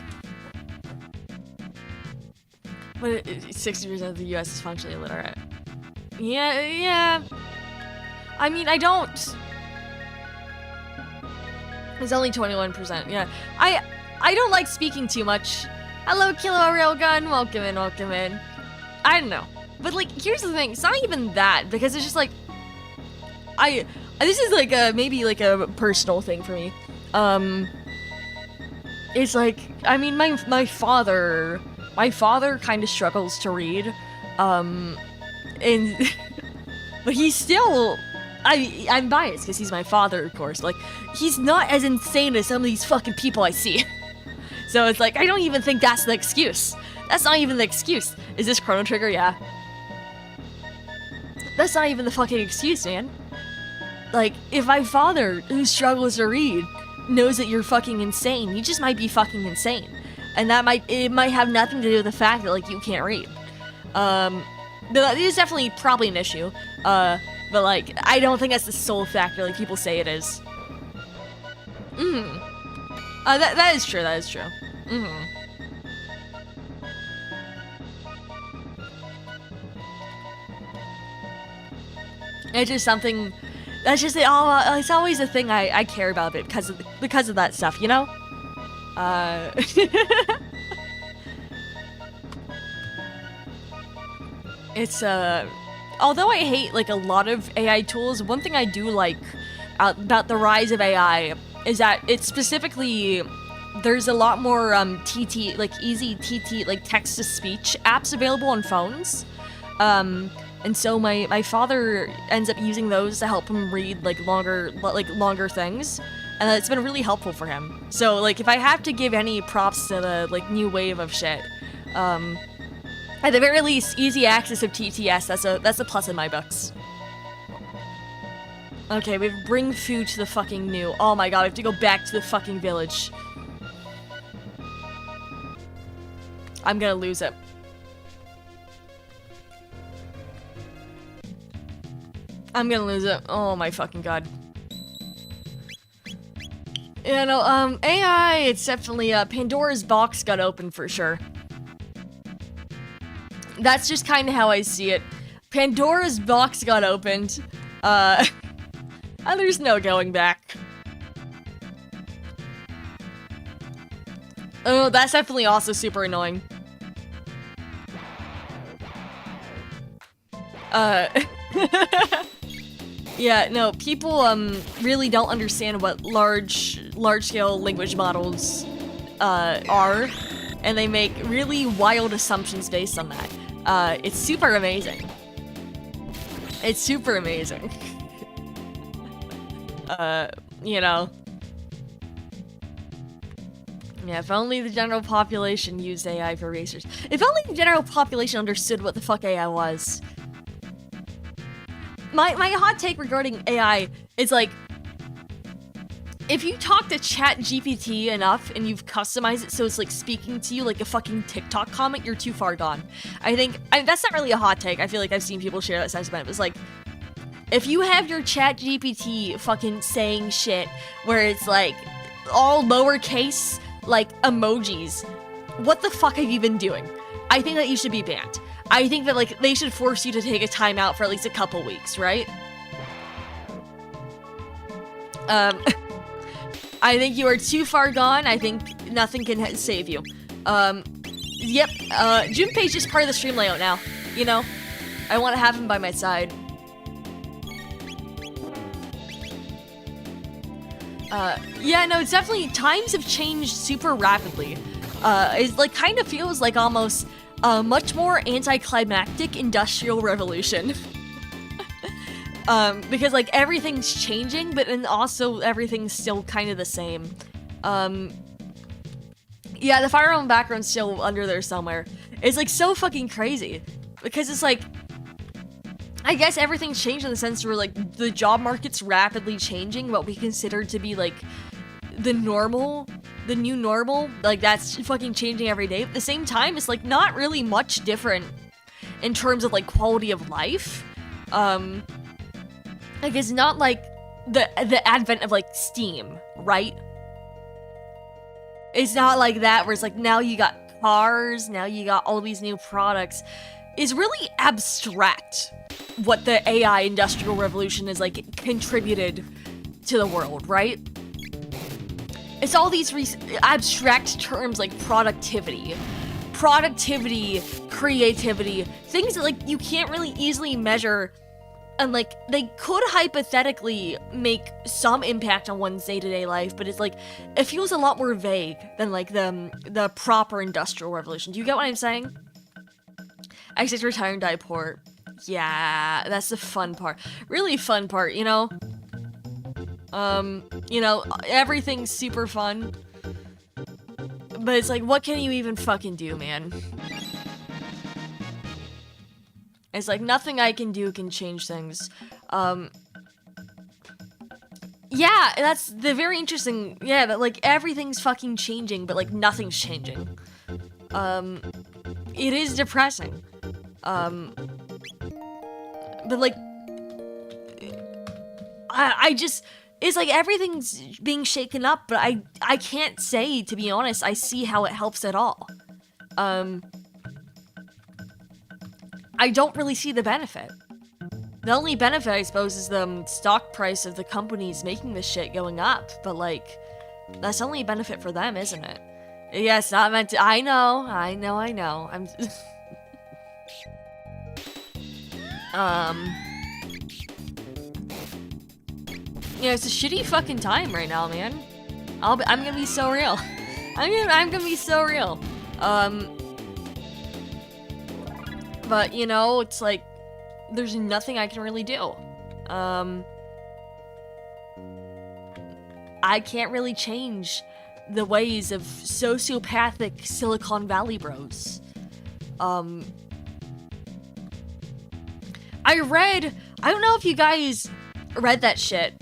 But 60% of the U.S. is functionally illiterate. Yeah. I mean, I don't. It's only 21%. Yeah. I don't like speaking too much. Hello, Kilo Railgun. Welcome in. I don't know. But like, here's the thing. It's not even that, because it's just like, this is like maybe like a personal thing for me. It's like, I mean, my father kind of struggles to read, and but he's still, I'm biased because he's my father, of course. Like, he's not as insane as some of these fucking people I see. So it's like, I don't even think that's the excuse. That's not even the excuse. Is this Chrono Trigger? Yeah. That's not even the fucking excuse, man. Like, if my father, who struggles to read, knows that you're fucking insane, you just might be fucking insane. And it might have nothing to do with the fact that, like, you can't read. That is definitely probably an issue. But, like, I don't think that's the sole factor like people say it is. That is true, It's just something. That's just it's always a thing I care about it because of that stuff, you know? It's although I hate like a lot of AI tools, one thing I do like about the rise of AI is that it's specifically there's a lot more TT, like easy TT, like text to speech apps available on phones. And so my father ends up using those to help him read like longer things, and it's been really helpful for him. So like if I have to give any props to the like new wave of shit, at the very least, easy access of TTS, that's a plus in my books. Okay, we bring food to the fucking New. Oh my god, we have to go back to the fucking village. I'm gonna lose it. I'm gonna lose it. Oh my fucking god. Yeah, no, AI, it's definitely, Pandora's box got open for sure. That's just kind of how I see it. Pandora's box got opened. And there's no going back. Oh, that's definitely also super annoying. Yeah, no, people really don't understand what large-scale language models are, and they make really wild assumptions based on that. It's super amazing. It's super amazing. You know. Yeah, if only the general population used AI for research. If only the general population understood what the fuck AI was. my hot take regarding AI is like, if you talk to Chat GPT enough and you've customized it so it's like speaking to you like a fucking TikTok comment, you're too far gone. That's not really a hot take. I feel like I've seen people share that sentiment. It's like, if you have your Chat GPT fucking saying shit where it's like all lowercase like emojis, what the fuck have you been doing? I think that you should be banned. I think that like they should force you to take a timeout for at least a couple weeks, right? I think you are too far gone. I think nothing can save you. Yep, Junpei's just part of the stream layout now, you know? I want to have him by my side. Yeah, no, it's definitely, times have changed super rapidly. It like kind of feels like almost a much more anticlimactic industrial revolution. Because like everything's changing, but then also everything's still kind of the same. Yeah, the Fire Emblem background's still under there somewhere. It's like so fucking crazy because it's like, I guess everything's changed in the sense where like the job market's rapidly changing, what we consider to be like the normal, the new normal, like that's fucking changing every day. At the same time, it's like not really much different in terms of like quality of life. Like it's not like the advent of like Steam, right? It's not like that where it's like now you got cars, now you got all these new products. It's really abstract what the AI industrial revolution has like contributed to the world, right? It's all these abstract terms like productivity, creativity, things that like you can't really easily measure. And like they could hypothetically make some impact on one's day-to-day life, but it's like it feels a lot more vague than like the proper industrial revolution. Do you get what I'm saying? Exit, retire, and die poor. Yeah, that's the fun part. Really fun part, you know? You know, everything's super fun. But it's like, what can you even fucking do, man? It's like, nothing I can do can change things. Yeah, that's the very interesting, yeah, that like, everything's fucking changing, but like, nothing's changing. It is depressing. But like, I just, it's like everything's being shaken up, but I can't say, to be honest, I see how it helps at all. I don't really see the benefit. The only benefit, I suppose, is the stock price of the companies making this shit going up, but like, that's only a benefit for them, isn't it? Yes, not meant to, I know. I'm, yeah, it's a shitty fucking time right now, man. I'm gonna be so real. I'm gonna be so real. But, you know, it's like, there's nothing I can really do. I can't really change the ways of sociopathic Silicon Valley bros. I don't know if you guys read that shit.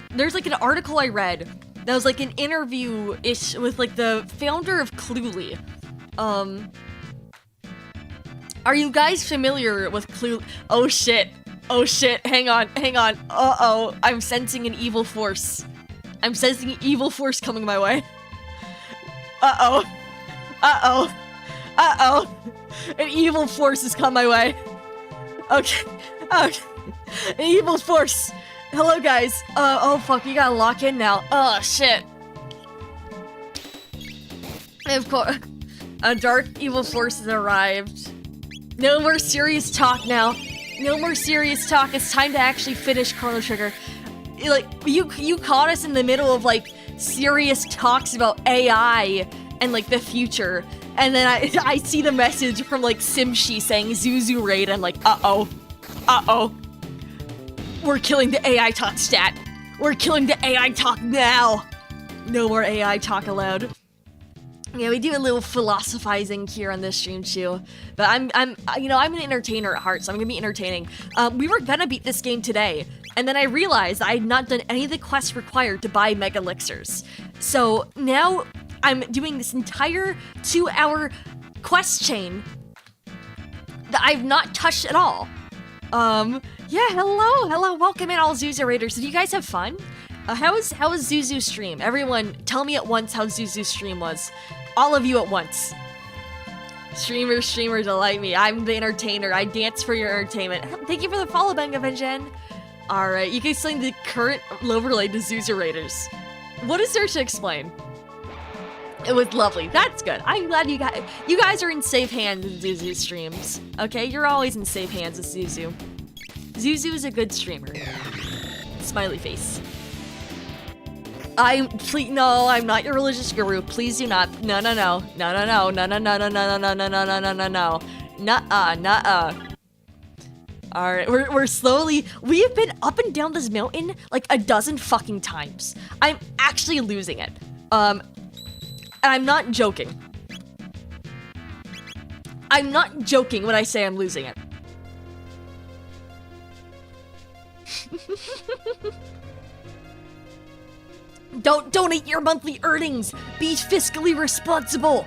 There's like an article I read that was like an interview-ish with like the founder of Cluely. Are you guys familiar with Cluely? Oh shit, hang on. Uh-oh, I'm sensing an evil force. I'm sensing an evil force coming my way. Uh-oh. An evil force has come my way. Okay. An evil force. Hello, guys. Oh fuck, you gotta lock in now. Oh shit. Of course, a dark evil force has arrived. No more serious talk now. No more serious talk. It's time to actually finish Chrono Trigger. Like, you caught us in the middle of like serious talks about AI and like the future, and then I see the message from like Simshi saying Zuzu raid, and like, uh-oh. We're killing the AI talk stat. We're killing the AI talk now. No more AI talk allowed. Yeah, we do a little philosophizing here on this stream too. But I'm an entertainer at heart, so I'm gonna be entertaining. We were gonna beat this game today, and then I realized I had not done any of the quests required to buy Mega Elixirs. So now I'm doing this entire 2-hour quest chain that I've not touched at all. Yeah, hello, welcome in all Zuzu Raiders. Did you guys have fun? How was Zuzu's stream? Everyone, tell me at once how Zuzu's stream was. All of you at once. Streamer, delight me. I'm the entertainer. I dance for your entertainment. Thank you for the follow, Bengavengen. Alright, you can explain the current overlay to Zuzu Raiders. What is there to explain? It was lovely. That's good. I'm glad you guys are in safe hands in Zuzu streams. Okay, you're always in safe hands with Zuzu. Zuzu is a good streamer. Smiley face. No, I'm not your religious guru. Please do not. No. Nuh-uh. Alright, we're slowly, we have been up and down this mountain like a dozen fucking times. I'm actually losing it. And I'm not joking. I'm not joking when I say I'm losing it. Don't donate your monthly earnings. Be fiscally responsible.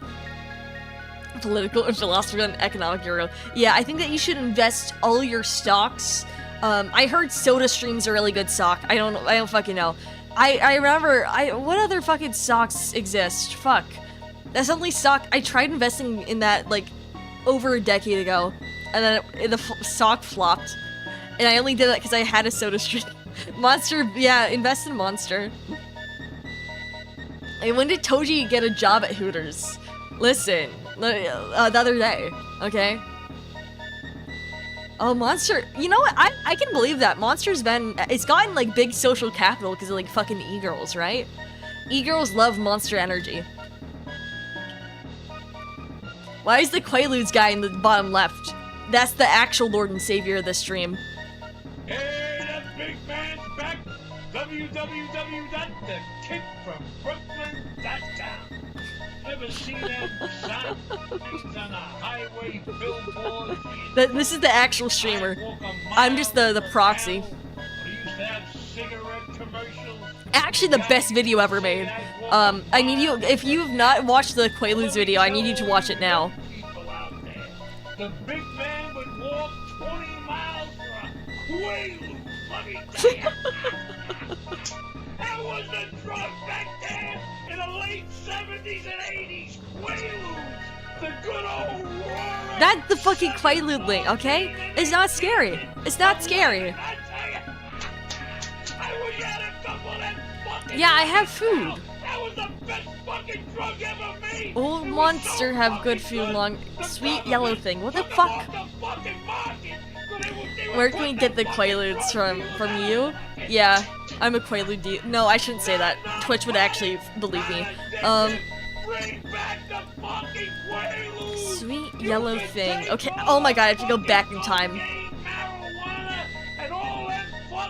Political and philosophy and economic euro. Yeah, I think that you should invest all your stocks. I heard Soda Stream's a really good stock. I don't fucking know. I remember, what other fucking stocks exist? Fuck. That's the only stock, I tried investing in that, like, over a decade ago. And then the stock flopped. And I only did that because I had a Soda Stream. Monster, yeah, invest in Monster. Hey, when did Toji get a job at Hooters? Listen, the other day, okay? Oh, Monster, you know what? I can believe that. Monster's it's gotten, like, big social capital because of, like, fucking e-girls, right? E-girls love Monster energy. Why is the Quaaludes guy in the bottom left? That's the actual Lord and Savior of the stream. Hey, that big man's back. www.thekickfrombrooklyn.com. Ever see them signs on the highway billboards? This is the actual streamer. I'm just the proxy. Actually, the best video ever made. I need you, if you have not watched the Quaaludes video, I need you to watch it now. The big man would walk 20 miles for a Quaalude, let me tell you. That was the drug back there in the late 70s and 80s. Quaaludes, the good old roaring. That's the fucking Quaalude link, okay? It's not scary. It's not scary. Yeah, I have food. That was the best fucking drug ever made. Old Monster have good food long. Sweet yellow thing. What the fuck? Where can we get the Quaaludes from you? Yeah, I'm a Quaalude D. No, I shouldn't say that. Twitch would actually believe me. Sweet yellow thing. Okay, oh my god, I have to go back in time.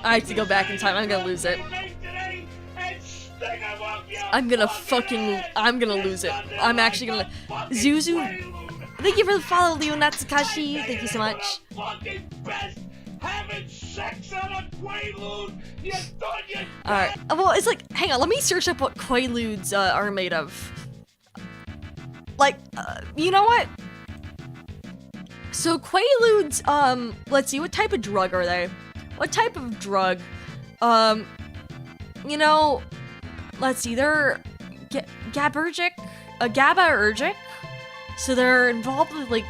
I have to go back in time. I'm gonna lose it. I'm gonna lose it. I'm actually gonna... Zuzu, thank you for the follow, Leo Natsukaishi. Thank you so much. Alright, well, it's like, hang on, let me search up what Quaaludes are made of. Like, you know what? So Quaaludes, let's see, what type of drug are they? What type of drug? You know... Let's see, they're GABAergic, GABAergic. So they're involved with like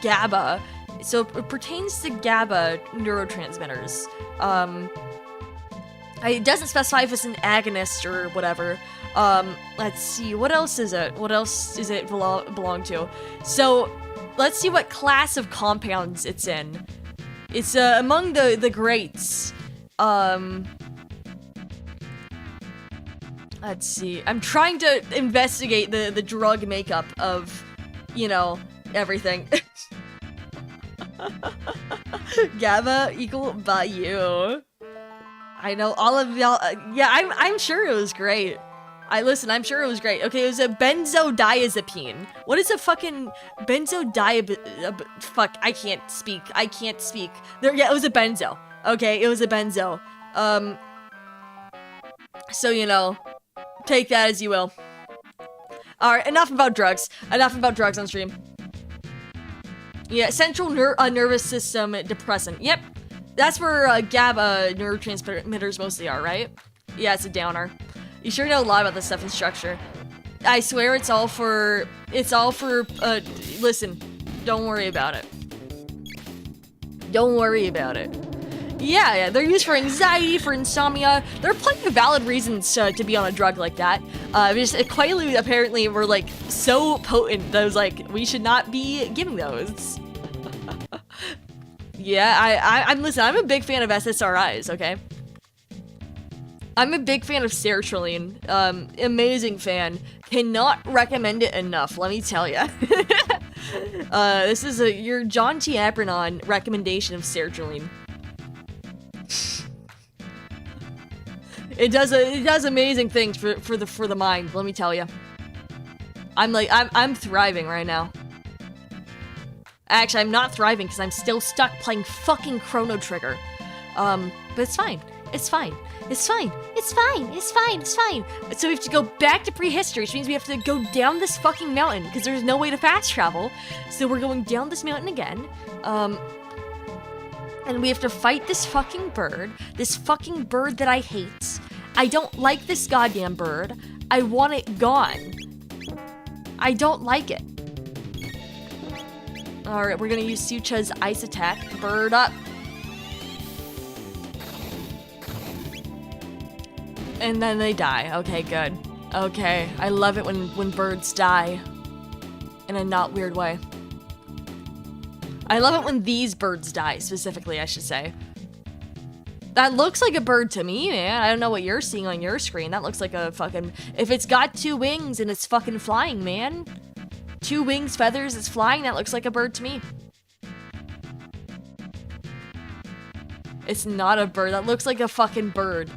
GABA. So it pertains to GABA neurotransmitters. It doesn't specify if it's an agonist or whatever. Let's see, what else is it? What else does it belong to? So let's see what class of compounds it's in. It's among the greats. Let's see. I'm trying to investigate the drug makeup of, you know, everything. GABA equal Bayou. I know all of y'all. Yeah, I'm sure it was great. Listen, I'm sure it was great. Okay, it was a benzodiazepine. What is a fucking benzodiazepine? Fuck, I can't speak. Yeah, it was a benzo. Okay, it was a benzo. So, you know, take that as you will. Alright, enough about drugs. Enough about drugs on stream. Yeah, central nervous system depressant. Yep. That's where GABA neurotransmitters mostly are, right? Yeah, it's a downer. You sure know a lot about this stuff in structure. I swear it's all for, listen, don't worry about it. Don't worry about it. Yeah, they're used for anxiety, for insomnia. There are plenty of valid reasons to be on a drug like that. Just Quaaludes apparently were like so potent that I was like, we should not be giving those. Yeah, I'm a big fan of SSRIs, okay? I'm a big fan of sertraline. Amazing fan. Cannot recommend it enough, let me tell ya. This is your John T. Apernon recommendation of sertraline. It does amazing things for the mind, let me tell you. I'm thriving right now. Actually, I'm not thriving because I'm still stuck playing fucking Chrono Trigger. But it's fine. It's fine. It's fine. It's fine. It's fine. It's fine. So we have to go back to prehistory, which means we have to go down this fucking mountain because there's no way to fast travel. So we're going down this mountain again. And we have to fight this fucking bird that I hate. I don't like this goddamn bird. I want it gone. I don't like it. Alright, we're gonna use Sucha's ice attack. Bird up. And then they die. Okay, good. Okay, I love it when birds die. In a not weird way. I love it when these birds die, specifically, I should say. That looks like a bird to me, man. I don't know what you're seeing on your screen. That looks like a fucking... If it's got 2 wings and it's fucking flying, man. 2 wings, feathers, it's flying. That looks like a bird to me. It's not a bird. That looks like a fucking bird.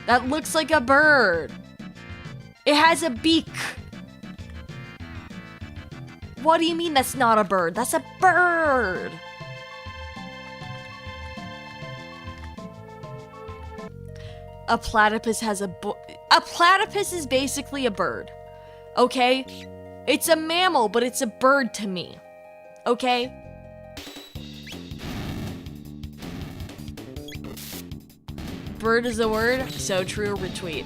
That looks like a bird. It has a beak. What do you mean that's not a bird? That's a bird. A platypus has a platypus is basically a bird. Okay? It's a mammal, but it's a bird to me. Okay? Bird is a word? So true, retweet.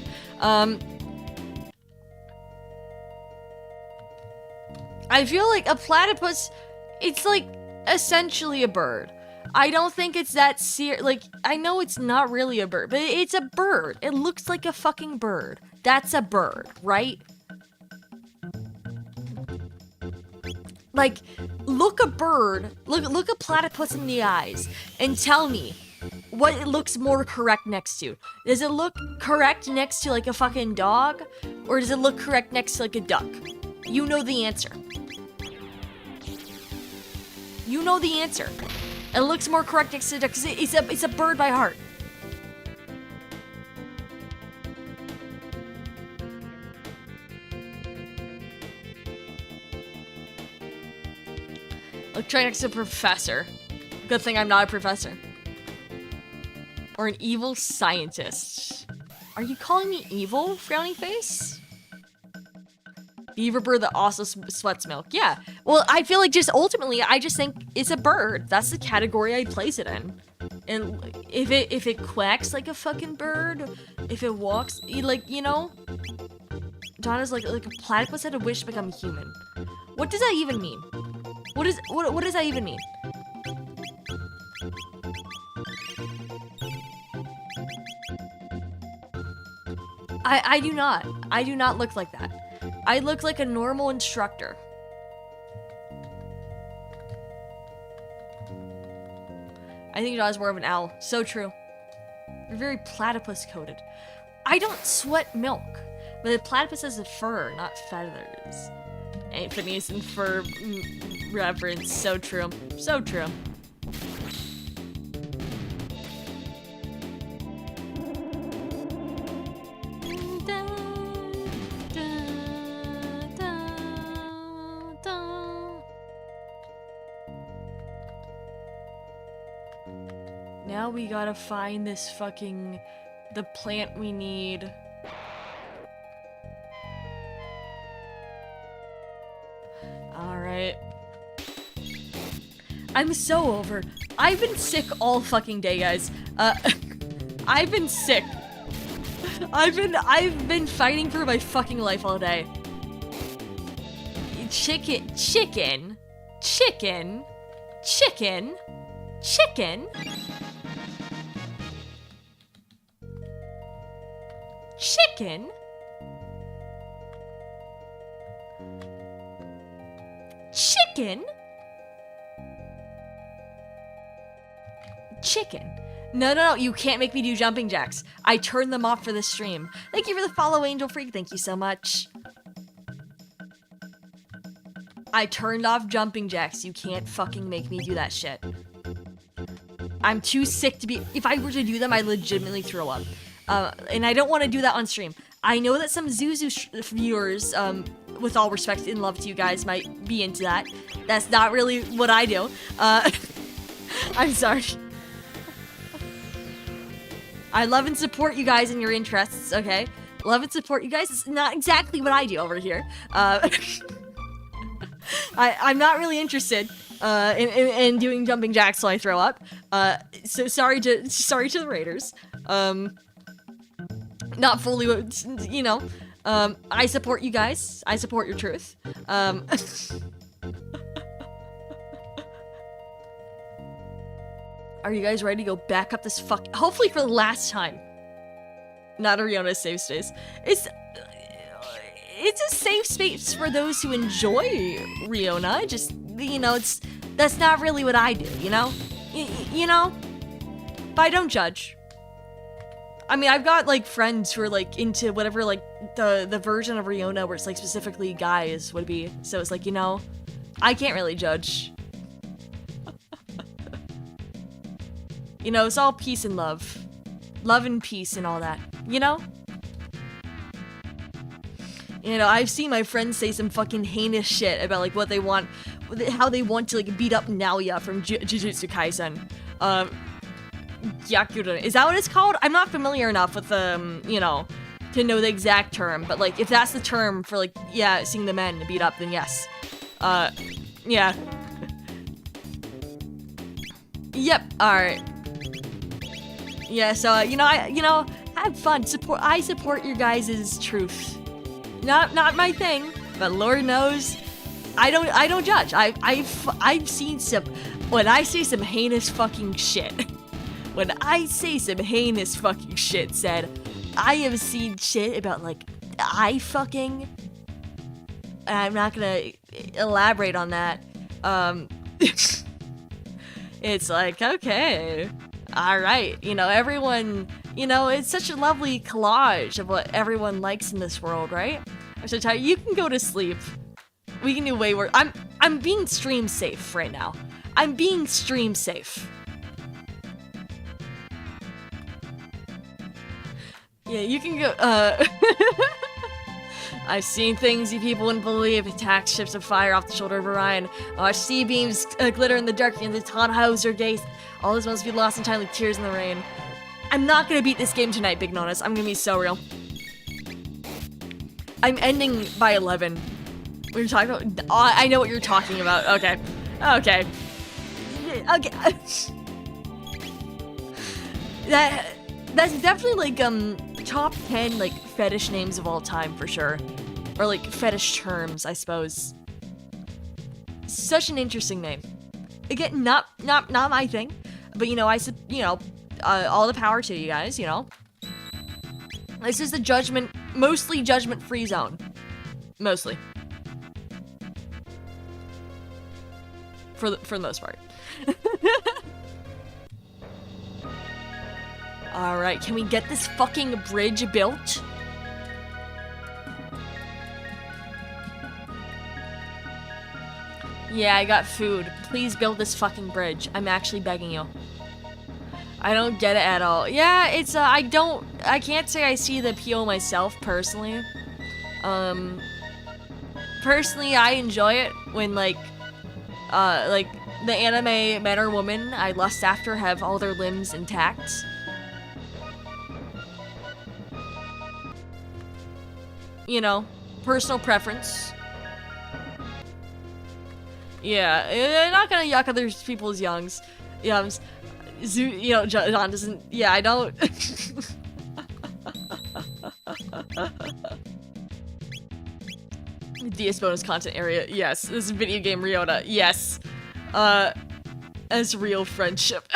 I feel like a platypus, it's like essentially a bird. I don't think it's that like, I know it's not really a bird, but it's a bird. It looks like a fucking bird. That's a bird, right? Like, look a platypus in the eyes and tell me what it looks more correct next to. Does it look correct next to like a fucking dog? Or does it look correct next to like a duck? You know the answer. You know the answer. It looks more correct next to a duck because it's a bird by heart. Look, try next to a professor. Good thing I'm not a professor. Or an evil scientist. Are you calling me evil, frowny face? Beaver bird that also sweats milk. Yeah. Well, I feel like just ultimately, I just think it's a bird. That's the category I'd place it in. And if it quacks like a fucking bird, if it walks, like, you know, Donna's like a platypus had a wish to become human. What does that even mean? What does that even mean? I do not. I do not look like that. I look like a normal instructor. I think Donna's more of an owl. So true. You're very platypus coated. I don't sweat milk, but the platypus has a fur, not feathers. Ain't Phineas and Fur reference. So true. So true. Now we gotta find this the plant we need. Alright. I'm so over. I've been sick all fucking day, guys. I've been sick. I've been fighting for my fucking life all day. Chicken. Chicken. Chicken. Chicken. Chicken. Chicken. Chicken. Chicken. No, you can't make me do jumping jacks. I turned them off for this stream. Thank you for the follow, Angel Freak. Thank you so much. I turned off jumping jacks. You can't fucking make me do that shit. I'm too sick to be. If I were to do them, I'd legitimately throw up. And I don't want to do that on stream. I know that some Zuzu viewers, with all respect and love to you guys, might be into that. That's not really what I do. I'm sorry. I love and support you guys in your interests, okay? Love and support you guys. It's not exactly what I do over here. I'm not really interested in doing jumping jacks so I throw up. So sorry to the Raiders. Not fully, you know. I support you guys. I support your truth. Are you guys ready to go back up this hopefully for the last time. Not a Riona safe space. It's a safe space for those who enjoy Riona. Just, you know, that's not really what I do, you know? You know? But I don't judge. I mean, I've got, like, friends who are, like, into whatever, like, the version of Riona where it's, like, specifically guys would be. So it's like, you know, I can't really judge. You know, it's all peace and love. Love and peace and all that, you know? You know, I've seen my friends say some fucking heinous shit about, like, what they want, how they want to, like, beat up Naoya from Jujutsu Kaisen. Gyakura. Is that what it's called? I'm not familiar enough with, you know, to know the exact term, but, like, if that's the term for, like, yeah, seeing the men beat up, then yes. Yeah. Yep, alright. Yeah, so, you know, have fun. I support your guys' truth. Not my thing, but Lord knows, I don't judge. I've seen some, when I say some heinous fucking shit, when I say some heinous fucking shit said, I have seen shit about, like, eye fucking, and I'm not gonna elaborate on that. It's like, okay, alright, you know, everyone, you know, it's such a lovely collage of what everyone likes in this world, right? I'm so tired. You can go to sleep. We can do way worse. I'm being stream safe right now. I'm being stream safe. Yeah, you can go, I've seen things you people wouldn't believe. Attack ships of fire off the shoulder of Orion. Watch sea beams glitter in the dark in the Tannhauser Gate. All this must be lost in time like tears in the rain. I'm not gonna beat this game tonight, Big Notice. I'm gonna be so real. I'm ending by 11. What are you talking about? Oh, I know what you're talking about. Okay. Okay. Okay. That's definitely, like, top 10, like, fetish names of all time, for sure. Or, like, fetish terms, I suppose. Such an interesting name. Again, not my thing. But, you know, all the power to you guys, you know. This is the mostly judgment-free zone. Mostly. For the most part. Alright, can we get this fucking bridge built? Yeah, I got food. Please build this fucking bridge. I'm actually begging you. I don't get it at all. Yeah, it's, I can't say I see the appeal myself, personally. Personally, I enjoy it when, like, the anime men or women I lust after have all their limbs intact. You know, personal preference. Yeah, they're not gonna yuck other people's yums. You know, John doesn't. Yeah, I don't. DS bonus content area. Yes, this is video game Ryota. Yes. As real friendship.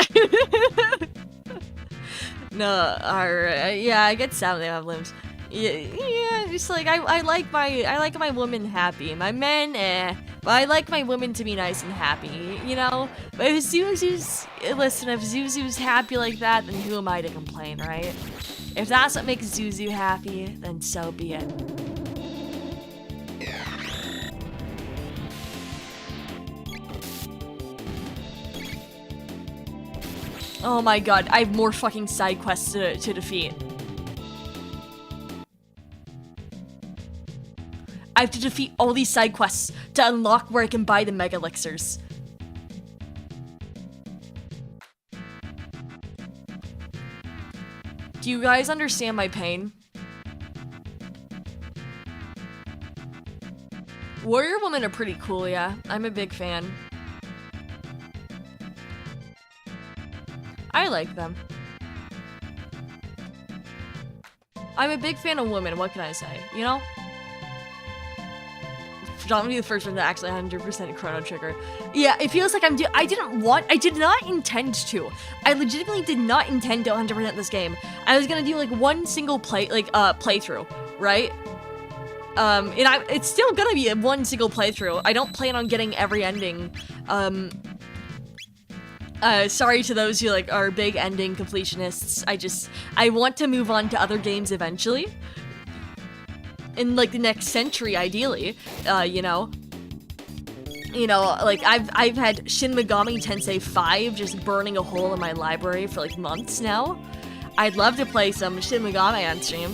No, alright. Yeah, I get sad when they have limbs. Yeah, just like I like my women happy. My men, but I like my women to be nice and happy, you know? But if Zuzu's happy like that, then who am I to complain, right? If that's what makes Zuzu happy, then so be it. Oh my god, I have more fucking side quests to defeat. I have to defeat all these side quests to unlock where I can buy the mega elixirs. Do you guys understand my pain? Warrior women are pretty cool, yeah. I'm a big fan. I like them. I'm a big fan of women, what can I say, you know? John would be the first one to actually 100% Chrono Trigger. Yeah, it feels like I did not intend to. I legitimately did not intend to 100% this game. I was gonna do like one single playthrough, right? It's still gonna be a one single playthrough. I don't plan on getting every ending. Sorry to those who like are big ending completionists. I want to move on to other games eventually. In like the next century, ideally, you know, like I've had Shin Megami Tensei 5 just burning a hole in my library for like months now. I'd love to play some Shin Megami on stream,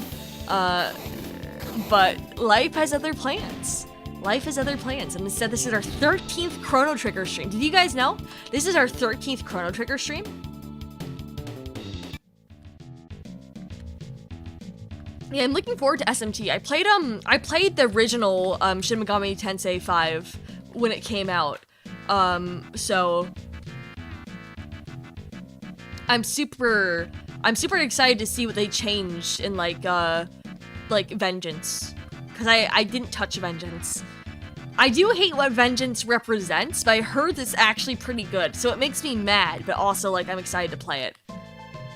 but life has other plans. Life has other plans, and instead this is our 13th Chrono Trigger stream. Did you guys know? This is our 13th Chrono Trigger stream. Yeah, I'm looking forward to SMT. I played the original Shin Megami Tensei 5 when it came out. So I'm super excited to see what they changed in like Vengeance. Cause I didn't touch Vengeance. I do hate what Vengeance represents, but I heard it's actually pretty good. So it makes me mad, but also like I'm excited to play it.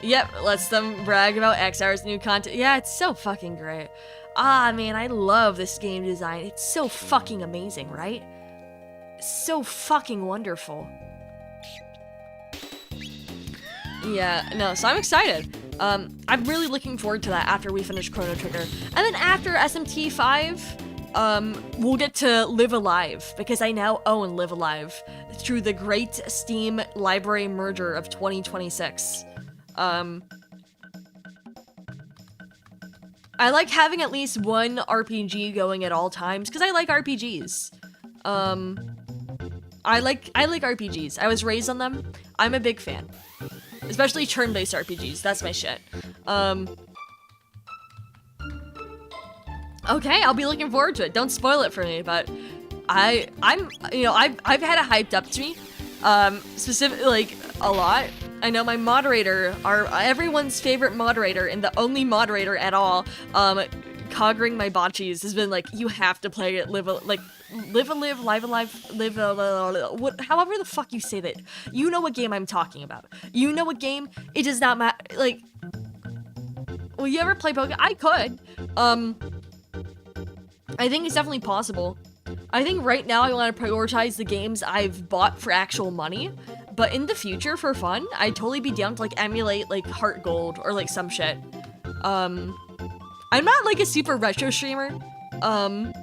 Yep, lets them brag about XR's new content. Yeah, it's so fucking great. Ah, man, I love this game design. It's so fucking amazing, right? So fucking wonderful. Yeah, no, so I'm excited. I'm really looking forward to that after we finish Chrono Trigger. And then after SMT 5, we'll get to Live Alive, because I now own Live Alive through the great Steam library merger of 2026. I like having at least one RPG going at all times, because I like RPGs. I like RPGs. I was raised on them. I'm a big fan. Especially turn-based RPGs. That's my shit. Okay, I'll be looking forward to it. Don't spoil it for me, but I've had it hyped up to me. Specifically, like, a lot. I know my moderator, everyone's favorite moderator, and the only moderator at all, Coggering my botchies, has been like, you have to play it, however the fuck you say that. You know what game I'm talking about. You know what game? It does not matter, like, will you ever play Pokemon? I could. I think it's definitely possible. I think right now I want to prioritize the games I've bought for actual money, but in the future, for fun, I'd totally be down to, like, emulate, like, Heart Gold, or, like, some shit. I'm not, like, a super retro streamer. I'm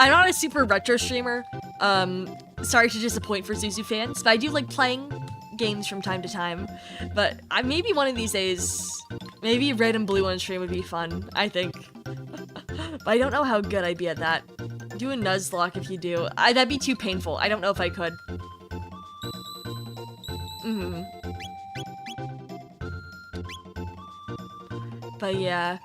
not a super retro streamer. Sorry to disappoint for Zuzu fans, but I do like playing games from time to time. But maybe one of these days, maybe Red and Blue on stream would be fun, I think. But I don't know how good I'd be at that. Do a Nuzlocke if you do. That'd be too painful. I don't know if I could. But yeah.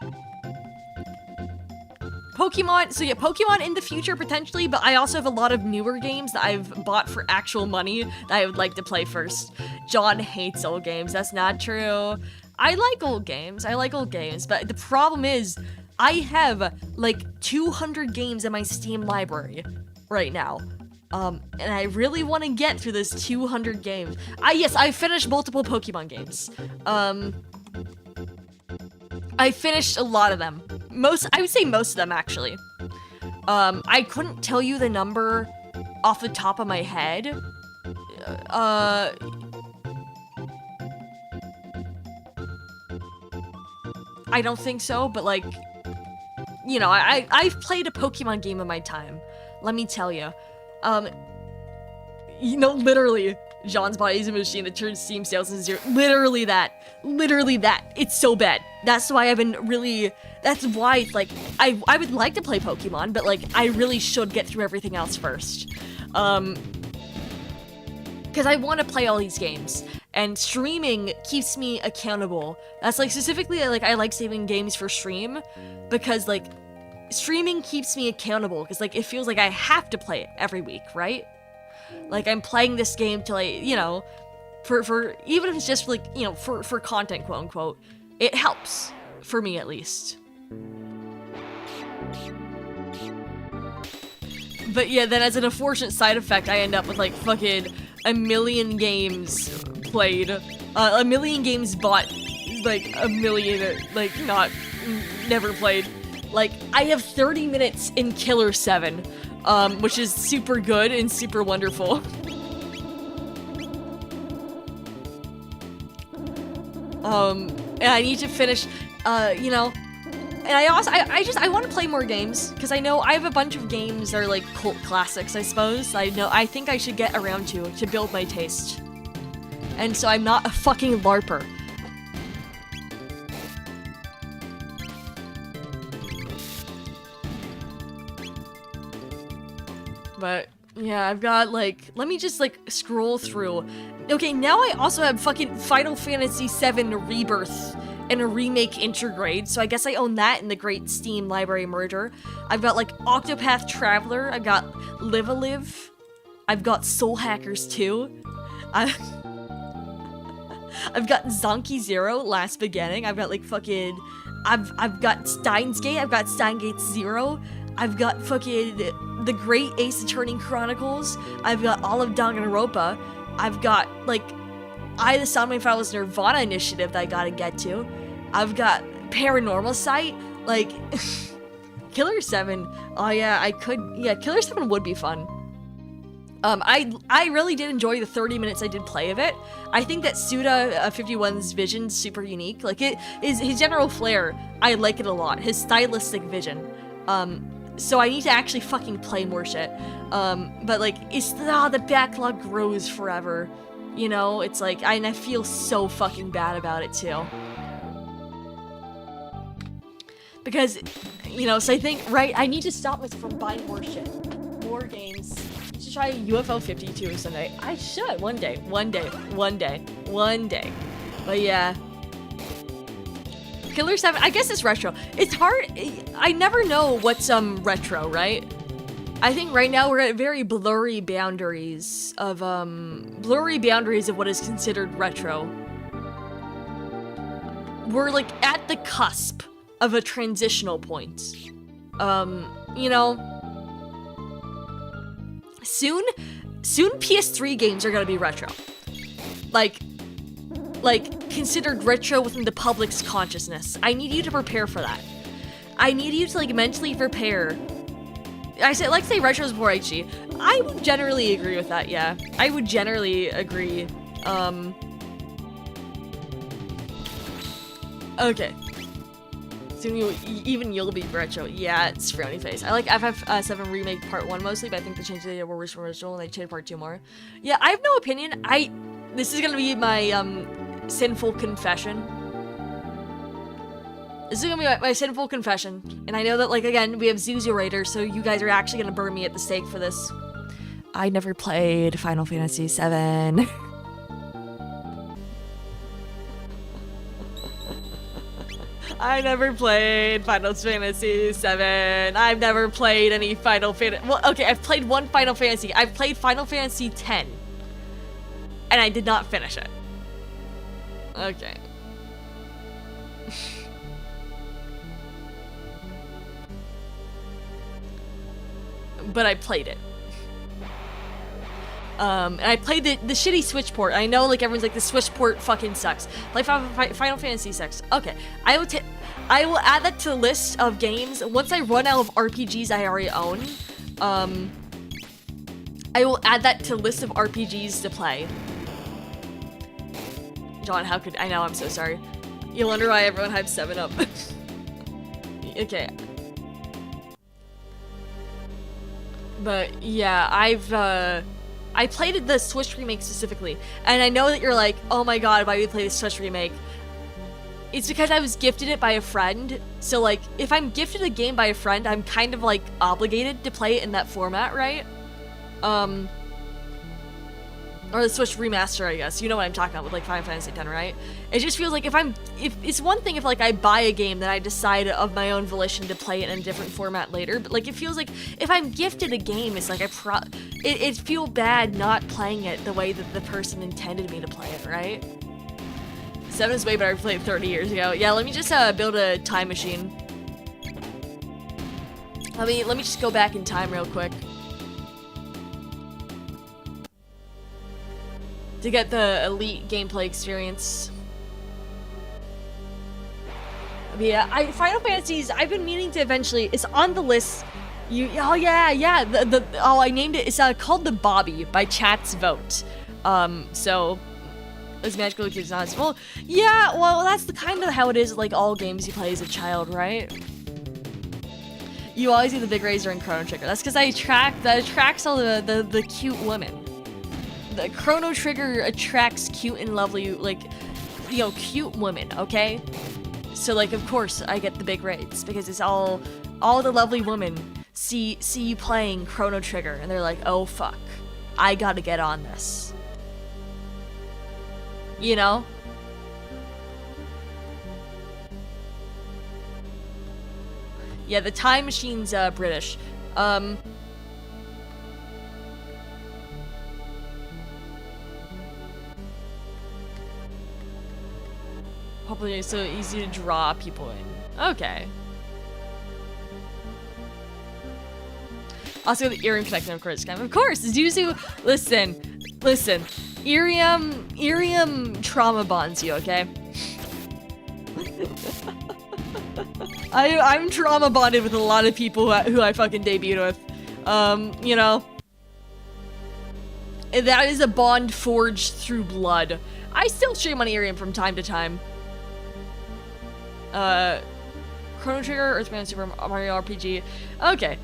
Pokemon, so yeah, Pokemon in the future potentially, but I also have a lot of newer games that I've bought for actual money that I would like to play first. John hates old games. That's not true. I like old games. But the problem is I have like 200 games in my Steam library right now. And I really want to get through this 200 games. Yes, I finished multiple Pokemon games. I finished a lot of them. I would say most of them, actually. I couldn't tell you the number off the top of my head. I don't think so, but like, you know, I've played a Pokemon game in my time. Let me tell you. You know, literally, Jean's body is a machine that turns Steam sales into zero. Literally that. It's so bad. That's why I've been really, that's why, like, I would like to play Pokemon, but, like, I really should get through everything else first. Because I want to play all these games, and streaming keeps me accountable. That's, like, specifically, like, I like saving games for stream, because, like, streaming keeps me accountable, because, like, it feels like I have to play it every week, right? Like, I'm playing this game to, like, you know, for even if it's just, like, you know, for content, quote-unquote, it helps, for me at least. But yeah, then as an unfortunate side effect, I end up with, like, fucking a million games played, a million games bought, like, a million, like, never played. Like, I have 30 minutes in Killer 7, which is super good and super wonderful. And I need to finish, you know, and I want to play more games, because I know I have a bunch of games that are, like, cult classics, I suppose. I think I should get around to build my taste. And so I'm not a fucking LARPer. But, yeah, I've got, like, let me just, like, scroll through. Okay, now I also have fucking Final Fantasy VII Rebirth and a remake Intergrade, so I guess I own that in the Great Steam Library Merger. I've got, like, Octopath Traveler, I've got Live-A-Live, I've got Soul Hackers 2, I've got Zonky Zero, Last Beginning, I've got, like, fucking, I've got Steins Gate, I've got Steingate Zero, I've got fucking The Great Ace Attorney Chronicles, I've got all of Danganronpa, I've got, like, the Sound My Files Nirvana initiative that I gotta get to, I've got Paranormal Site, like, Killer 7, oh yeah, Killer 7 would be fun. I really did enjoy the 30 minutes I did play of it. I think that Suda51's vision's super unique, like, his general flair, I like it a lot, his stylistic vision, so I need to actually fucking play more shit. But like, the backlog grows forever. You know, it's like, and I feel so fucking bad about it too. Because, you know, so I think, right, I need to stop myself from buying more shit. More games. I should try UFO 52 someday. I should, one day. But yeah. Killer 7, I guess it's retro. It's hard, I never know what's retro, right? I think right now we're at very blurry boundaries of what is considered retro. We're like at the cusp of a transitional point. You know, soon PS3 games are gonna be retro. Like considered retro within the public's consciousness. I need you to prepare for that. I need you to, like, mentally prepare. I say retro is more HD. I would generally agree with that, yeah. I would generally agree. Okay. Soon you'll be retro. Yeah, it's frowny face. I like FF7 Remake Part 1 mostly, but I think they changed the were worse from original and they changed Part 2 more. Yeah, I have no opinion. This is gonna be my, sinful confession. This is gonna be my sinful confession. And I know that, like, again, we have Zuzu Raiders, so you guys are actually gonna burn me at the stake for this. I never played Final Fantasy VII. I never played Final Fantasy VII. I've never played any Final Fantasy. Well, okay, I've played one Final Fantasy. I've played Final Fantasy X. And I did not finish it. Okay. But I played it. And I played the shitty Switch port. I know, like, everyone's like, the Switch port fucking sucks. Like, Final Fantasy sucks. Okay, I will add that to the list of games. Once I run out of RPGs I already own, I will add that to the list of RPGs to play. John, how could I know? I'm so sorry. You'll wonder why everyone hypes 7-Up. Okay. But yeah, I played the Switch remake specifically, and I know that you're like, oh my god, why do you play the Switch remake? It's because I was gifted it by a friend, so like, if I'm gifted a game by a friend, I'm kind of like obligated to play it in that format, right? Or the Switch remaster, I guess. You know what I'm talking about with like Final Fantasy X, right? It just feels like if it's one thing if like I buy a game that I decide of my own volition to play it in a different format later, but like it feels like if I'm gifted a game, it's like it feel bad not playing it the way that the person intended me to play it, right? 7 is way better. I played 30 years ago. Yeah, let me just build a time machine. Let me just go back in time real quick. To get the elite gameplay experience. But yeah, Final Fantasies, I've been meaning to eventually, it's on the list. Oh yeah, I named it, it's called The Bobby by Chat's Vote. So, as magical kids not as well. Yeah, well, that's the kind of how it is like all games you play as a child, right? You always see the big razor in Chrono Trigger. That's because that attracts all the cute women. The Chrono Trigger attracts cute and lovely, like, you know, cute women, okay? So, like, of course, I get the big rates, because it's all the lovely women see you playing Chrono Trigger, and they're like, oh, fuck, I gotta get on this. You know? Yeah, the time machine's, British. Probably so easy to draw people in. Okay. Also the Irium connection, of course. Of course, Zuzu. Listen. Irium trauma bonds you, okay? I'm trauma bonded with a lot of people who I fucking debuted with. You know. That is a bond forged through blood. I still stream on Irium from time to time. Chrono Trigger, Earthbound Super Mario RPG. Okay.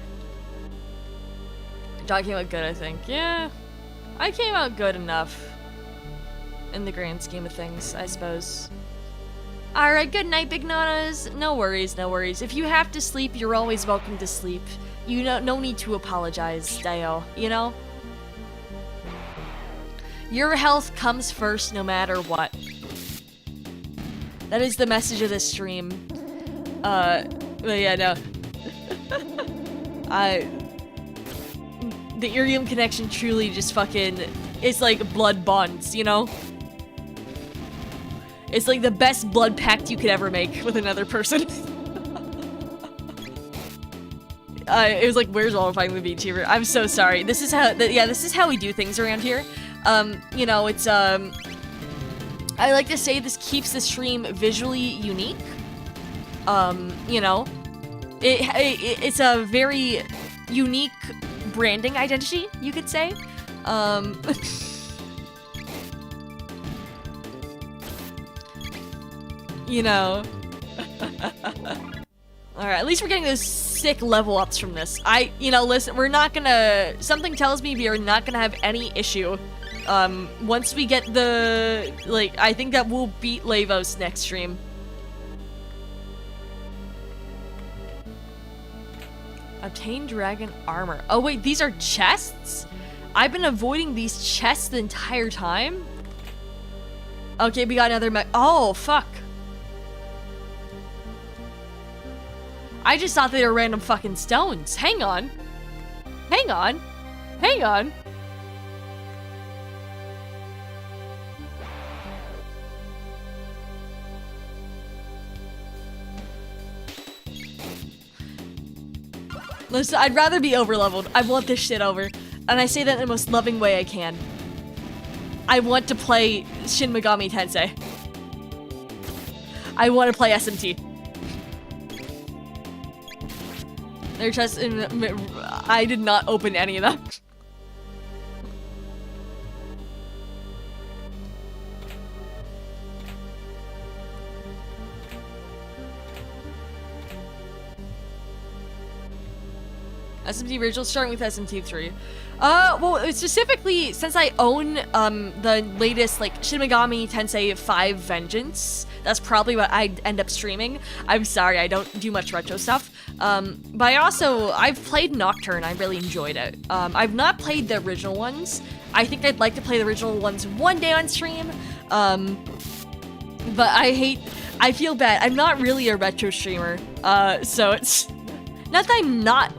Dog came out good, I think. Yeah. I came out good enough. In the grand scheme of things, I suppose. Alright, good night, Big Nanas. No worries. If you have to sleep, you're always welcome to sleep. You know, no need to apologize, Deo, you know? Your health comes first no matter what. That is the message of this stream. But yeah, no. The Irium connection truly just fucking, it's like blood bonds, you know? It's like the best blood pact you could ever make with another person. It was like, where's all fighting the VTuber? I'm so sorry. This is how we do things around here. You know, it's, I like to say this keeps the stream visually unique. You know, it's a very unique branding identity, you could say. You know. Alright, at least we're getting those sick level ups from this. You know, listen, we're not gonna, something tells me we are not gonna have any issue. Once we get the, like, I think that we'll beat Lavos next stream. Obtain dragon armor. Oh wait, these are chests? I've been avoiding these chests the entire time? Okay, we got another oh, fuck. I just thought they were random fucking stones. Hang on. Hang on. Hang on. Listen, I'd rather be overleveled. I want this shit over. And I say that in the most loving way I can. I want to play Shin Megami Tensei. I want to play SMT. They're just I did not open any of them. SMT original, starting with SMT 3. Well, specifically, since I own, the latest, like, Shin Megami Tensei 5 Vengeance, that's probably what I'd end up streaming. I'm sorry, I don't do much retro stuff. But I've played Nocturne, I really enjoyed it. I've not played the original ones. I think I'd like to play the original ones one day on stream. But I feel bad. I'm not really a retro streamer, so it's... Not that I'm not,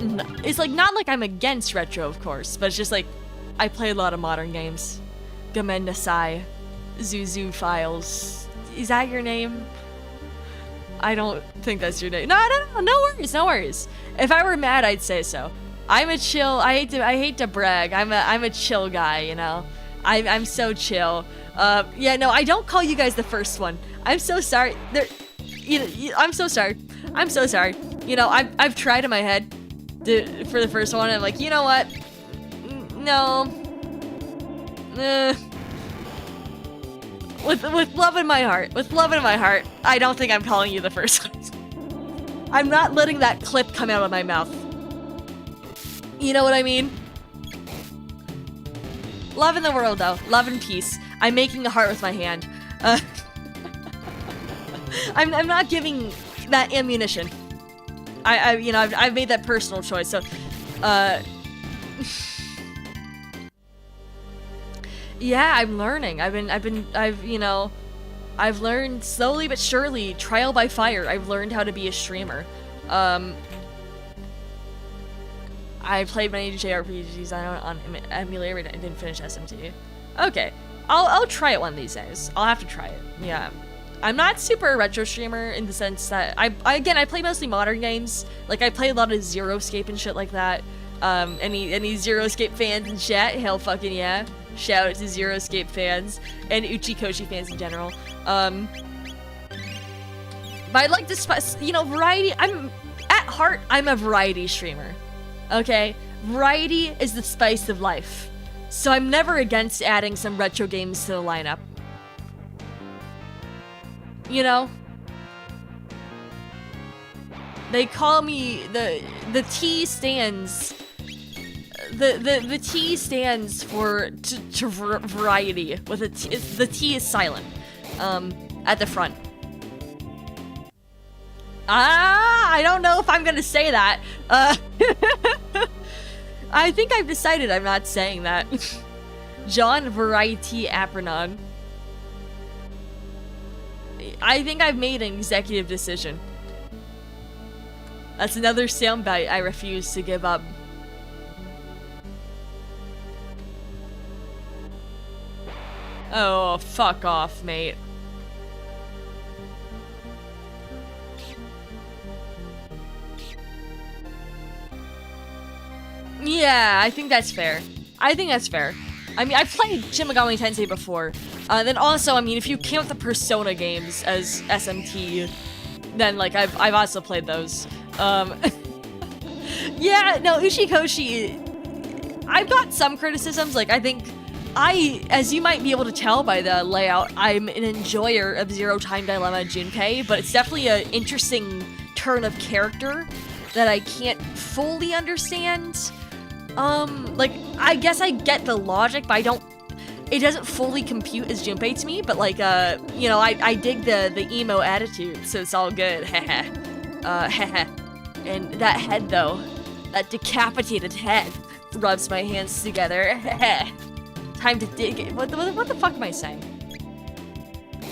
it's like, not like I'm against retro, of course, but it's just like, I play a lot of modern games. Gomen Nasai, Zuzu Files. Is that your name? I don't think that's your name. No worries, no worries. If I were mad, I'd say so. I'm a chill, I hate to brag, I'm a chill guy, you know? I'm so chill. Yeah, no, I don't call you guys the first one. I'm so sorry. I'm so sorry. I'm so sorry. You know, I've tried in my head for the first one, and I'm like, you know what? No. With love in my heart, I don't think I'm calling you the first one. I'm not letting that clip come out of my mouth. You know what I mean? Love in the world, though. Love and peace. I'm making a heart with my hand. I'm not giving that ammunition. I've made that personal choice, so, yeah, I'm learning. I've learned slowly but surely, trial by fire. I've learned how to be a streamer. I played many JRPGs on emulator, and I didn't finish SMT. Okay, I'll try it one of these days. I'll have to try it. Yeah. I'm not super a retro streamer in the sense that I play mostly modern games. Like, I play a lot of Zero Escape and shit like that. Any Zero Escape fans in chat? Hell fucking yeah. Shout out to Zero Escape fans and Uchikoshi fans in general. But I'd like to, variety. At heart, I'm a variety streamer. Okay? Variety is the spice of life. So I'm never against adding some retro games to the lineup. You know? They call me the T stands. The T stands for variety. With a T, the T is silent. At the front. I don't know if I'm gonna say that. I think I've decided I'm not saying that. John Variety Apranon. I think I've made an executive decision. That's another soundbite I refuse to give up. Oh, fuck off, mate. Yeah, I think that's fair. I think that's fair. I mean, I've played Shin Megami Tensei before. Then also, I mean, if you count the Persona games as SMT, then, like, I've also played those. Yeah, no, Uchikoshi, I've got some criticisms. Like, I think as you might be able to tell by the layout, I'm an enjoyer of Zero Time Dilemma Junpei, but it's definitely an interesting turn of character that I can't fully understand. Like, I guess I get the logic, but it doesn't fully compute as Junpei to me, but, like, I dig the emo attitude, so it's all good, heh. And that head, though, That decapitated head rubs my hands together. Time to dig it. What the fuck am I saying?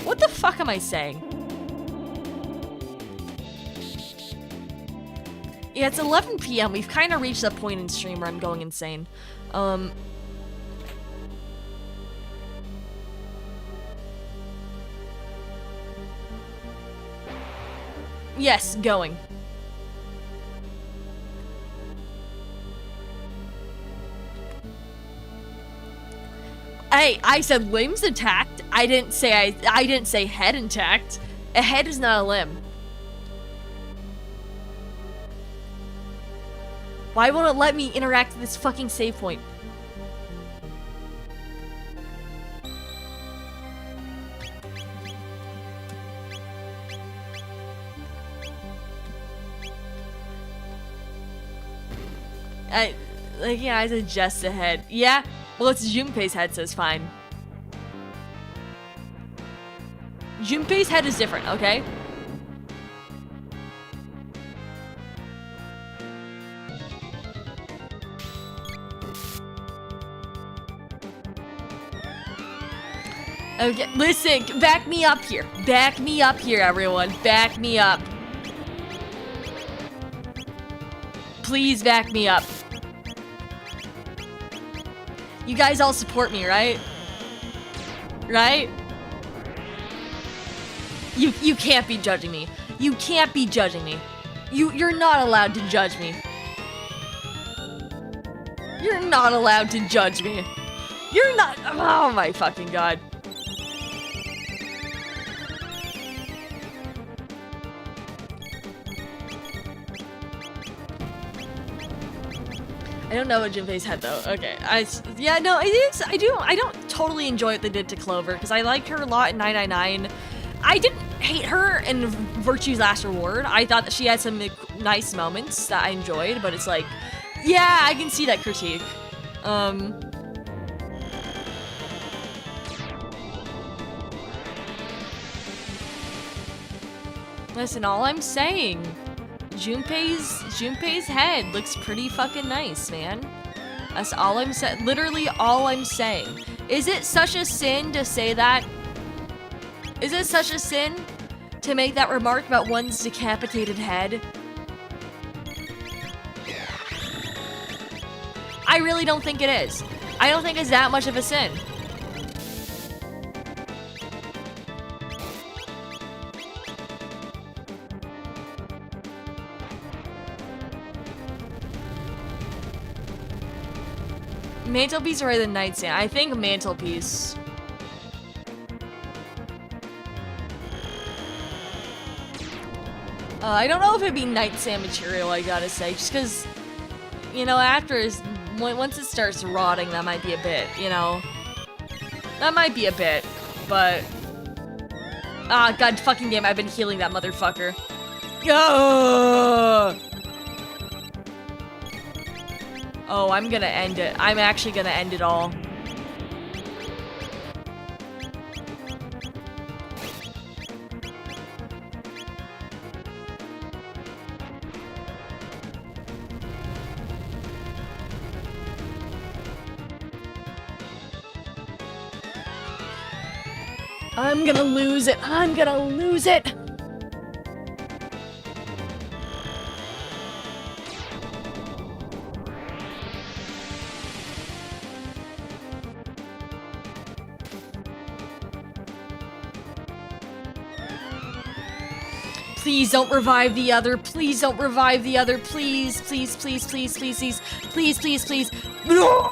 What the fuck am I saying? Yeah, it's 11 p.m. We've kind of reached that point in stream where I'm going insane. Yes, going. Hey, I said limbs intact. I didn't say head intact. A head is not a limb. Why won't it let me interact with this fucking save point? I said just a head. Yeah, well, it's Junpei's head, so it's fine. Junpei's head is different, okay? Okay, listen, back me up here. Back me up here, everyone. Back me up. Please back me up. You guys all support me, right? Right? You can't be judging me. You can't be judging me. You're not allowed to judge me. You're not allowed to judge me. You're not. Oh my fucking god. I don't know what Junpei's head though. Okay, yeah, no, it is. I don't totally enjoy what they did to Clover because I liked her a lot in 999. I didn't hate her in Virtue's Last Reward. I thought that she had some nice moments that I enjoyed, but it's like, yeah, I can see that critique. Listen, all I'm saying, Junpei's head looks pretty fucking nice, man. That's all I'm saying. Literally all I'm saying. Is it such a sin to say that? Is it such a sin to make that remark about one's decapitated head? I really don't think it is. I don't think it's that much of a sin. Mantelpiece or the nightstand? I think mantelpiece. I don't know if it'd be nightstand material, I gotta say, just because, you know, once it starts rotting, that might be a bit, you know. That might be a bit, but... Ah, god fucking damn, I've been healing that motherfucker. Oh, I'm gonna end it. I'm actually gonna end it all. I'm gonna lose it. I'm gonna lose it. Please don't revive the other. Please don't revive the other. Please, please, please, please, please, please, please, please, please. No!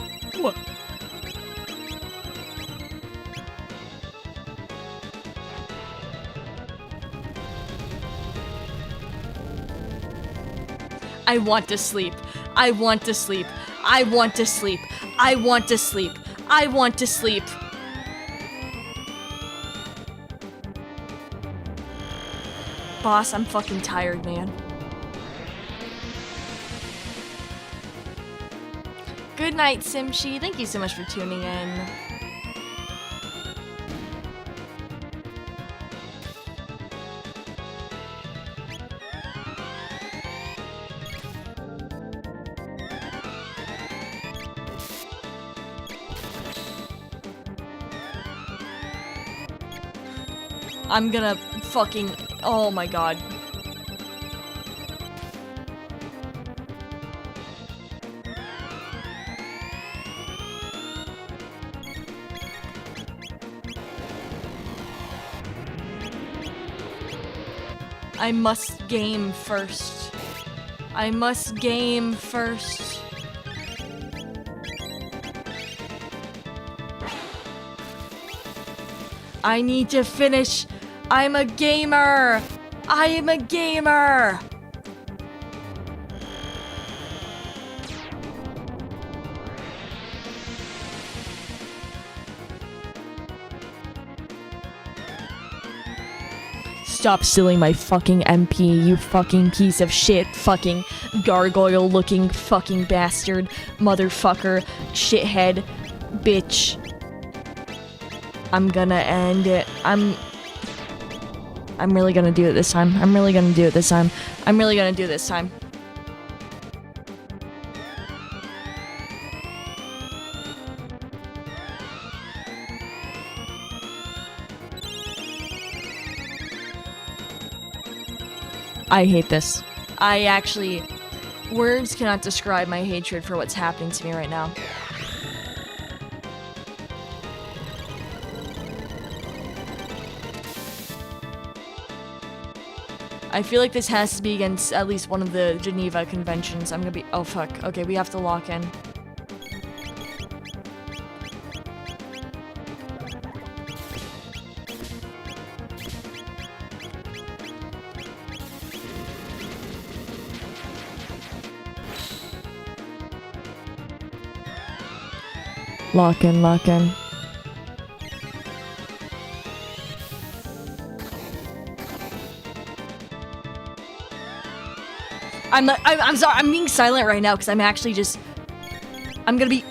I want to sleep. I want to sleep. I want to sleep. I want to sleep. I want to sleep. Boss, I'm fucking tired, man. Good night, Simshi. Thank you so much for tuning in. I'm gonna fucking... Oh my god. I must game first. I must game first. I need to finish. I'm a gamer. I am a gamer. Stop stealing my fucking MP, you fucking piece of shit, fucking gargoyle looking fucking bastard, motherfucker, shithead, bitch. I'm gonna end it. I'm really gonna do it this time. I'm really gonna do it this time. I'm really gonna do it this time. I hate this. I actually... Words cannot describe my hatred for what's happening to me right now. I feel like this has to be against at least one of the Geneva Conventions. I'm gonna be... Oh, fuck. Okay, we have to lock in. Lock in, lock in. I'm sorry, I'm being silent right now because I'm actually just... I'm gonna be...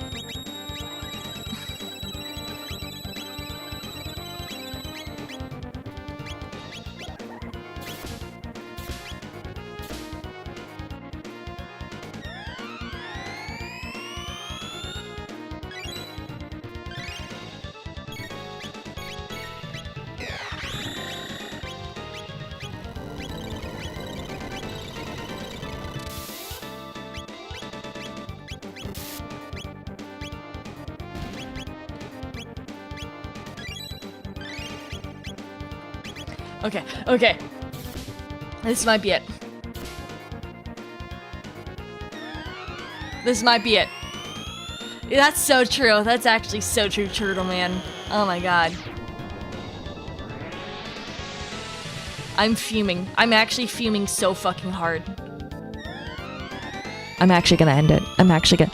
Okay, okay. This might be it. This might be it. That's so true. That's actually so true, Turtle Man. Oh my god. I'm fuming. I'm actually fuming so fucking hard. I'm actually gonna end it. I'm actually gonna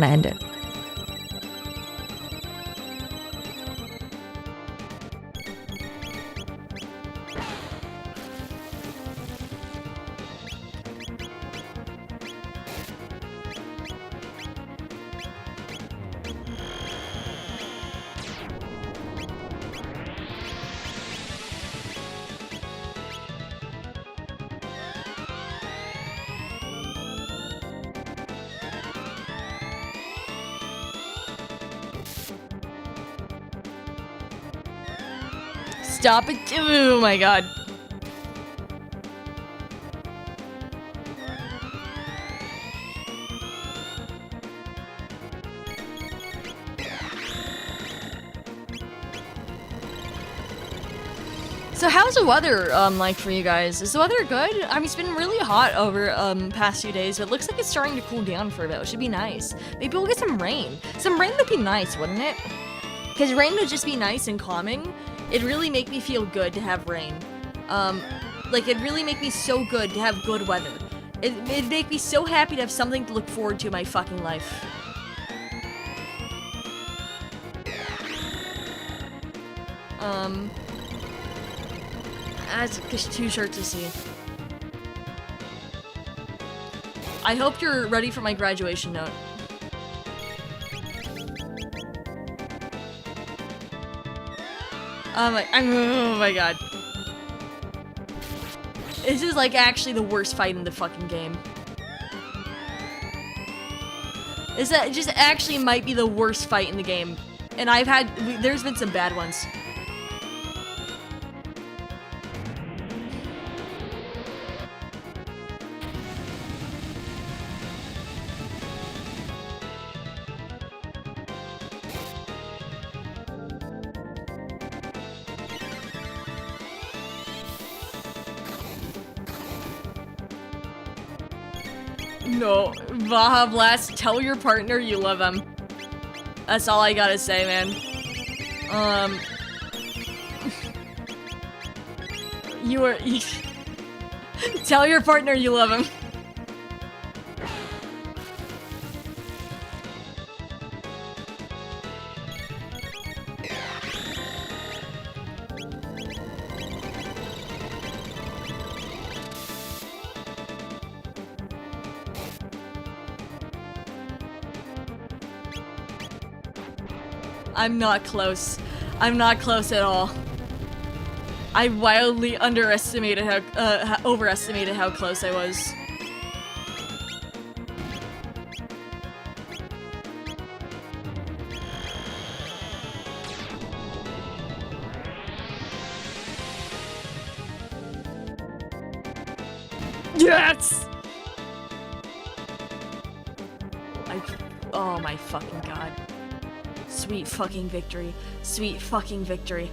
end it. Stop it. Oh my god. So how's the weather like for you guys? Is the weather good? I mean, it's been really hot over past few days, but it looks like it's starting to cool down for a bit. It should be nice. Maybe we'll get some rain. Some rain would be nice, wouldn't it? Because rain would just be nice and calming. It'd really make me feel good to have rain. Like, it'd really make me so good to have good weather. It'd make me so happy to have something to look forward to in my fucking life. That's just too short to see. I hope you're ready for my graduation note. Oh my god. This is like actually the worst fight in the fucking game. This just actually might be the worst fight in the game. And there's been some bad ones. No, Baja Blast, tell your partner you love him. That's all I gotta say, man. Tell your partner you love him. I'm not close. I'm not close at all. I wildly overestimated how close I was. Yes! Oh my fucking god. Sweet fucking victory. Sweet fucking victory.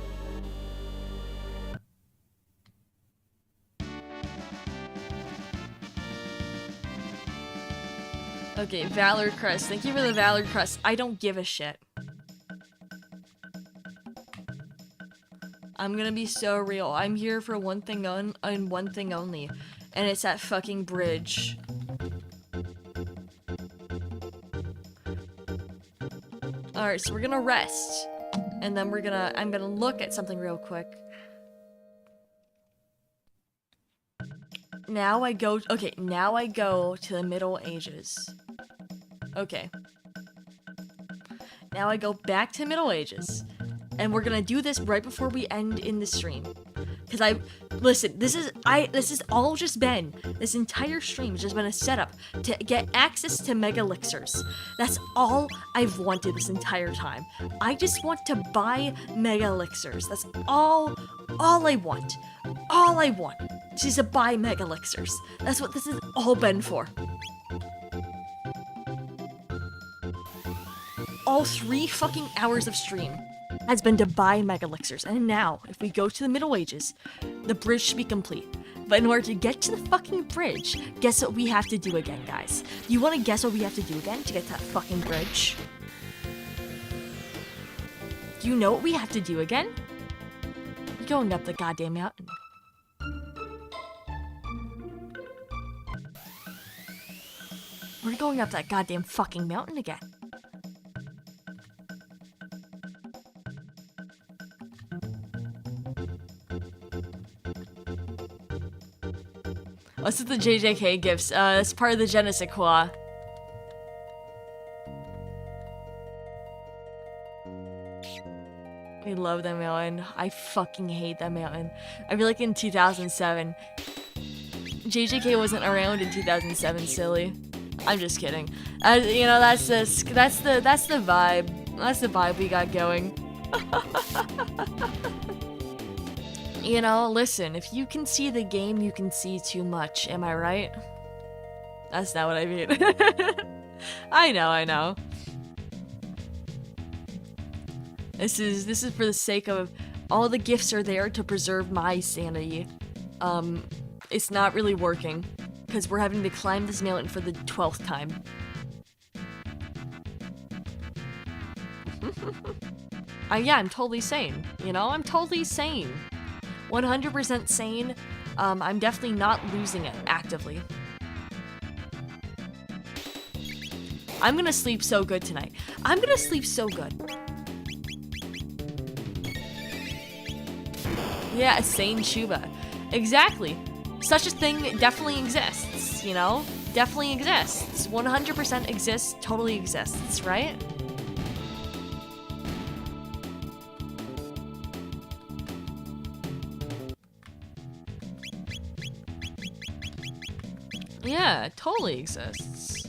Okay, Valor Crest. Thank you for the Valor Crest. I don't give a shit. I'm gonna be so real. I'm here for one thing and one thing only. And it's that fucking bridge. Alright, so we're gonna rest. And then I'm gonna look at something real quick. Now I go to the Middle Ages. Okay. Now I go back to Middle Ages. And we're gonna do this right before we end in the stream. Cause listen, this is all just been, this entire stream has just been a setup to get access to Mega Elixirs. That's all I've wanted this entire time. I just want to buy Mega Elixirs. That's all I want. All I want is to buy Mega Elixirs. That's what this has all been for. All 3 fucking hours of stream has been to buy Mega Elixirs, and now, if we go to the Middle Ages, the bridge should be complete. But in order to get to the fucking bridge, guess what we have to do again, guys? You want to guess what we have to do again to get to that fucking bridge? Do you know what we have to do again? We're going up the goddamn mountain. We're going up that goddamn fucking mountain again. What's with the JJK gifts? That's part of the Genesis Qua. We love that mountain. I fucking hate that mountain. I feel like in 2007, JJK wasn't around in 2007. Silly. I'm just kidding. You know, that's the vibe. That's the vibe we got going. You know, listen, if you can see the game, you can see too much. Am I right? That's not what I mean. I know. This is for the sake of all the gifts are there to preserve my sanity. It's not really working because we're having to climb this mountain for the 12th time. Yeah, I'm totally sane. You know, I'm totally sane. 100% sane. I'm definitely not losing it actively. I'm gonna sleep so good tonight. I'm gonna sleep so good. Yeah, a sane Chuba. Exactly. Such a thing definitely exists, you know? Definitely exists. 100% exists, totally exists, right? Yeah, it totally exists.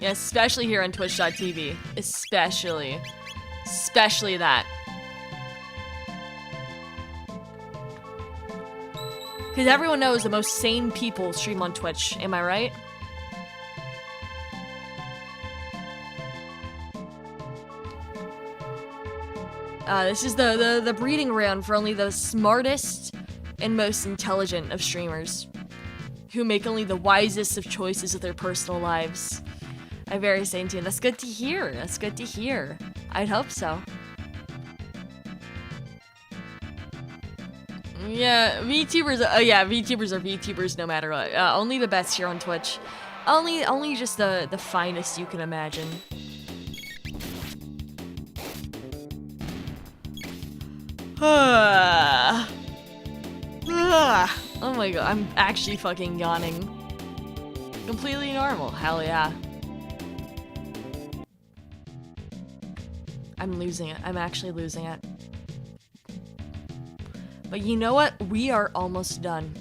Yeah, especially here on Twitch.tv. Especially that. Because everyone knows the most sane people stream on Twitch. Am I right? This is the breeding ground for only the smartest and most intelligent of streamers, who make only the wisest of choices of their personal lives. I'm very sane too. That's good to hear. That's good to hear. I'd hope so. Yeah, VTubers. Yeah, VTubers are VTubers no matter what. Only the best here on Twitch. Only just the finest you can imagine. Oh my god, I'm actually fucking yawning. Completely normal, hell yeah. I'm losing it. I'm actually losing it. But you know what? We are almost done.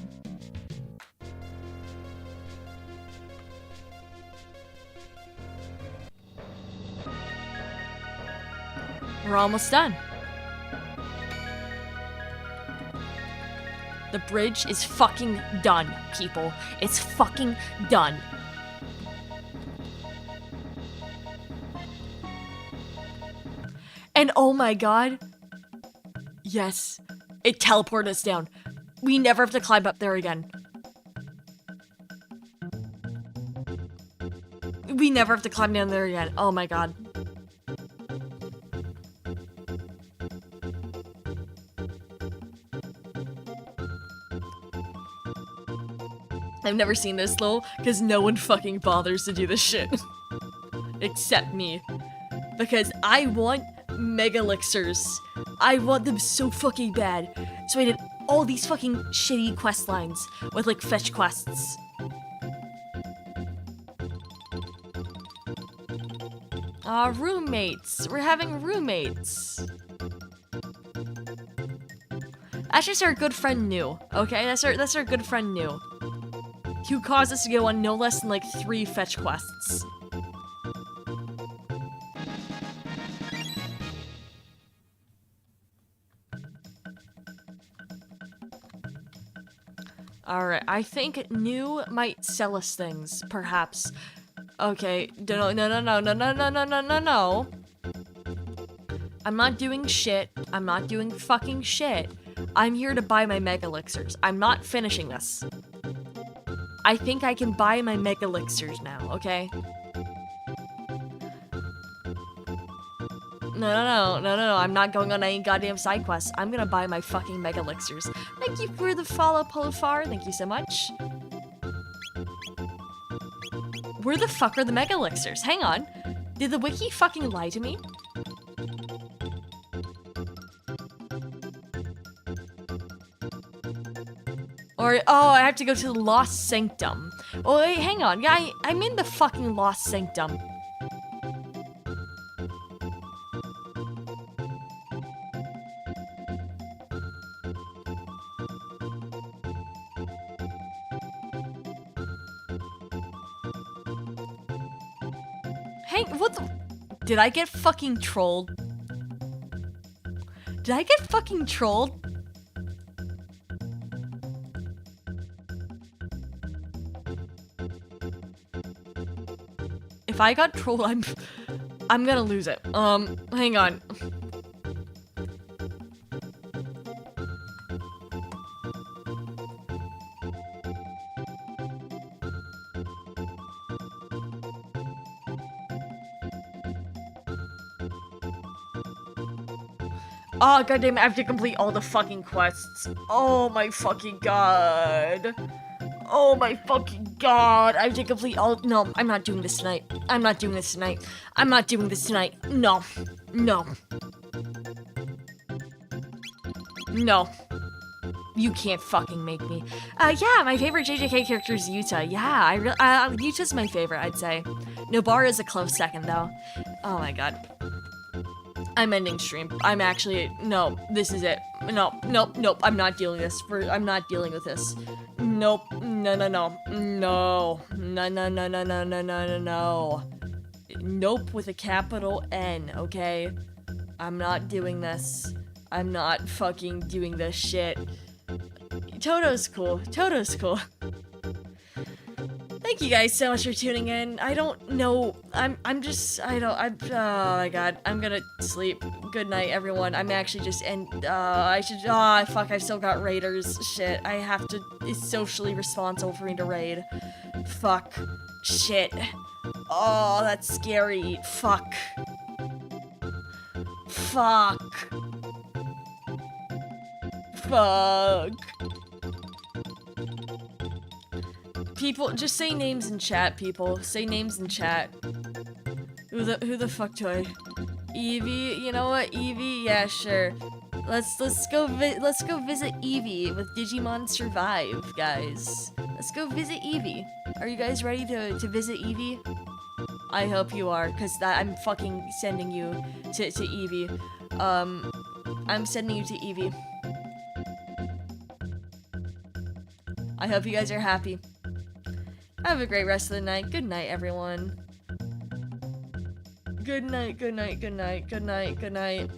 We're almost done. The bridge is fucking done, people. It's fucking done. And oh my god. Yes. It teleported us down. We never have to climb up there again. We never have to climb down there again. Oh my god. I've never seen this slow, because no one fucking bothers to do this shit. Except me. Because I want mega elixirs. I want them so fucking bad. So I did all these fucking shitty quest lines with like fetch quests. Roommates. We're having roommates. That's just our good friend New, okay? That's our good friend New. Who caused us to go on no less than like 3 fetch quests. Alright, I think New might sell us things, perhaps. Okay, no. I'm not doing shit. I'm not doing fucking shit. I'm here to buy my mega elixirs. I'm not finishing this. I think I can buy my mega elixirs now, okay? No, I'm not going on any goddamn side quests. I'm gonna buy my fucking mega elixirs. Thank you for the follow, Polifar. Thank you so much. Where the fuck are the mega elixirs? Hang on. Did the wiki fucking lie to me? Or, oh, I have to go to the Lost Sanctum. Oh, wait, hang on. Yeah, I'm in the fucking Lost Sanctum. Hey, what the? Did I get fucking trolled? Did I get fucking trolled? If I got trolled, I'm gonna lose it. Hang on. Oh, goddamn, I have to complete all the fucking quests. Oh my fucking god. Oh my fucking god. I have to complete all- No, I'm not doing this tonight. I'm not doing this tonight. I'm not doing this tonight. No. No. No. You can't fucking make me. Yeah, my favorite JJK character is Yuta. Yeah, Yuta's my favorite, I'd say. Nobara is a close second, though. Oh my god. I'm ending stream. I'm actually- No, this is it. Nope. I'm not dealing with this. I'm not dealing with this. Nope. No. No. Nope with a capital N, okay? I'm not doing this. I'm not fucking doing this shit. Toto's cool. Toto's cool. Thank you guys so much for tuning in. I don't know. oh my god. I'm gonna sleep. Good night, everyone. I'm actually just, fuck, I've still got raiders. Shit. I have to, it's socially responsible for me to raid. Fuck. Shit. Oh, that's scary. Fuck. Fuck. Fuck. People, just say names in chat, people. Say names in chat. Who the fuck do I? Evie, you know what? Evie, yeah, sure. Let's go visit Evie with Digimon Survive, guys. Let's go visit Evie. Are you guys ready to visit Evie? I hope you are, cause I'm fucking sending you to Evie. I'm sending you to Evie. I hope you guys are happy. Have a great rest of the night. Good night, everyone. Good night, good night, good night, good night, good night.